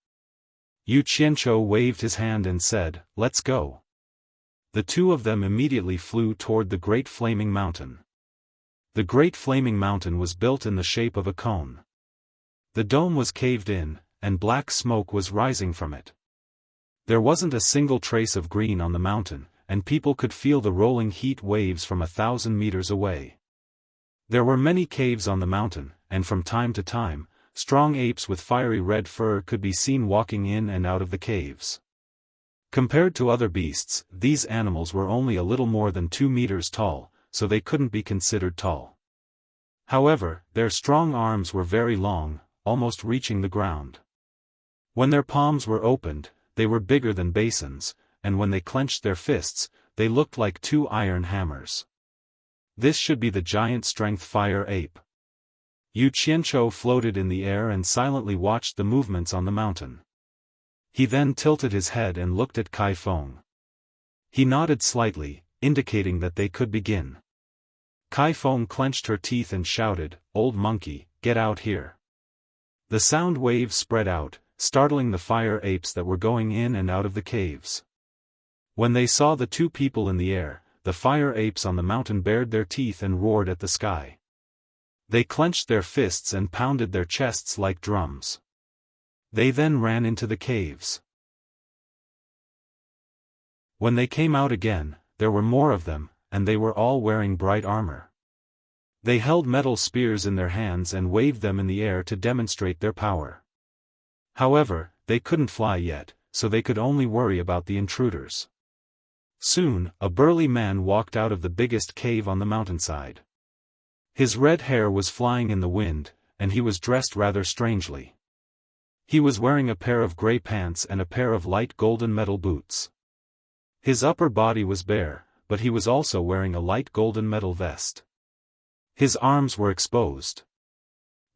Yu Qianzhou waved his hand and said, "Let's go." The two of them immediately flew toward the Great Flaming Mountain. The Great Flaming Mountain was built in the shape of a cone. The dome was caved in, and black smoke was rising from it. There wasn't a single trace of green on the mountain, and people could feel the rolling heat waves from 1,000 meters away. There were many caves on the mountain, and from time to time, strong apes with fiery red fur could be seen walking in and out of the caves. Compared to other beasts, these animals were only a little more than 2 meters tall, so they couldn't be considered tall. However, their strong arms were very long, almost reaching the ground. When their palms were opened, they were bigger than basins, and when they clenched their fists, they looked like 2 iron hammers. This should be the giant strength fire ape. Yu Qianzhou floated in the air and silently watched the movements on the mountain. He then tilted his head and looked at Kai Feng. He nodded slightly, indicating that they could begin. Kai Feng clenched her teeth and shouted, "Old monkey, get out here." The sound waves spread out, startling the fire apes that were going in and out of the caves. When they saw the two people in the air, the fire apes on the mountain bared their teeth and roared at the sky. They clenched their fists and pounded their chests like drums. They then ran into the caves. When they came out again, there were more of them, and they were all wearing bright armor. They held metal spears in their hands and waved them in the air to demonstrate their power. However, they couldn't fly yet, so they could only worry about the intruders. Soon, a burly man walked out of the biggest cave on the mountainside. His red hair was flying in the wind, and he was dressed rather strangely. He was wearing a pair of gray pants and a pair of light golden metal boots. His upper body was bare, but he was also wearing a light golden metal vest. His arms were exposed.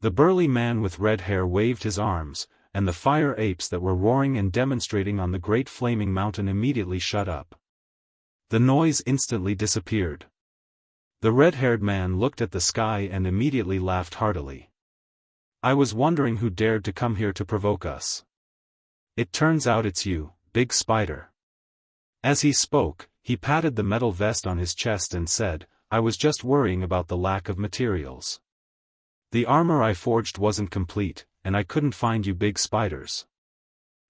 The burly man with red hair waved his arms, and the fire apes that were roaring and demonstrating on the Great Flaming Mountain immediately shut up. The noise instantly disappeared. The red-haired man looked at the sky and immediately laughed heartily. "I was wondering who dared to come here to provoke us. It turns out it's you, big spider." As he spoke, he patted the metal vest on his chest and said, "I was just worrying about the lack of materials. The armor I forged wasn't complete, and I couldn't find you big spiders.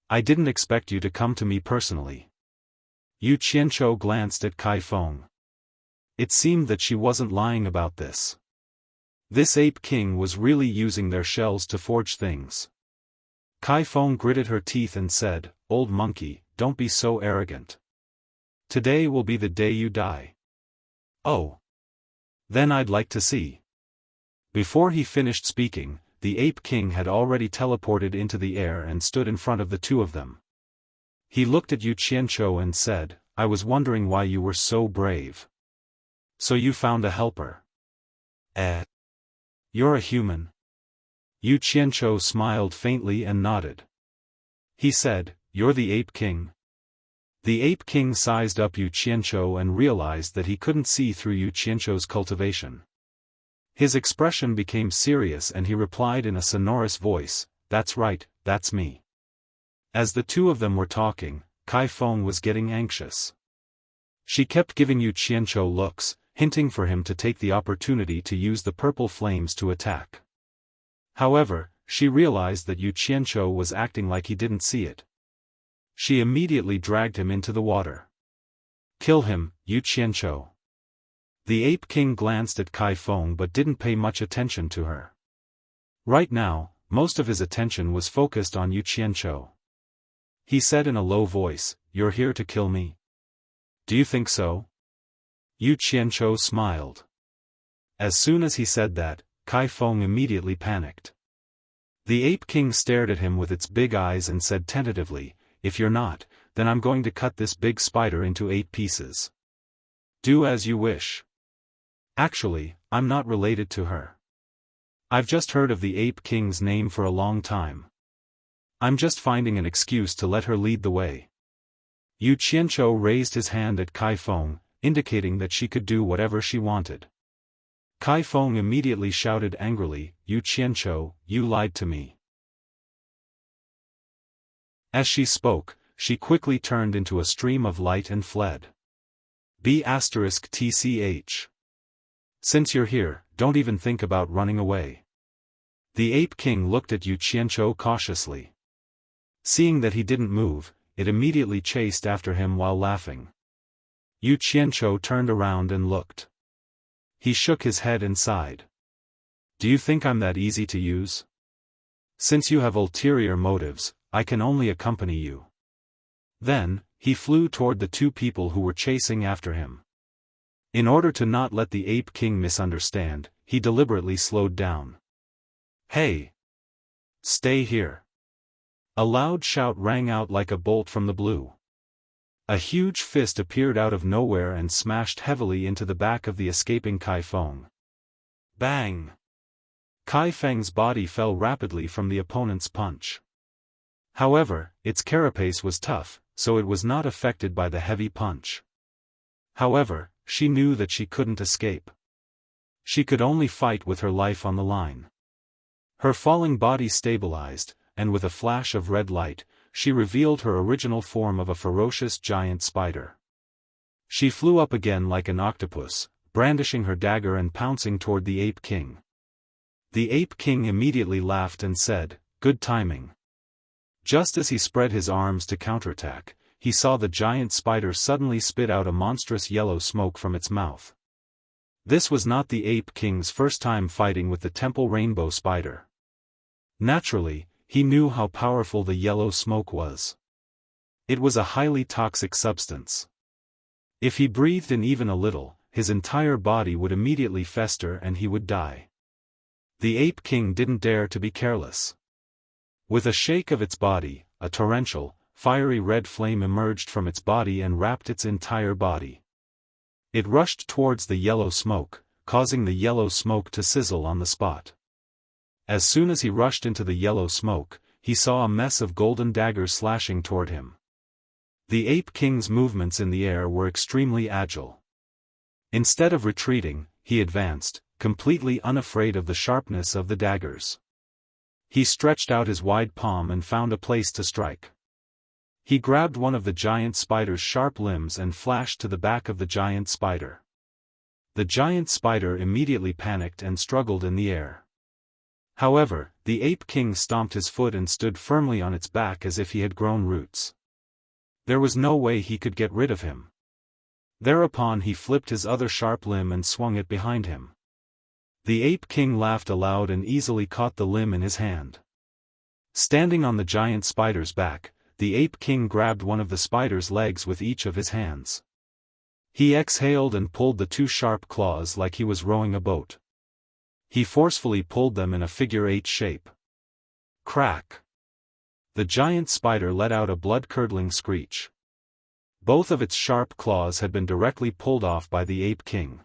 I didn't expect you to come to me personally." Yu Qianzhou glanced at Kai Feng. It seemed that she wasn't lying about this. This ape king was really using their shells to forge things. Kai Feng gritted her teeth and said, "Old monkey, don't be so arrogant. Today will be the day you die." "Oh. Then I'd like to see." Before he finished speaking, the ape king had already teleported into the air and stood in front of the two of them. He looked at Yu Qianzhou and said, "I was wondering why you were so brave. So you found a helper. You're a human." Yu Qianzhou smiled faintly and nodded. He said, "You're the ape king?" The ape king sized up Yu Qianzhou and realized that he couldn't see through Yu Qianzhou's cultivation. His expression became serious and he replied in a sonorous voice, "That's right, that's me." As the two of them were talking, Kai Feng was getting anxious. She kept giving Yu Qianzhou looks, hinting for him to take the opportunity to use the purple flames to attack. However, she realized that Yu Qianzhou was acting like he didn't see it. She immediately dragged him into the water. "Kill him, Yu Qianzhou." The ape king glanced at Kai Feng but didn't pay much attention to her. Right now, most of his attention was focused on Yu Qianzhou. He said in a low voice, "You're here to kill me? Do you think so?" Yu Qianzhou smiled. As soon as he said that, Kai Feng immediately panicked. The ape king stared at him with its big eyes and said tentatively, "If you're not, then I'm going to cut this big spider into 8 pieces. Do as you wish. Actually, I'm not related to her. I've just heard of the ape king's name for a long time. I'm just finding an excuse to let her lead the way." Yu Qianzhou raised his hand at Kai Feng, indicating that she could do whatever she wanted. Kai Feng immediately shouted angrily, "Yu Qianzhou, you lied to me." As she spoke, she quickly turned into a stream of light and fled. B***TCH. Since you're here, don't even think about running away. The Ape King looked at Yu Qianzhou cautiously. Seeing that he didn't move, it immediately chased after him while laughing. Yu Qianzhou turned around and looked. He shook his head and sighed. "Do you think I'm that easy to use? Since you have ulterior motives, I can only accompany you." Then, he flew toward the two people who were chasing after him. In order to not let the Ape King misunderstand, he deliberately slowed down. "Hey! Stay here!" A loud shout rang out like a bolt from the blue. A huge fist appeared out of nowhere and smashed heavily into the back of the escaping Kai Feng. Bang! Kai Feng's body fell rapidly from the opponent's punch. However, its carapace was tough, so it was not affected by the heavy punch. However, she knew that she couldn't escape. She could only fight with her life on the line. Her falling body stabilized, and with a flash of red light, she revealed her original form of a ferocious giant spider. She flew up again like an octopus, brandishing her dagger and pouncing toward the Ape King. The Ape King immediately laughed and said, "Good timing." Just as he spread his arms to counterattack, he saw the giant spider suddenly spit out a monstrous yellow smoke from its mouth. This was not the Ape King's first time fighting with the temple rainbow spider. Naturally, he knew how powerful the yellow smoke was. It was a highly toxic substance. If he breathed in even a little, his entire body would immediately fester and he would die. The Ape King didn't dare to be careless. With a shake of its body, a torrential, fiery red flame emerged from its body and wrapped its entire body. It rushed towards the yellow smoke, causing the yellow smoke to sizzle on the spot. As soon as he rushed into the yellow smoke, he saw a mess of golden daggers slashing toward him. The Ape King's movements in the air were extremely agile. Instead of retreating, he advanced, completely unafraid of the sharpness of the daggers. He stretched out his wide palm and found a place to strike. He grabbed one of the giant spider's sharp limbs and flashed to the back of the giant spider. The giant spider immediately panicked and struggled in the air. However, the Ape King stomped his foot and stood firmly on its back as if he had grown roots. There was no way he could get rid of him. Thereupon he flipped his other sharp limb and swung it behind him. The Ape King laughed aloud and easily caught the limb in his hand. Standing on the giant spider's back, the Ape King grabbed one of the spider's legs with each of his hands. He exhaled and pulled the two sharp claws like he was rowing a boat. He forcefully pulled them in a figure-8 shape. Crack! The giant spider let out a blood-curdling screech. Both of its sharp claws had been directly pulled off by the Ape King.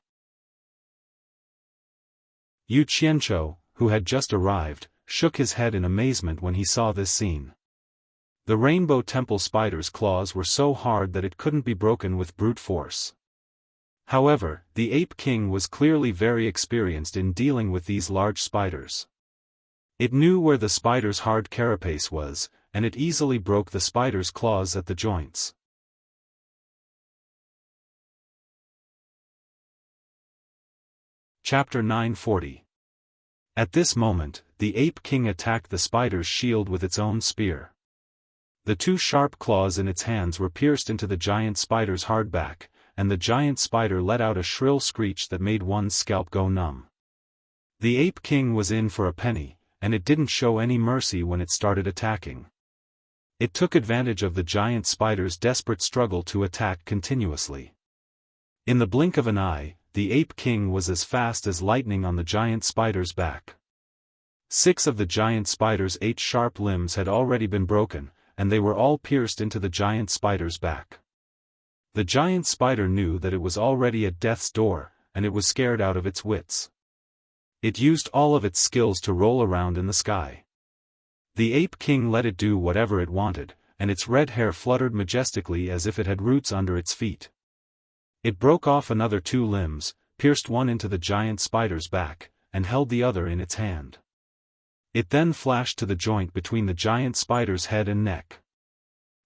Yu Qianzhou, who had just arrived, shook his head in amazement when he saw this scene. The Rainbow Temple spider's claws were so hard that it couldn't be broken with brute force. However, the Ape King was clearly very experienced in dealing with these large spiders. It knew where the spider's hard carapace was, and it easily broke the spider's claws at the joints. Chapter 940. At this moment, the Ape King attacked the spider's shield with its own spear. The two sharp claws in its hands were pierced into the giant spider's hard back, and the giant spider let out a shrill screech that made one's scalp go numb. The Ape King was in for a penny, and it didn't show any mercy when it started attacking. It took advantage of the giant spider's desperate struggle to attack continuously. In the blink of an eye, the Ape King was as fast as lightning on the giant spider's back. 6 of the giant spider's 8 sharp limbs had already been broken, and they were all pierced into the giant spider's back. The giant spider knew that it was already at death's door, and it was scared out of its wits. It used all of its skills to roll around in the sky. The Ape King let it do whatever it wanted, and its red hair fluttered majestically as if it had roots under its feet. It broke off another 2 limbs, pierced one into the giant spider's back, and held the other in its hand. It then flashed to the joint between the giant spider's head and neck.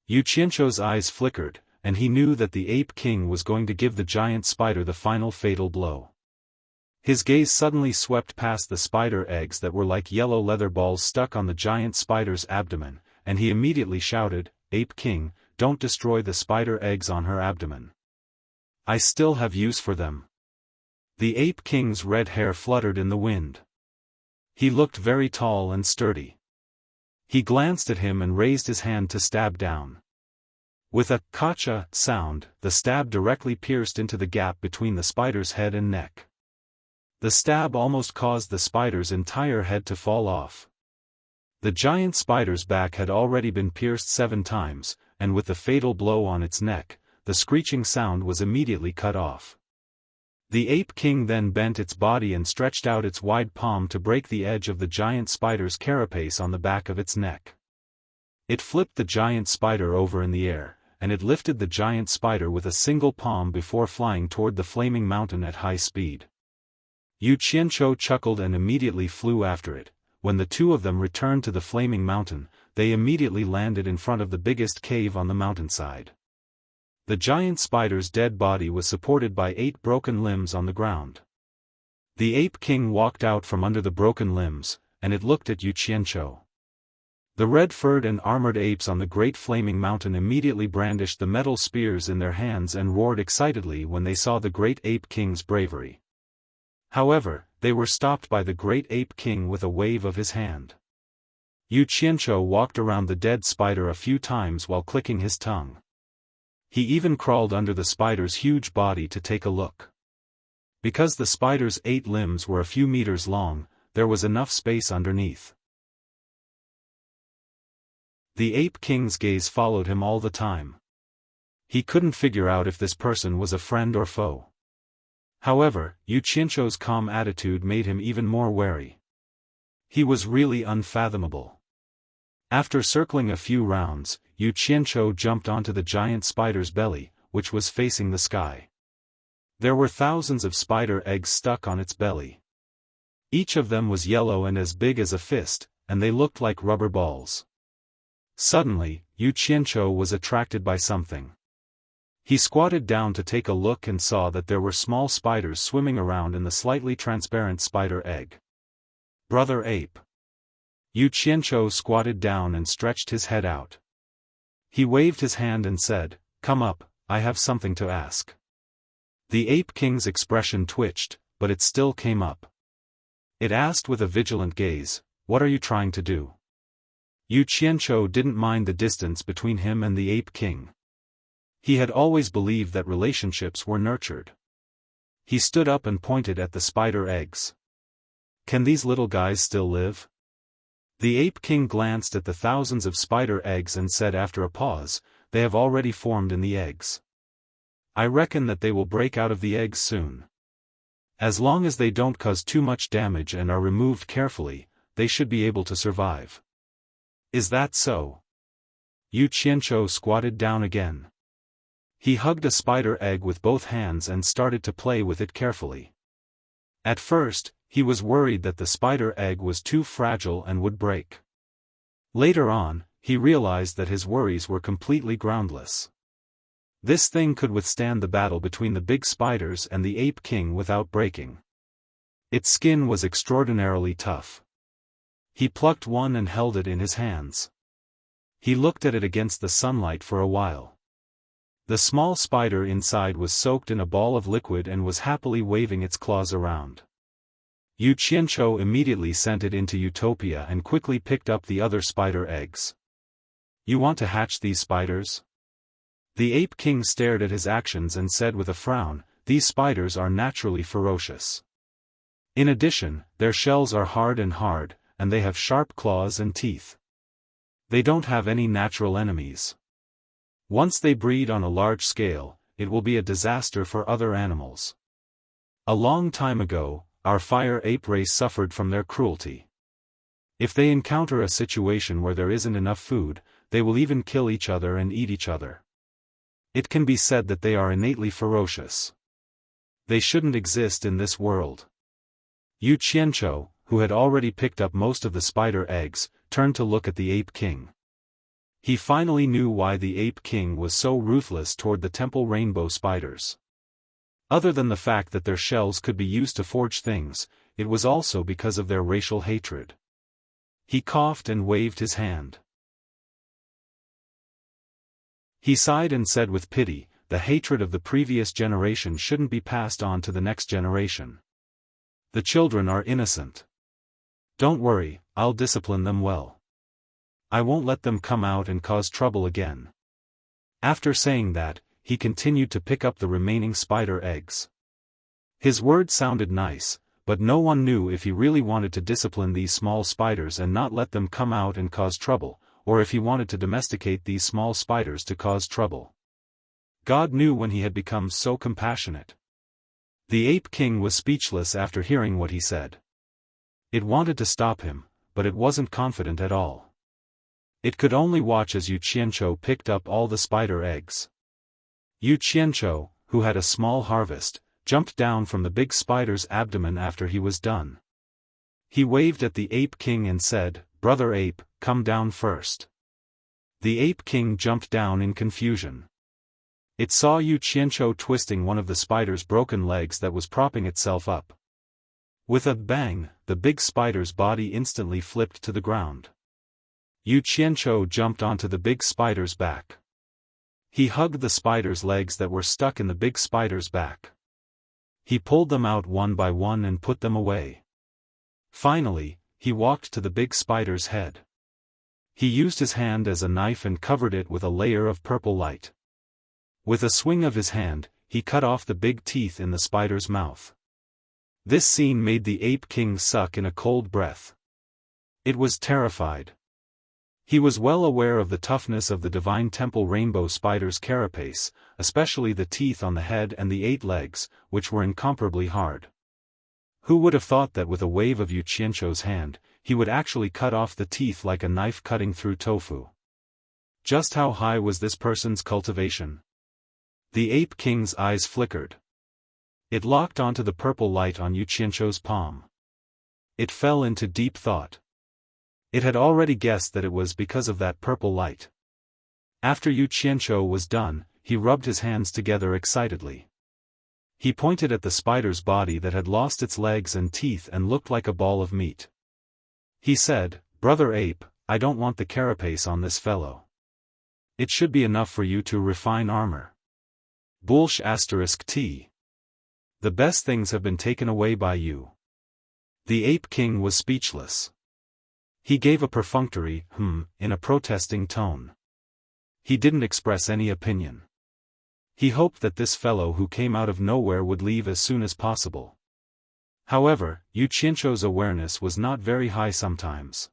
Yu Qianzhou's eyes flickered, and he knew that the Ape King was going to give the giant spider the final fatal blow. His gaze suddenly swept past the spider eggs that were like yellow leather balls stuck on the giant spider's abdomen, and he immediately shouted, "Ape King, don't destroy the spider eggs on her abdomen. I still have use for them." The Ape King's red hair fluttered in the wind. He looked very tall and sturdy. He glanced at him and raised his hand to stab down. With a "kacha" sound, the stab directly pierced into the gap between the spider's head and neck. The stab almost caused the spider's entire head to fall off. The giant spider's back had already been pierced 7 times, and with the fatal blow on its neck, the screeching sound was immediately cut off. The Ape King then bent its body and stretched out its wide palm to break the edge of the giant spider's carapace on the back of its neck. It flipped the giant spider over in the air, and it lifted the giant spider with a single palm before flying toward the flaming mountain at high speed. Yu Qianzhou chuckled and immediately flew after it. When the 2 of them returned to the flaming mountain, they immediately landed in front of the biggest cave on the mountainside. The giant spider's dead body was supported by 8 broken limbs on the ground. The Ape King walked out from under the broken limbs, and it looked at Yu Qianzhou. The red-furred and armored apes on the great flaming mountain immediately brandished the metal spears in their hands and roared excitedly when they saw the great Ape King's bravery. However, they were stopped by the great Ape King with a wave of his hand. Yu Qianzhou walked around the dead spider a few times while clicking his tongue. He even crawled under the spider's huge body to take a look. Because the spider's 8 limbs were a few meters long, there was enough space underneath. The Ape King's gaze followed him all the time. He couldn't figure out if this person was a friend or foe. However, Yu Qianzhou's calm attitude made him even more wary. He was really unfathomable. After circling a few rounds, Yu Qianzhou jumped onto the giant spider's belly, which was facing the sky. There were thousands of spider eggs stuck on its belly. Each of them was yellow and as big as a fist, and they looked like rubber balls. Suddenly, Yu Qianzhou was attracted by something. He squatted down to take a look and saw that there were small spiders swimming around in the slightly transparent spider egg. "Brother Ape." Yu Qianzhou squatted down and stretched his head out. He waved his hand and said, "Come up, I have something to ask." The Ape King's expression twitched, but it still came up. It asked with a vigilant gaze, "What are you trying to do?" Yu Qianzhou didn't mind the distance between him and the Ape King. He had always believed that relationships were nurtured. He stood up and pointed at the spider eggs. "Can these little guys still live?" The Ape King glanced at the thousands of spider eggs and said after a pause, "They have already formed in the eggs. I reckon that they will break out of the eggs soon. As long as they don't cause too much damage and are removed carefully, they should be able to survive." "Is that so?" Yu Qianzhou squatted down again. He hugged a spider egg with both hands and started to play with it carefully. At first, he was worried that the spider egg was too fragile and would break. Later on, he realized that his worries were completely groundless. This thing could withstand the battle between the big spiders and the Ape King without breaking. Its skin was extraordinarily tough. He plucked one and held it in his hands. He looked at it against the sunlight for a while. The small spider inside was soaked in a ball of liquid and was happily waving its claws around. Yu Qianzhou immediately sent it into Utopia and quickly picked up the other spider eggs. "You want to hatch these spiders?" The Ape King stared at his actions and said with a frown, "These spiders are naturally ferocious. In addition, their shells are hard, and they have sharp claws and teeth. They don't have any natural enemies. Once they breed on a large scale, it will be a disaster for other animals. A long time ago, our fire ape race suffered from their cruelty. If they encounter a situation where there isn't enough food, they will even kill each other and eat each other. It can be said that they are innately ferocious. They shouldn't exist in this world. Yu Qianzhou, who had already picked up most of the spider eggs, turned to look at the Ape King. He finally knew why the Ape King was so ruthless toward the temple rainbow spiders. Other than the fact that their shells could be used to forge things, it was also because of their racial hatred. He coughed and waved his hand. He sighed and said with pity, the hatred of the previous generation shouldn't be passed on to the next generation. The children are innocent. Don't worry, I'll discipline them well. I won't let them come out and cause trouble again. After saying that, he continued to pick up the remaining spider eggs. His words sounded nice, but no one knew if he really wanted to discipline these small spiders and not let them come out and cause trouble, or if he wanted to domesticate these small spiders to cause trouble. God knew when he had become so compassionate. The Ape King was speechless after hearing what he said. It wanted to stop him, but it wasn't confident at all. It could only watch as Yu Qianzhou picked up all the spider eggs. Yu Qianzhou, who had a small harvest, jumped down from the big spider's abdomen after he was done. He waved at the Ape King and said, "Brother Ape, come down first." The Ape King jumped down in confusion. It saw Yu Qianzhou twisting one of the spider's broken legs that was propping itself up. With a bang, the big spider's body instantly flipped to the ground. Yu Qianzhou jumped onto the big spider's back. He hugged the spider's legs that were stuck in the big spider's back. He pulled them out one by one and put them away. Finally, he walked to the big spider's head. He used his hand as a knife and covered it with a layer of purple light. With a swing of his hand, he cut off the big teeth in the spider's mouth. This scene made the Ape King suck in a cold breath. It was terrified. He was well aware of the toughness of the divine temple rainbow spider's carapace, especially the teeth on the head and the 8 legs, which were incomparably hard. Who would have thought that with a wave of Yu Qianzhou's hand, he would actually cut off the teeth like a knife cutting through tofu? Just how high was this person's cultivation? The Ape King's eyes flickered. It locked onto the purple light on Yu Qianzhou's palm. It fell into deep thought. It had already guessed that it was because of that purple light. After Yu Qianzhou was done, he rubbed his hands together excitedly. He pointed at the spider's body that had lost its legs and teeth and looked like a ball of meat. He said, "Brother Ape, I don't want the carapace on this fellow. It should be enough for you to refine armor. Bullsh *t. The best things have been taken away by you." The Ape King was speechless. He gave a perfunctory, in a protesting tone. He didn't express any opinion. He hoped that this fellow who came out of nowhere would leave as soon as possible. However, Yu Qianzhou's awareness was not very high sometimes.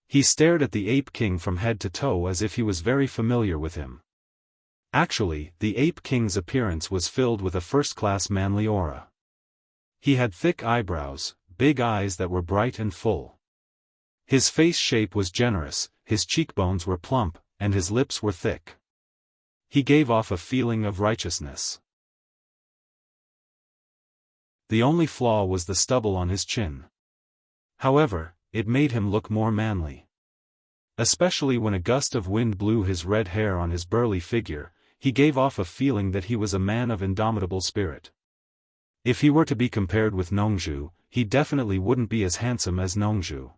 He stared at the Ape King from head to toe as if he was very familiar with him. Actually, the Ape King's appearance was filled with a first-class manly aura. He had thick eyebrows, big eyes that were bright and full. His face shape was generous, his cheekbones were plump, and his lips were thick. He gave off a feeling of righteousness. The only flaw was the stubble on his chin. However, it made him look more manly. Especially when a gust of wind blew his red hair on his burly figure, he gave off a feeling that he was a man of indomitable spirit. If he were to be compared with Nongzhu, he definitely wouldn't be as handsome as Nongzhu.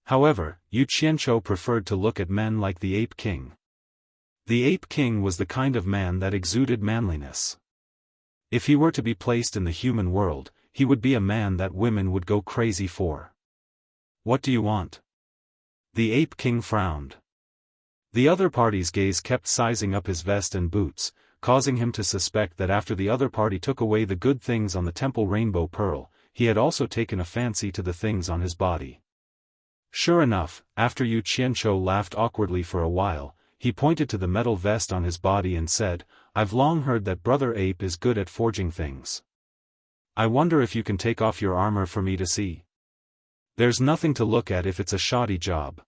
However, Yu Qianzhou preferred to look at men like the Ape King. The Ape King was the kind of man that exuded manliness. If he were to be placed in the human world, he would be a man that women would go crazy for. "What do you want?" The Ape King frowned. The other party's gaze kept sizing up his vest and boots, causing him to suspect that after the other party took away the good things on the temple rainbow pearl, he had also taken a fancy to the things on his body. Sure enough, after Yu Qianzhou laughed awkwardly for a while, he pointed to the metal vest on his body and said, "I've long heard that Brother Ape is good at forging things. I wonder if you can take off your armor for me to see. There's nothing to look at if it's a shoddy job."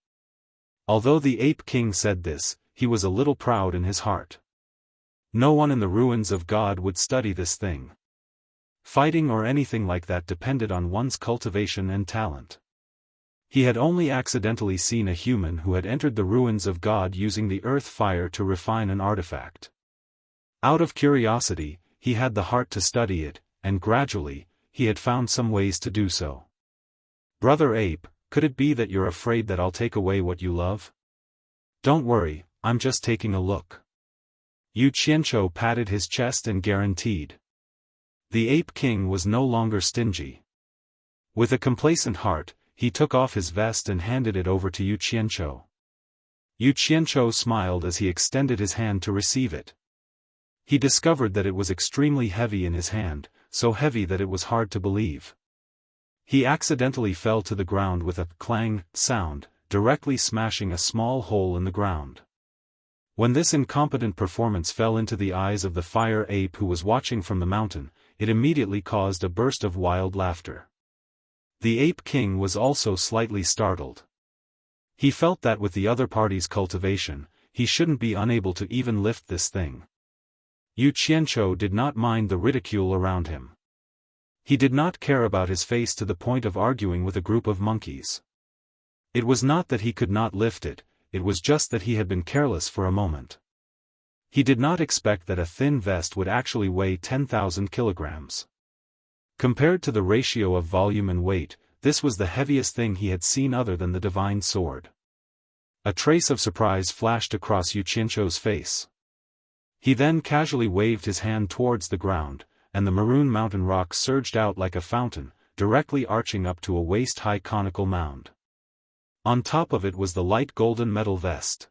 Although the Ape King said this, he was a little proud in his heart. No one in the ruins of God would study this thing. Fighting or anything like that depended on one's cultivation and talent. He had only accidentally seen a human who had entered the ruins of God using the earth fire to refine an artifact. Out of curiosity, he had the heart to study it, and gradually, he had found some ways to do so. Brother Ape, could it be that you're afraid that I'll take away what you love? Don't worry, I'm just taking a look. Yu Qianzhou patted his chest and guaranteed. The Ape King was no longer stingy. With a complacent heart, he took off his vest and handed it over to Yu Qianzhou. Yu Qianzhou smiled as he extended his hand to receive it. He discovered that it was extremely heavy in his hand, so heavy that it was hard to believe. He accidentally fell to the ground with a clang sound, directly smashing a small hole in the ground. When this incompetent performance fell into the eyes of the fire ape who was watching from the mountain, it immediately caused a burst of wild laughter. The Ape King was also slightly startled. He felt that with the other party's cultivation, he shouldn't be unable to even lift this thing. Yu Qianzhou did not mind the ridicule around him. He did not care about his face to the point of arguing with a group of monkeys. It was not that he could not lift it, it was just that he had been careless for a moment. He did not expect that a thin vest would actually weigh 10,000 kilograms. Compared to the ratio of volume and weight, this was the heaviest thing he had seen other than the divine sword. A trace of surprise flashed across Yu Qianzhou's face. He then casually waved his hand towards the ground, and the maroon mountain rock surged out like a fountain, directly arching up to a waist-high conical mound. On top of it was the light golden metal vest.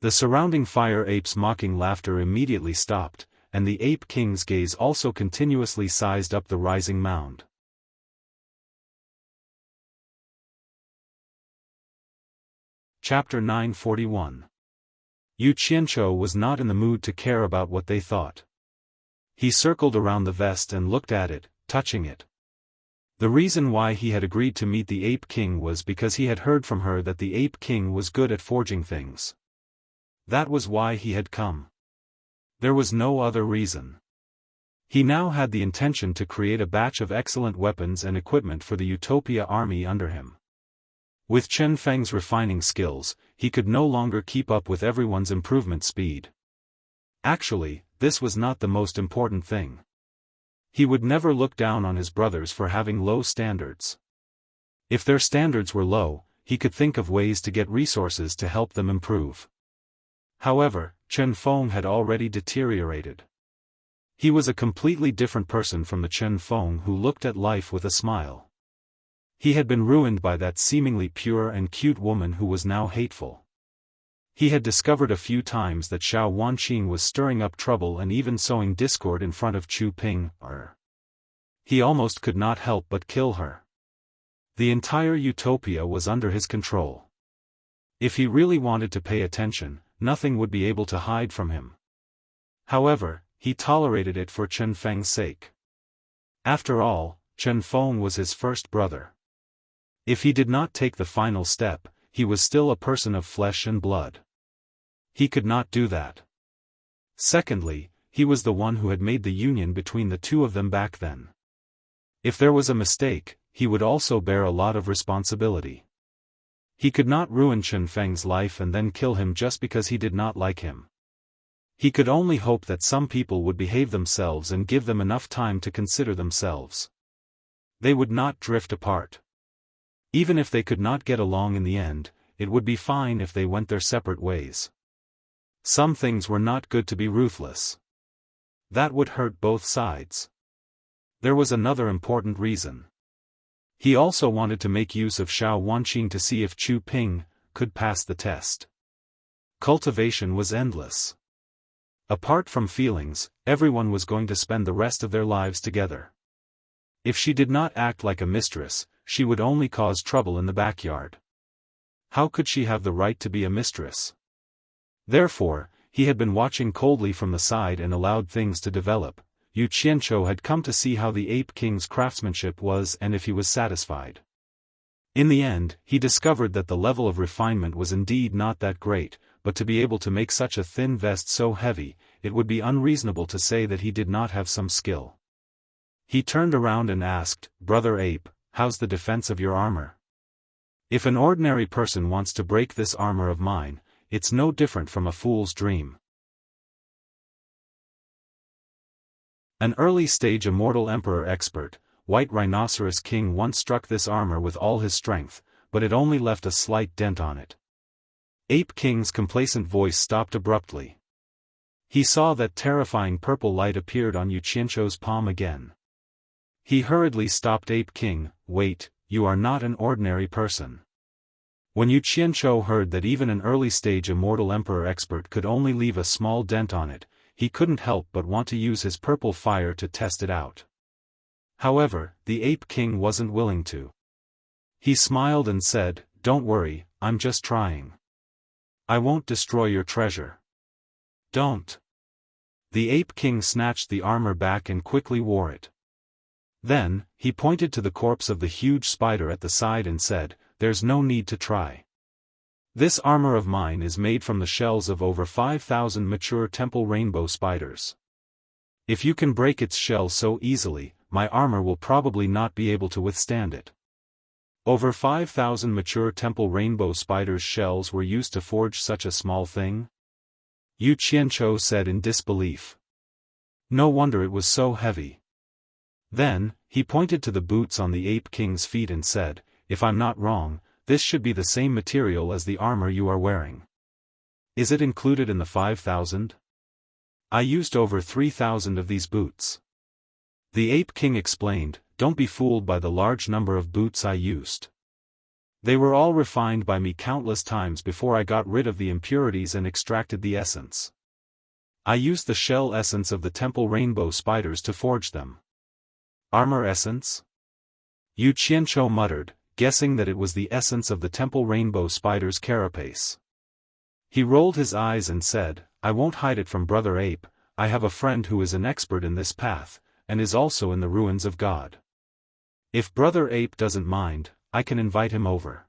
The surrounding fire apes' mocking laughter immediately stopped, and the Ape King's gaze also continuously sized up the rising mound. Chapter 941. Yu Qianzhou was not in the mood to care about what they thought. He circled around the vest and looked at it, touching it. The reason why he had agreed to meet the Ape King was because he had heard from her that the Ape King was good at forging things. That was why he had come. There was no other reason. He now had the intention to create a batch of excellent weapons and equipment for the Utopia army under him. With Chen Feng's refining skills, he could no longer keep up with everyone's improvement speed. Actually, this was not the most important thing. He would never look down on his brothers for having low standards. If their standards were low, he could think of ways to get resources to help them improve. However, Chen Feng had already deteriorated. He was a completely different person from the Chen Feng who looked at life with a smile. He had been ruined by that seemingly pure and cute woman who was now hateful. He had discovered a few times that Xiao Wanqing was stirring up trouble and even sowing discord in front of Chu Ping. He almost could not help but kill her. The entire Utopia was under his control. If he really wanted to pay attention, nothing would be able to hide from him. However, he tolerated it for Chen Feng's sake. After all, Chen Feng was his first brother. If he did not take the final step, he was still a person of flesh and blood. He could not do that. Secondly, he was the one who had made the union between the two of them back then. If there was a mistake, he would also bear a lot of responsibility. He could not ruin Chen Feng's life and then kill him just because he did not like him. He could only hope that some people would behave themselves and give them enough time to consider themselves. They would not drift apart. Even if they could not get along in the end, it would be fine if they went their separate ways. Some things were not good to be ruthless. That would hurt both sides. There was another important reason. He also wanted to make use of Xiao Wanqing to see if Chu Ping could pass the test. Cultivation was endless. Apart from feelings, everyone was going to spend the rest of their lives together. If she did not act like a mistress, she would only cause trouble in the backyard. How could she have the right to be a mistress? Therefore, he had been watching coldly from the side and allowed things to develop. Yu Qianzhou had come to see how the Ape King's craftsmanship was and if he was satisfied. In the end, he discovered that the level of refinement was indeed not that great, but to be able to make such a thin vest so heavy, it would be unreasonable to say that he did not have some skill. He turned around and asked, "Brother Ape, how's the defense of your armor? If an ordinary person wants to break this armor of mine, it's no different from a fool's dream." An early-stage immortal emperor expert, White Rhinoceros King once struck this armor with all his strength, but it only left a slight dent on it. Ape King's complacent voice stopped abruptly. He saw that terrifying purple light appeared on Yuqiancho's palm again. He hurriedly stopped Ape King. "Wait, you are not an ordinary person." When Yuqiancho heard that even an early-stage immortal emperor expert could only leave a small dent on it, he couldn't help but want to use his purple fire to test it out. However, the Ape King wasn't willing to. He smiled and said, "Don't worry, I'm just trying. I won't destroy your treasure. Don't." The Ape King snatched the armor back and quickly wore it. Then, he pointed to the corpse of the huge spider at the side and said, "There's no need to try. This armor of mine is made from the shells of over 5,000 mature temple rainbow spiders. If you can break its shell so easily, my armor will probably not be able to withstand it." Over 5,000 mature temple rainbow spiders' shells were used to forge such a small thing? Yuqiancho said in disbelief. No wonder it was so heavy. Then, he pointed to the boots on the Ape King's feet and said, "If I'm not wrong, this should be the same material as the armor you are wearing. Is it included in the 5,000? I used over 3,000 of these boots." The Ape King explained, "Don't be fooled by the large number of boots I used. They were all refined by me countless times before I got rid of the impurities and extracted the essence. I used the shell essence of the temple rainbow spiders to forge them." "Armor essence?" Yuqiancho muttered, guessing that it was the essence of the temple rainbow spider's carapace. He rolled his eyes and said, "I won't hide it from Brother Ape. I have a friend who is an expert in this path, and is also in the ruins of God. If Brother Ape doesn't mind, I can invite him over.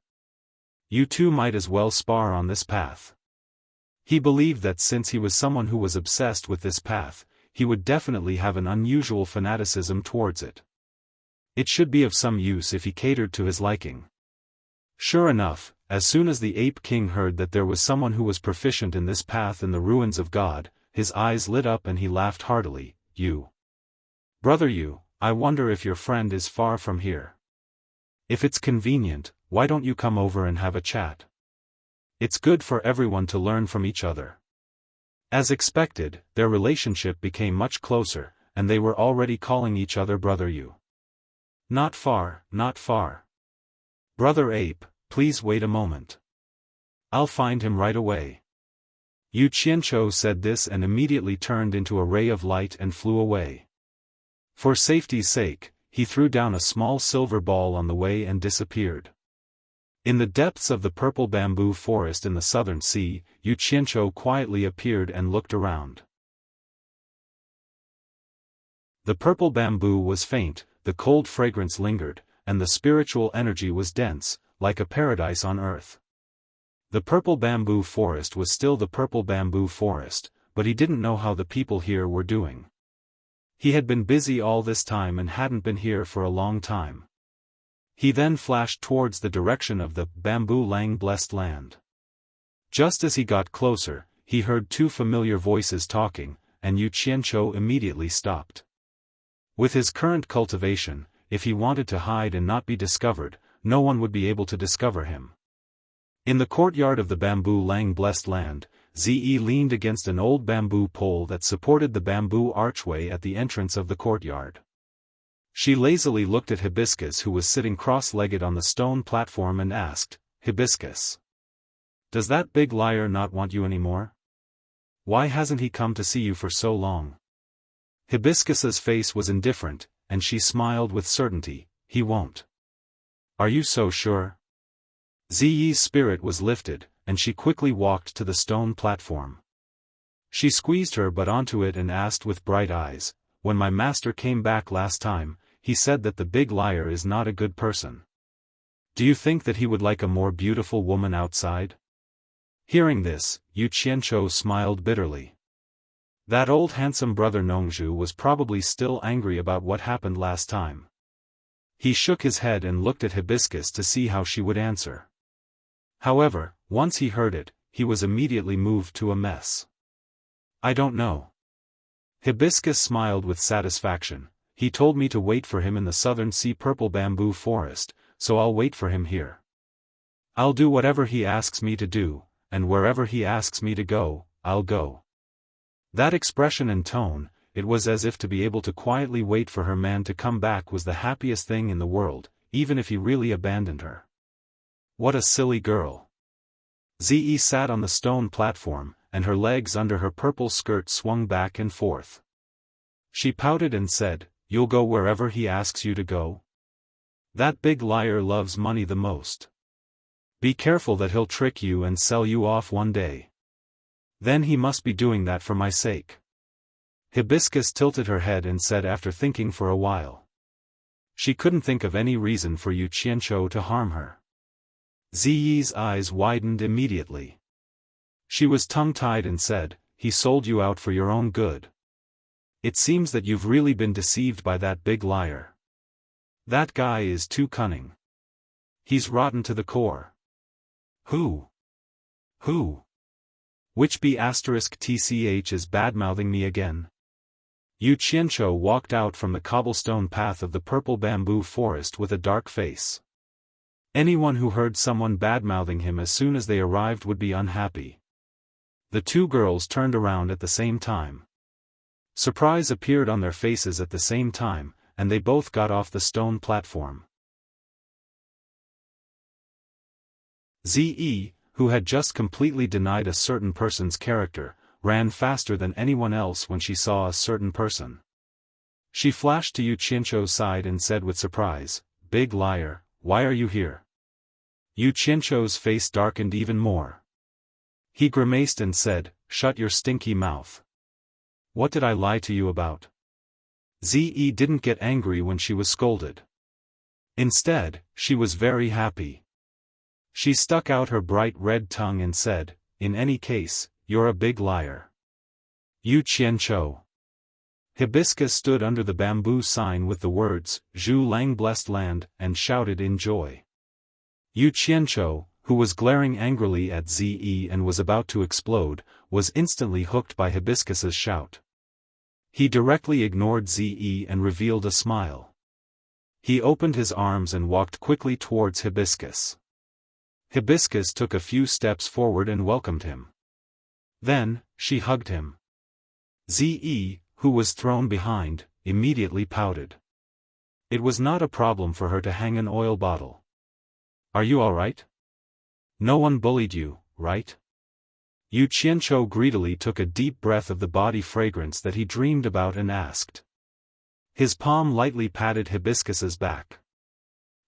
You two might as well spar on this path." He believed that since he was someone who was obsessed with this path, he would definitely have an unusual fanaticism towards it. It should be of some use if he catered to his liking. Sure enough, as soon as the Ape King heard that there was someone who was proficient in this path in the ruins of God, his eyes lit up and he laughed heartily. Brother, I wonder if your friend is far from here. If it's convenient, why don't you come over and have a chat? It's good for everyone to learn from each other." As expected, their relationship became much closer, and they were already calling each other Brother You. "Not far, not far. Brother Ape, please wait a moment. I'll find him right away." Yuqiancho said this and immediately turned into a ray of light and flew away. For safety's sake, he threw down a small silver ball on the way and disappeared. In the depths of the purple bamboo forest in the southern sea, Yuqiancho quietly appeared and looked around. The purple bamboo was faint, the cold fragrance lingered, and the spiritual energy was dense, like a paradise on earth. The purple bamboo forest was still the purple bamboo forest, but he didn't know how the people here were doing. He had been busy all this time and hadn't been here for a long time. He then flashed towards the direction of the Bamboo Lang Blessed Land. Just as he got closer, he heard two familiar voices talking, and Yuqiancho immediately stopped. With his current cultivation, if he wanted to hide and not be discovered, no one would be able to discover him. In the courtyard of the Bamboo Lang Blessed Land, Ze leaned against an old bamboo pole that supported the bamboo archway at the entrance of the courtyard. She lazily looked at Hibiscus, who was sitting cross-legged on the stone platform, and asked, "Hibiscus, does that big liar not want you anymore? Why hasn't he come to see you for so long?" Hibiscus's face was indifferent, and she smiled with certainty. "He won't." "Are you so sure?" Ze's spirit was lifted, and she quickly walked to the stone platform. She squeezed her butt onto it and asked with bright eyes, "When my master came back last time, he said that the big liar is not a good person. Do you think that he would like a more beautiful woman outside? Hearing this, Yu Qianzhou smiled bitterly. That old handsome brother Nongzhu was probably still angry about what happened last time. He shook his head and looked at Hibiscus to see how she would answer. However, once he heard it, he was immediately moved to a mess. I don't know. Hibiscus smiled with satisfaction. He told me to wait for him in the southern sea purple bamboo forest, so I'll wait for him here. I'll do whatever he asks me to do, and wherever he asks me to go, I'll go. That expression and tone, it was as if to be able to quietly wait for her man to come back was the happiest thing in the world, even if he really abandoned her. What a silly girl. Ze sat on the stone platform, and her legs under her purple skirt swung back and forth. She pouted and said, "You'll go wherever he asks you to go? That big liar loves money the most. Be careful that he'll trick you and sell you off one day. Then he must be doing that for my sake." Hibiscus tilted her head and said after thinking for a while. She couldn't think of any reason for Yu Qianzhou to harm her. Ziyi's eyes widened immediately. She was tongue-tied and said, "He sold you out for your own good. It seems that you've really been deceived by that big liar. That guy is too cunning. He's rotten to the core." Who? Which B*TCH is badmouthing me again? Yu Qianzhou walked out from the cobblestone path of the purple bamboo forest with a dark face. Anyone who heard someone badmouthing him as soon as they arrived would be unhappy. The two girls turned around at the same time. Surprise appeared on their faces at the same time, and they both got off the stone platform. Ze, who had just completely denied a certain person's character, ran faster than anyone else when she saw a certain person. She flashed to Yu Qianzhou's side and said with surprise, "Big liar, why are you here?" Yu Qianzhou's face darkened even more. He grimaced and said, "Shut your stinky mouth. What did I lie to you about?" Ze didn't get angry when she was scolded. Instead, she was very happy. She stuck out her bright red tongue and said, "In any case, you're a big liar." Yu Qianzhou. Hibiscus stood under the bamboo sign with the words, "Zhu Lang blessed land," and shouted in joy. Yu Qianzhou, who was glaring angrily at Ze and was about to explode, was instantly hooked by Hibiscus's shout. He directly ignored Ze and revealed a smile. He opened his arms and walked quickly towards Hibiscus. Hibiscus took a few steps forward and welcomed him. Then, she hugged him. Ze, who was thrown behind, immediately pouted. It was not a problem for her to hang an oil bottle. "Are you all right? No one bullied you, right?" Yu Qianzhou greedily took a deep breath of the body fragrance that he dreamed about and asked. His palm lightly patted Hibiscus's back.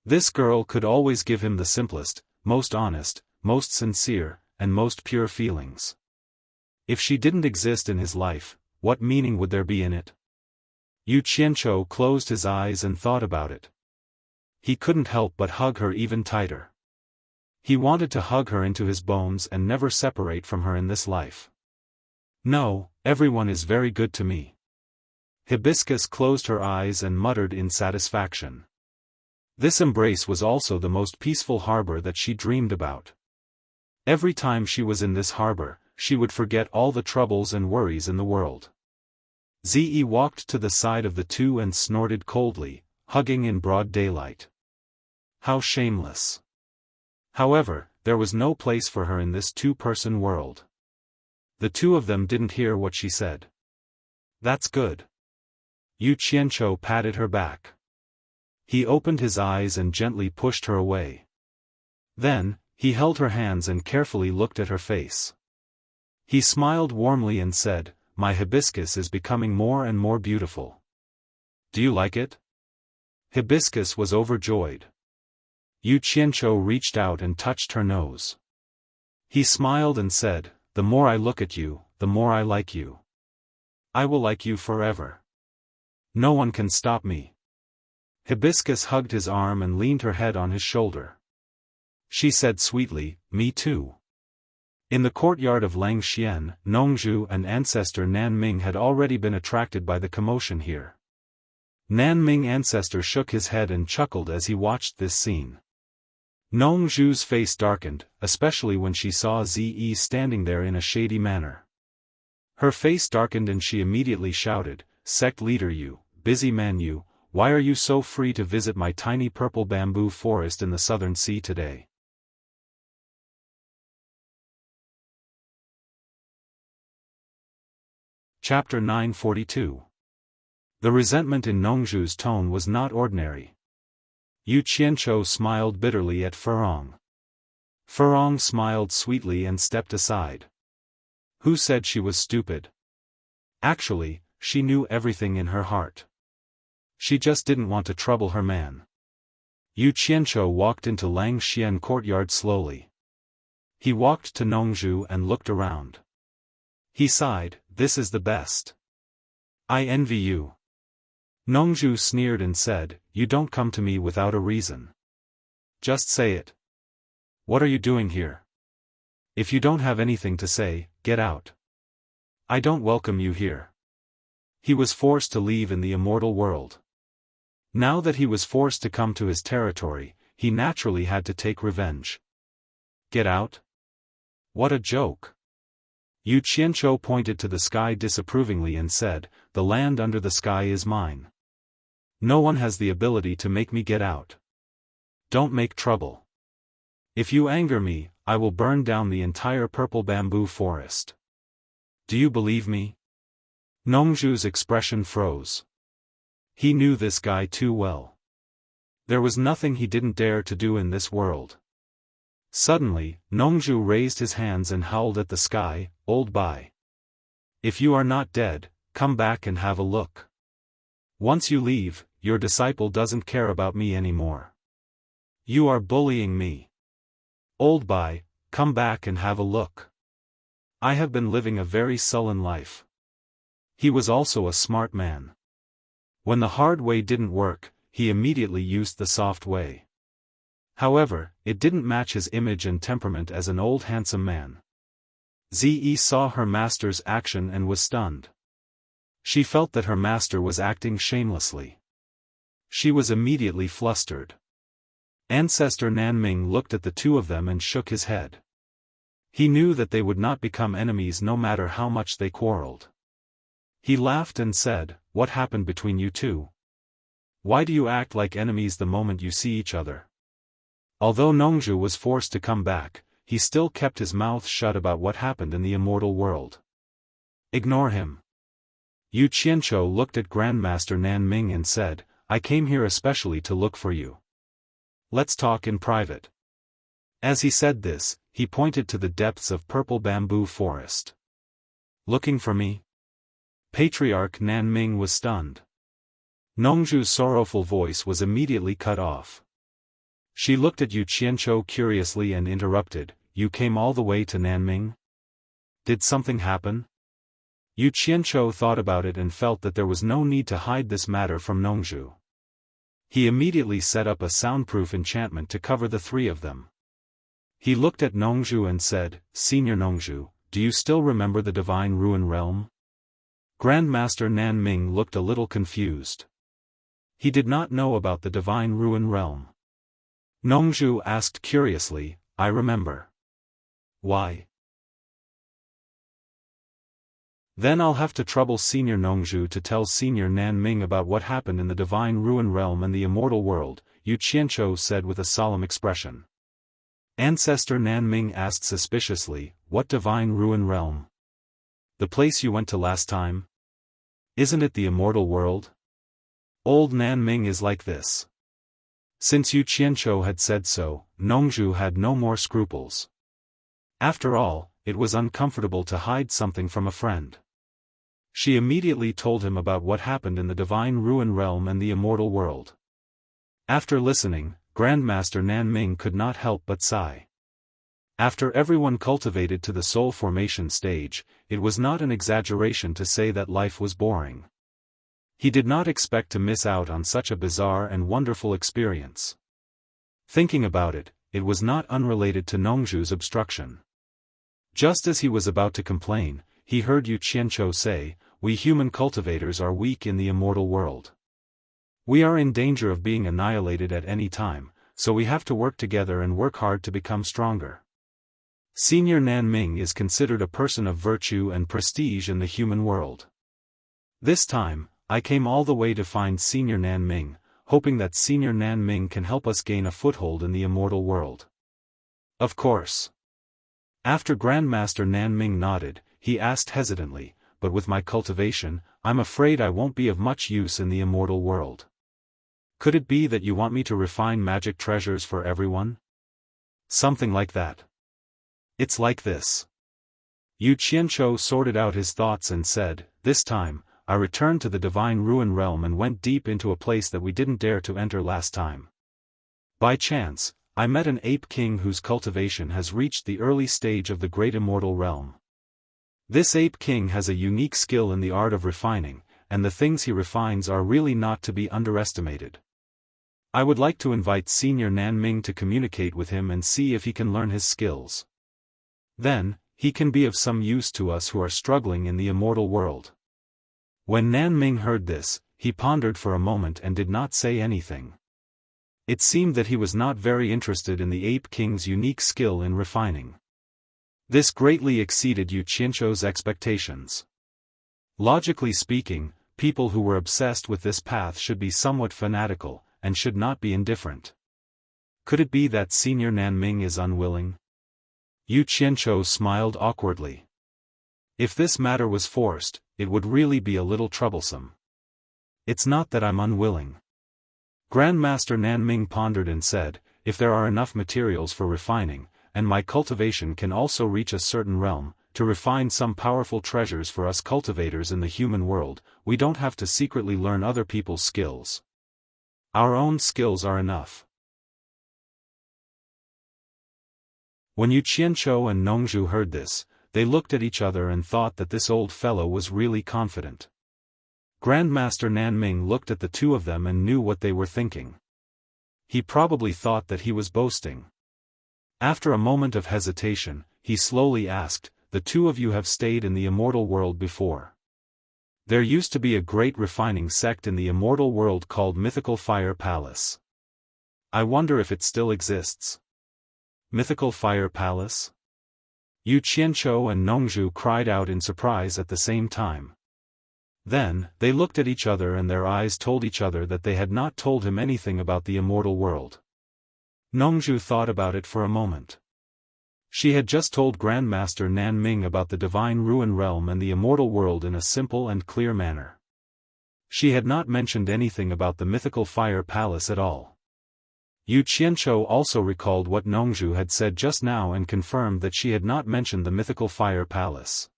This girl could always give him the simplest, most honest, most sincere, and most pure feelings. If she didn't exist in his life, what meaning would there be in it? Yu Qianzhou closed his eyes and thought about it. He couldn't help but hug her even tighter. He wanted to hug her into his bones and never separate from her in this life. "No, everyone is very good to me." Hibiscus closed her eyes and muttered in satisfaction. This embrace was also the most peaceful harbor that she dreamed about. Every time she was in this harbor, she would forget all the troubles and worries in the world. Ze walked to the side of the two and snorted coldly, hugging in broad daylight. How shameless. However, there was no place for her in this two-person world. The two of them didn't hear what she said. "That's good." Yu Qianzhou patted her back. He opened his eyes and gently pushed her away. Then, he held her hands and carefully looked at her face. He smiled warmly and said, "My hibiscus is becoming more and more beautiful. Do you like it?" Hibiscus was overjoyed. Yu Qianzhou reached out and touched her nose. He smiled and said, "The more I look at you, the more I like you. I will like you forever. No one can stop me." Hibiscus hugged his arm and leaned her head on his shoulder. She said sweetly, me too. In the courtyard of Langxian, Nongzhu and ancestor Nan Ming had already been attracted by the commotion here. Nan Ming ancestor shook his head and chuckled as he watched this scene. Nongzhu's face darkened, especially when she saw Zi standing there in a shady manner. Her face darkened and she immediately shouted, "Sect leader you, busy man you, why are you so free to visit my tiny purple bamboo forest in the southern sea today?" Chapter 942. The resentment in Nongzhu's tone was not ordinary. Yu Qianchou smiled bitterly at Furong. Furong smiled sweetly and stepped aside. Who said she was stupid? Actually, she knew everything in her heart. She just didn't want to trouble her man. Yu Qianchou walked into Langxian courtyard slowly. He walked to Nongzhu and looked around. He sighed, "This is the best. I envy you." Nongzhu sneered and said, "You don't come to me without a reason. Just say it. What are you doing here? If you don't have anything to say, get out. I don't welcome you here." He was forced to leave in the immortal world. Now that he was forced to come to his territory, he naturally had to take revenge. Get out? What a joke. Yu Qianchou pointed to the sky disapprovingly and said, "The land under the sky is mine. No one has the ability to make me get out. Don't make trouble. If you anger me, I will burn down the entire purple bamboo forest. Do you believe me?" Nongzhu's expression froze. He knew this guy too well. There was nothing he didn't dare to do in this world. Suddenly, Nongzhu raised his hands and howled at the sky, "Old Bai. If you are not dead, come back and have a look. Once you leave, your disciple doesn't care about me anymore. You are bullying me. Old Bai, come back and have a look. I have been living a very sullen life." He was also a smart man. When the hard way didn't work, he immediately used the soft way. However, it didn't match his image and temperament as an old handsome man. Zi saw her master's action and was stunned. She felt that her master was acting shamelessly. She was immediately flustered. Ancestor Nanming looked at the two of them and shook his head. He knew that they would not become enemies no matter how much they quarreled. He laughed and said, "What happened between you two? Why do you act like enemies the moment you see each other?" Although Nongzhu was forced to come back, he still kept his mouth shut about what happened in the immortal world. "Ignore him." Yu Qianchou looked at Grandmaster Nanming and said, "I came here especially to look for you. Let's talk in private." As he said this, he pointed to the depths of purple bamboo forest. "Looking for me?" Patriarch Nanming was stunned. Nongzhu's sorrowful voice was immediately cut off. She looked at Yu Qianchou curiously and interrupted, "You came all the way to Nanming? Did something happen?" Yu Qianchou thought about it and felt that there was no need to hide this matter from Nongzhu. He immediately set up a soundproof enchantment to cover the three of them. He looked at Nongzhu and said, "Senior Nongzhu, do you still remember the Divine Ruin Realm?" Grandmaster Nanming looked a little confused. He did not know about the Divine Ruin Realm. Nongzhu asked curiously, "I remember. Why?" "Then I'll have to trouble Senior Nongzhu to tell Senior Nanming about what happened in the Divine Ruin Realm and the immortal world," Yu Qianchou said with a solemn expression. Ancestor Nanming asked suspiciously, "What Divine Ruin Realm? The place you went to last time? Isn't it the immortal world?" Old Nanming is like this. Since Yu Qianchou had said so, Nongzhu had no more scruples. After all, it was uncomfortable to hide something from a friend. She immediately told him about what happened in the Divine Ruin Realm and the immortal world. After listening, Grandmaster Nanming could not help but sigh. After everyone cultivated to the soul formation stage, it was not an exaggeration to say that life was boring. He did not expect to miss out on such a bizarre and wonderful experience. Thinking about it, it was not unrelated to Nongzhu's obstruction. Just as he was about to complain, he heard Yu Qianzhou say, "We human cultivators are weak in the immortal world. We are in danger of being annihilated at any time, so we have to work together and work hard to become stronger." Senior Nan Ming is considered a person of virtue and prestige in the human world. This time, I came all the way to find Senior Nan Ming, hoping that Senior Nan Ming can help us gain a foothold in the immortal world. Of course. After Grandmaster Nan Ming nodded, he asked hesitantly, "But with my cultivation, I'm afraid I won't be of much use in the immortal world. Could it be that you want me to refine magic treasures for everyone?" "Something like that. It's like this." Yu Qianzhou sorted out his thoughts and said, "This time, I returned to the Divine Ruin Realm and went deep into a place that we didn't dare to enter last time. By chance, I met an ape king whose cultivation has reached the early stage of the great immortal realm. This ape king has a unique skill in the art of refining, and the things he refines are really not to be underestimated. I would like to invite Senior Nan Ming to communicate with him and see if he can learn his skills. Then, he can be of some use to us who are struggling in the immortal world." When Nan Ming heard this, he pondered for a moment and did not say anything. It seemed that he was not very interested in the Ape King's unique skill in refining. This greatly exceeded Yu Qianzhou's expectations. Logically speaking, people who were obsessed with this path should be somewhat fanatical, and should not be indifferent. Could it be that Senior Nan Ming is unwilling? Yu Qianzhou smiled awkwardly. If this matter was forced, it would really be a little troublesome. It's not that I'm unwilling. Grandmaster Nan Ming pondered and said, "If there are enough materials for refining, and my cultivation can also reach a certain realm, to refine some powerful treasures for us cultivators in the human world, we don't have to secretly learn other people's skills. Our own skills are enough." When Yu Qianzhou and Nongzhu heard this, they looked at each other and thought that this old fellow was really confident. Grandmaster Nan Ming looked at the two of them and knew what they were thinking. He probably thought that he was boasting. After a moment of hesitation, he slowly asked, "The two of you have stayed in the immortal world before. There used to be a great refining sect in the immortal world called Mythical Fire Palace. I wonder if it still exists." "Mythical Fire Palace?" Yu Qianzhou and Nongzhu cried out in surprise at the same time. Then, they looked at each other and their eyes told each other that they had not told him anything about the immortal world. Nongzhu thought about it for a moment. She had just told Grandmaster Nan Ming about the Divine Ruin Realm and the immortal world in a simple and clear manner. She had not mentioned anything about the Mythical Fire Palace at all. Yu Qianzhou also recalled what Nongzhu had said just now and confirmed that she had not mentioned the Mythical Fire Palace.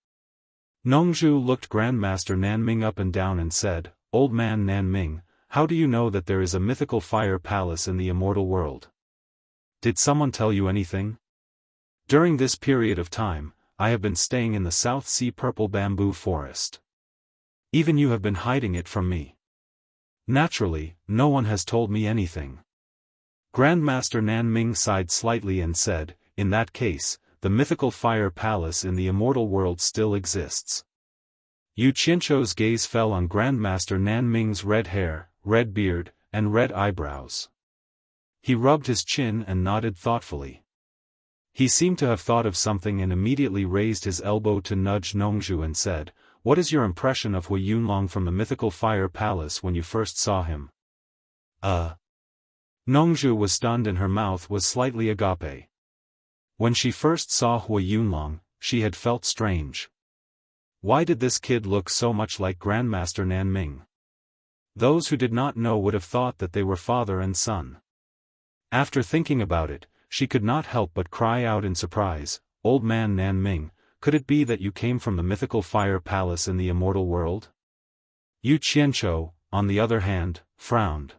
Nongzhu looked Grandmaster Nan Ming up and down and said, "Old man Nan Ming, how do you know that there is a mythical fire palace in the immortal world? Did someone tell you anything? During this period of time, I have been staying in the South Sea Purple Bamboo Forest. Even you have been hiding it from me. Naturally, no one has told me anything." Grandmaster Nan Ming sighed slightly and said, "In that case, the mythical fire palace in the immortal world still exists." Yu Qianzhou's gaze fell on Grandmaster Nan Ming's red hair, red beard, and red eyebrows. He rubbed his chin and nodded thoughtfully. He seemed to have thought of something and immediately raised his elbow to nudge Nongzhu and said, "What is your impression of Hui Yunlong from the mythical fire palace when you first saw him?" Nongzhu was stunned and her mouth was slightly agape. When she first saw Hui Yunlong, she had felt strange. Why did this kid look so much like Grandmaster Nan Ming? Those who did not know would have thought that they were father and son. After thinking about it, she could not help but cry out in surprise, "Old man Nan Ming, could it be that you came from the mythical fire palace in the immortal world?" Yu Qianzhou, on the other hand, frowned.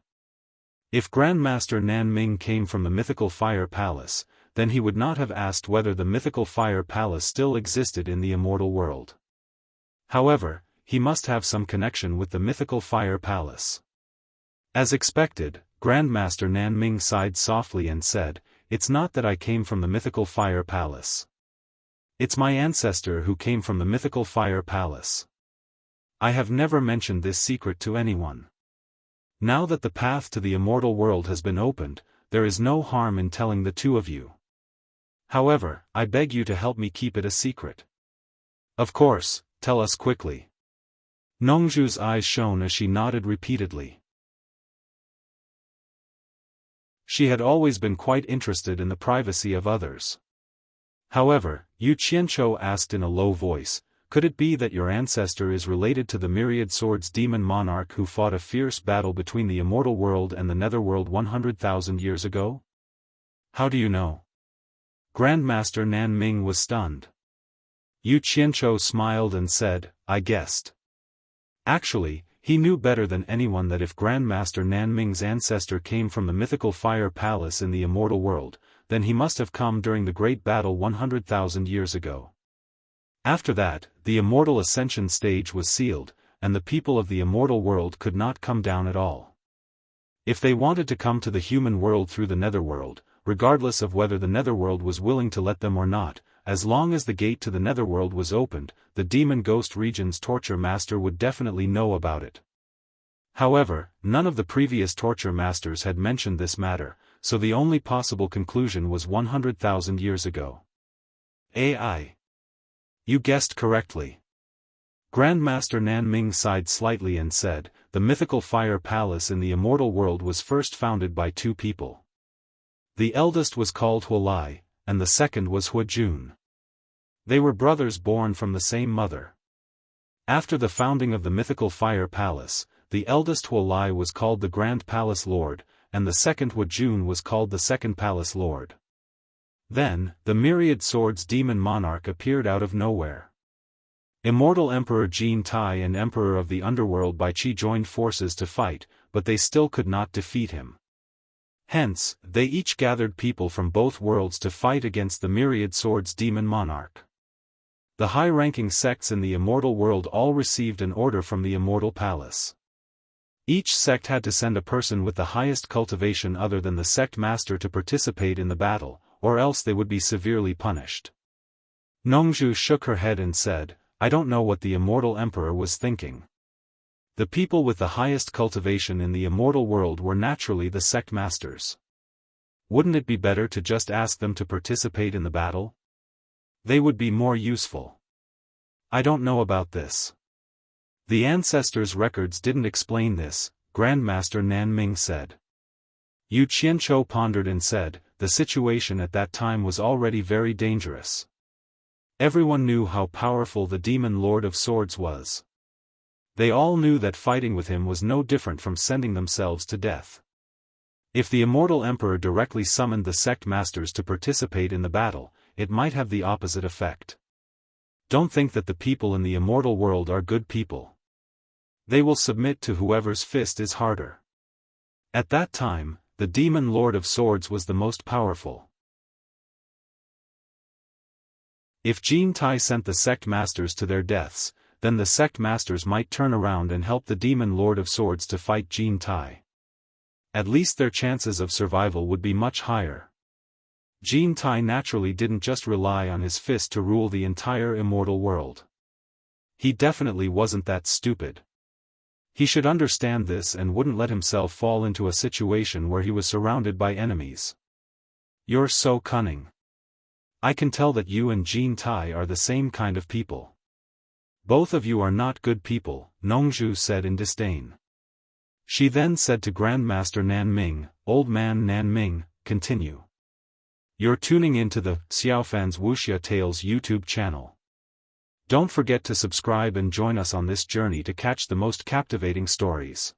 If Grandmaster Nan Ming came from the mythical fire palace, then he would not have asked whether the mythical fire palace still existed in the immortal world. However, he must have some connection with the mythical fire palace. As expected, Grandmaster Nan Ming sighed softly and said, it's not that I came from the mythical fire palace. It's my ancestor who came from the mythical fire palace. I have never mentioned this secret to anyone. Now that the path to the immortal world has been opened, there is no harm in telling the two of you. However, I beg you to help me keep it a secret. Of course, tell us quickly. Nongju's eyes shone as she nodded repeatedly. She had always been quite interested in the privacy of others. However, Yu Qianqiu asked in a low voice, could it be that your ancestor is related to the myriad swords demon monarch who fought a fierce battle between the immortal world and the netherworld 100,000 years ago? How do you know? Grandmaster Nan Ming was stunned. Yu Qianqiu smiled and said, I guessed. Actually, he knew better than anyone that if Grandmaster Nan Ming's ancestor came from the mythical fire palace in the immortal world, then he must have come during the great battle 100,000 years ago. After that, the immortal ascension stage was sealed, and the people of the immortal world could not come down at all. If they wanted to come to the human world through the netherworld, regardless of whether the netherworld was willing to let them or not, as long as the gate to the netherworld was opened, the demon ghost region's torture master would definitely know about it. However, none of the previous torture masters had mentioned this matter, so the only possible conclusion was 100,000 years ago. AI. You guessed correctly. Grandmaster Nan Ming sighed slightly and said, the mythical fire palace in the immortal world was first founded by two people. The eldest was called Huolai, and the second was Huajun. They were brothers born from the same mother. After the founding of the mythical fire palace, the eldest Huolai was called the Grand Palace Lord, and the second Huajun was called the Second Palace Lord. Then, the myriad swords demon monarch appeared out of nowhere. Immortal Emperor Jin Tai and Emperor of the Underworld Bai Qi joined forces to fight, but they still could not defeat him. Hence, they each gathered people from both worlds to fight against the myriad swords demon monarch. The high-ranking sects in the immortal world all received an order from the immortal palace. Each sect had to send a person with the highest cultivation other than the sect master to participate in the battle, or else they would be severely punished. Nongju shook her head and said, I don't know what the immortal emperor was thinking. The people with the highest cultivation in the immortal world were naturally the sect masters. Wouldn't it be better to just ask them to participate in the battle? They would be more useful. I don't know about this. The ancestors' records didn't explain this, Grandmaster Nan Ming said. Yu Qianqiu pondered and said, the situation at that time was already very dangerous. Everyone knew how powerful the demon Lord of Swords was. They all knew that fighting with him was no different from sending themselves to death. If the immortal emperor directly summoned the sect masters to participate in the battle, it might have the opposite effect. Don't think that the people in the immortal world are good people. They will submit to whoever's fist is harder. At that time, the demon Lord of Swords was the most powerful. If Jin Tai sent the sect masters to their deaths, then the sect masters might turn around and help the demon Lord of Swords to fight Jin Tai. At least their chances of survival would be much higher. Jin Tai naturally didn't just rely on his fist to rule the entire immortal world. He definitely wasn't that stupid. He should understand this and wouldn't let himself fall into a situation where he was surrounded by enemies. You're so cunning. I can tell that you and Jin Tai are the same kind of people. Both of you are not good people, Nongju said in disdain. She then said to Grandmaster Nan Ming, Old man Nan Ming, continue. You're tuning into the Xiaofan's Wuxia Tales YouTube channel. Don't forget to subscribe and join us on this journey to catch the most captivating stories.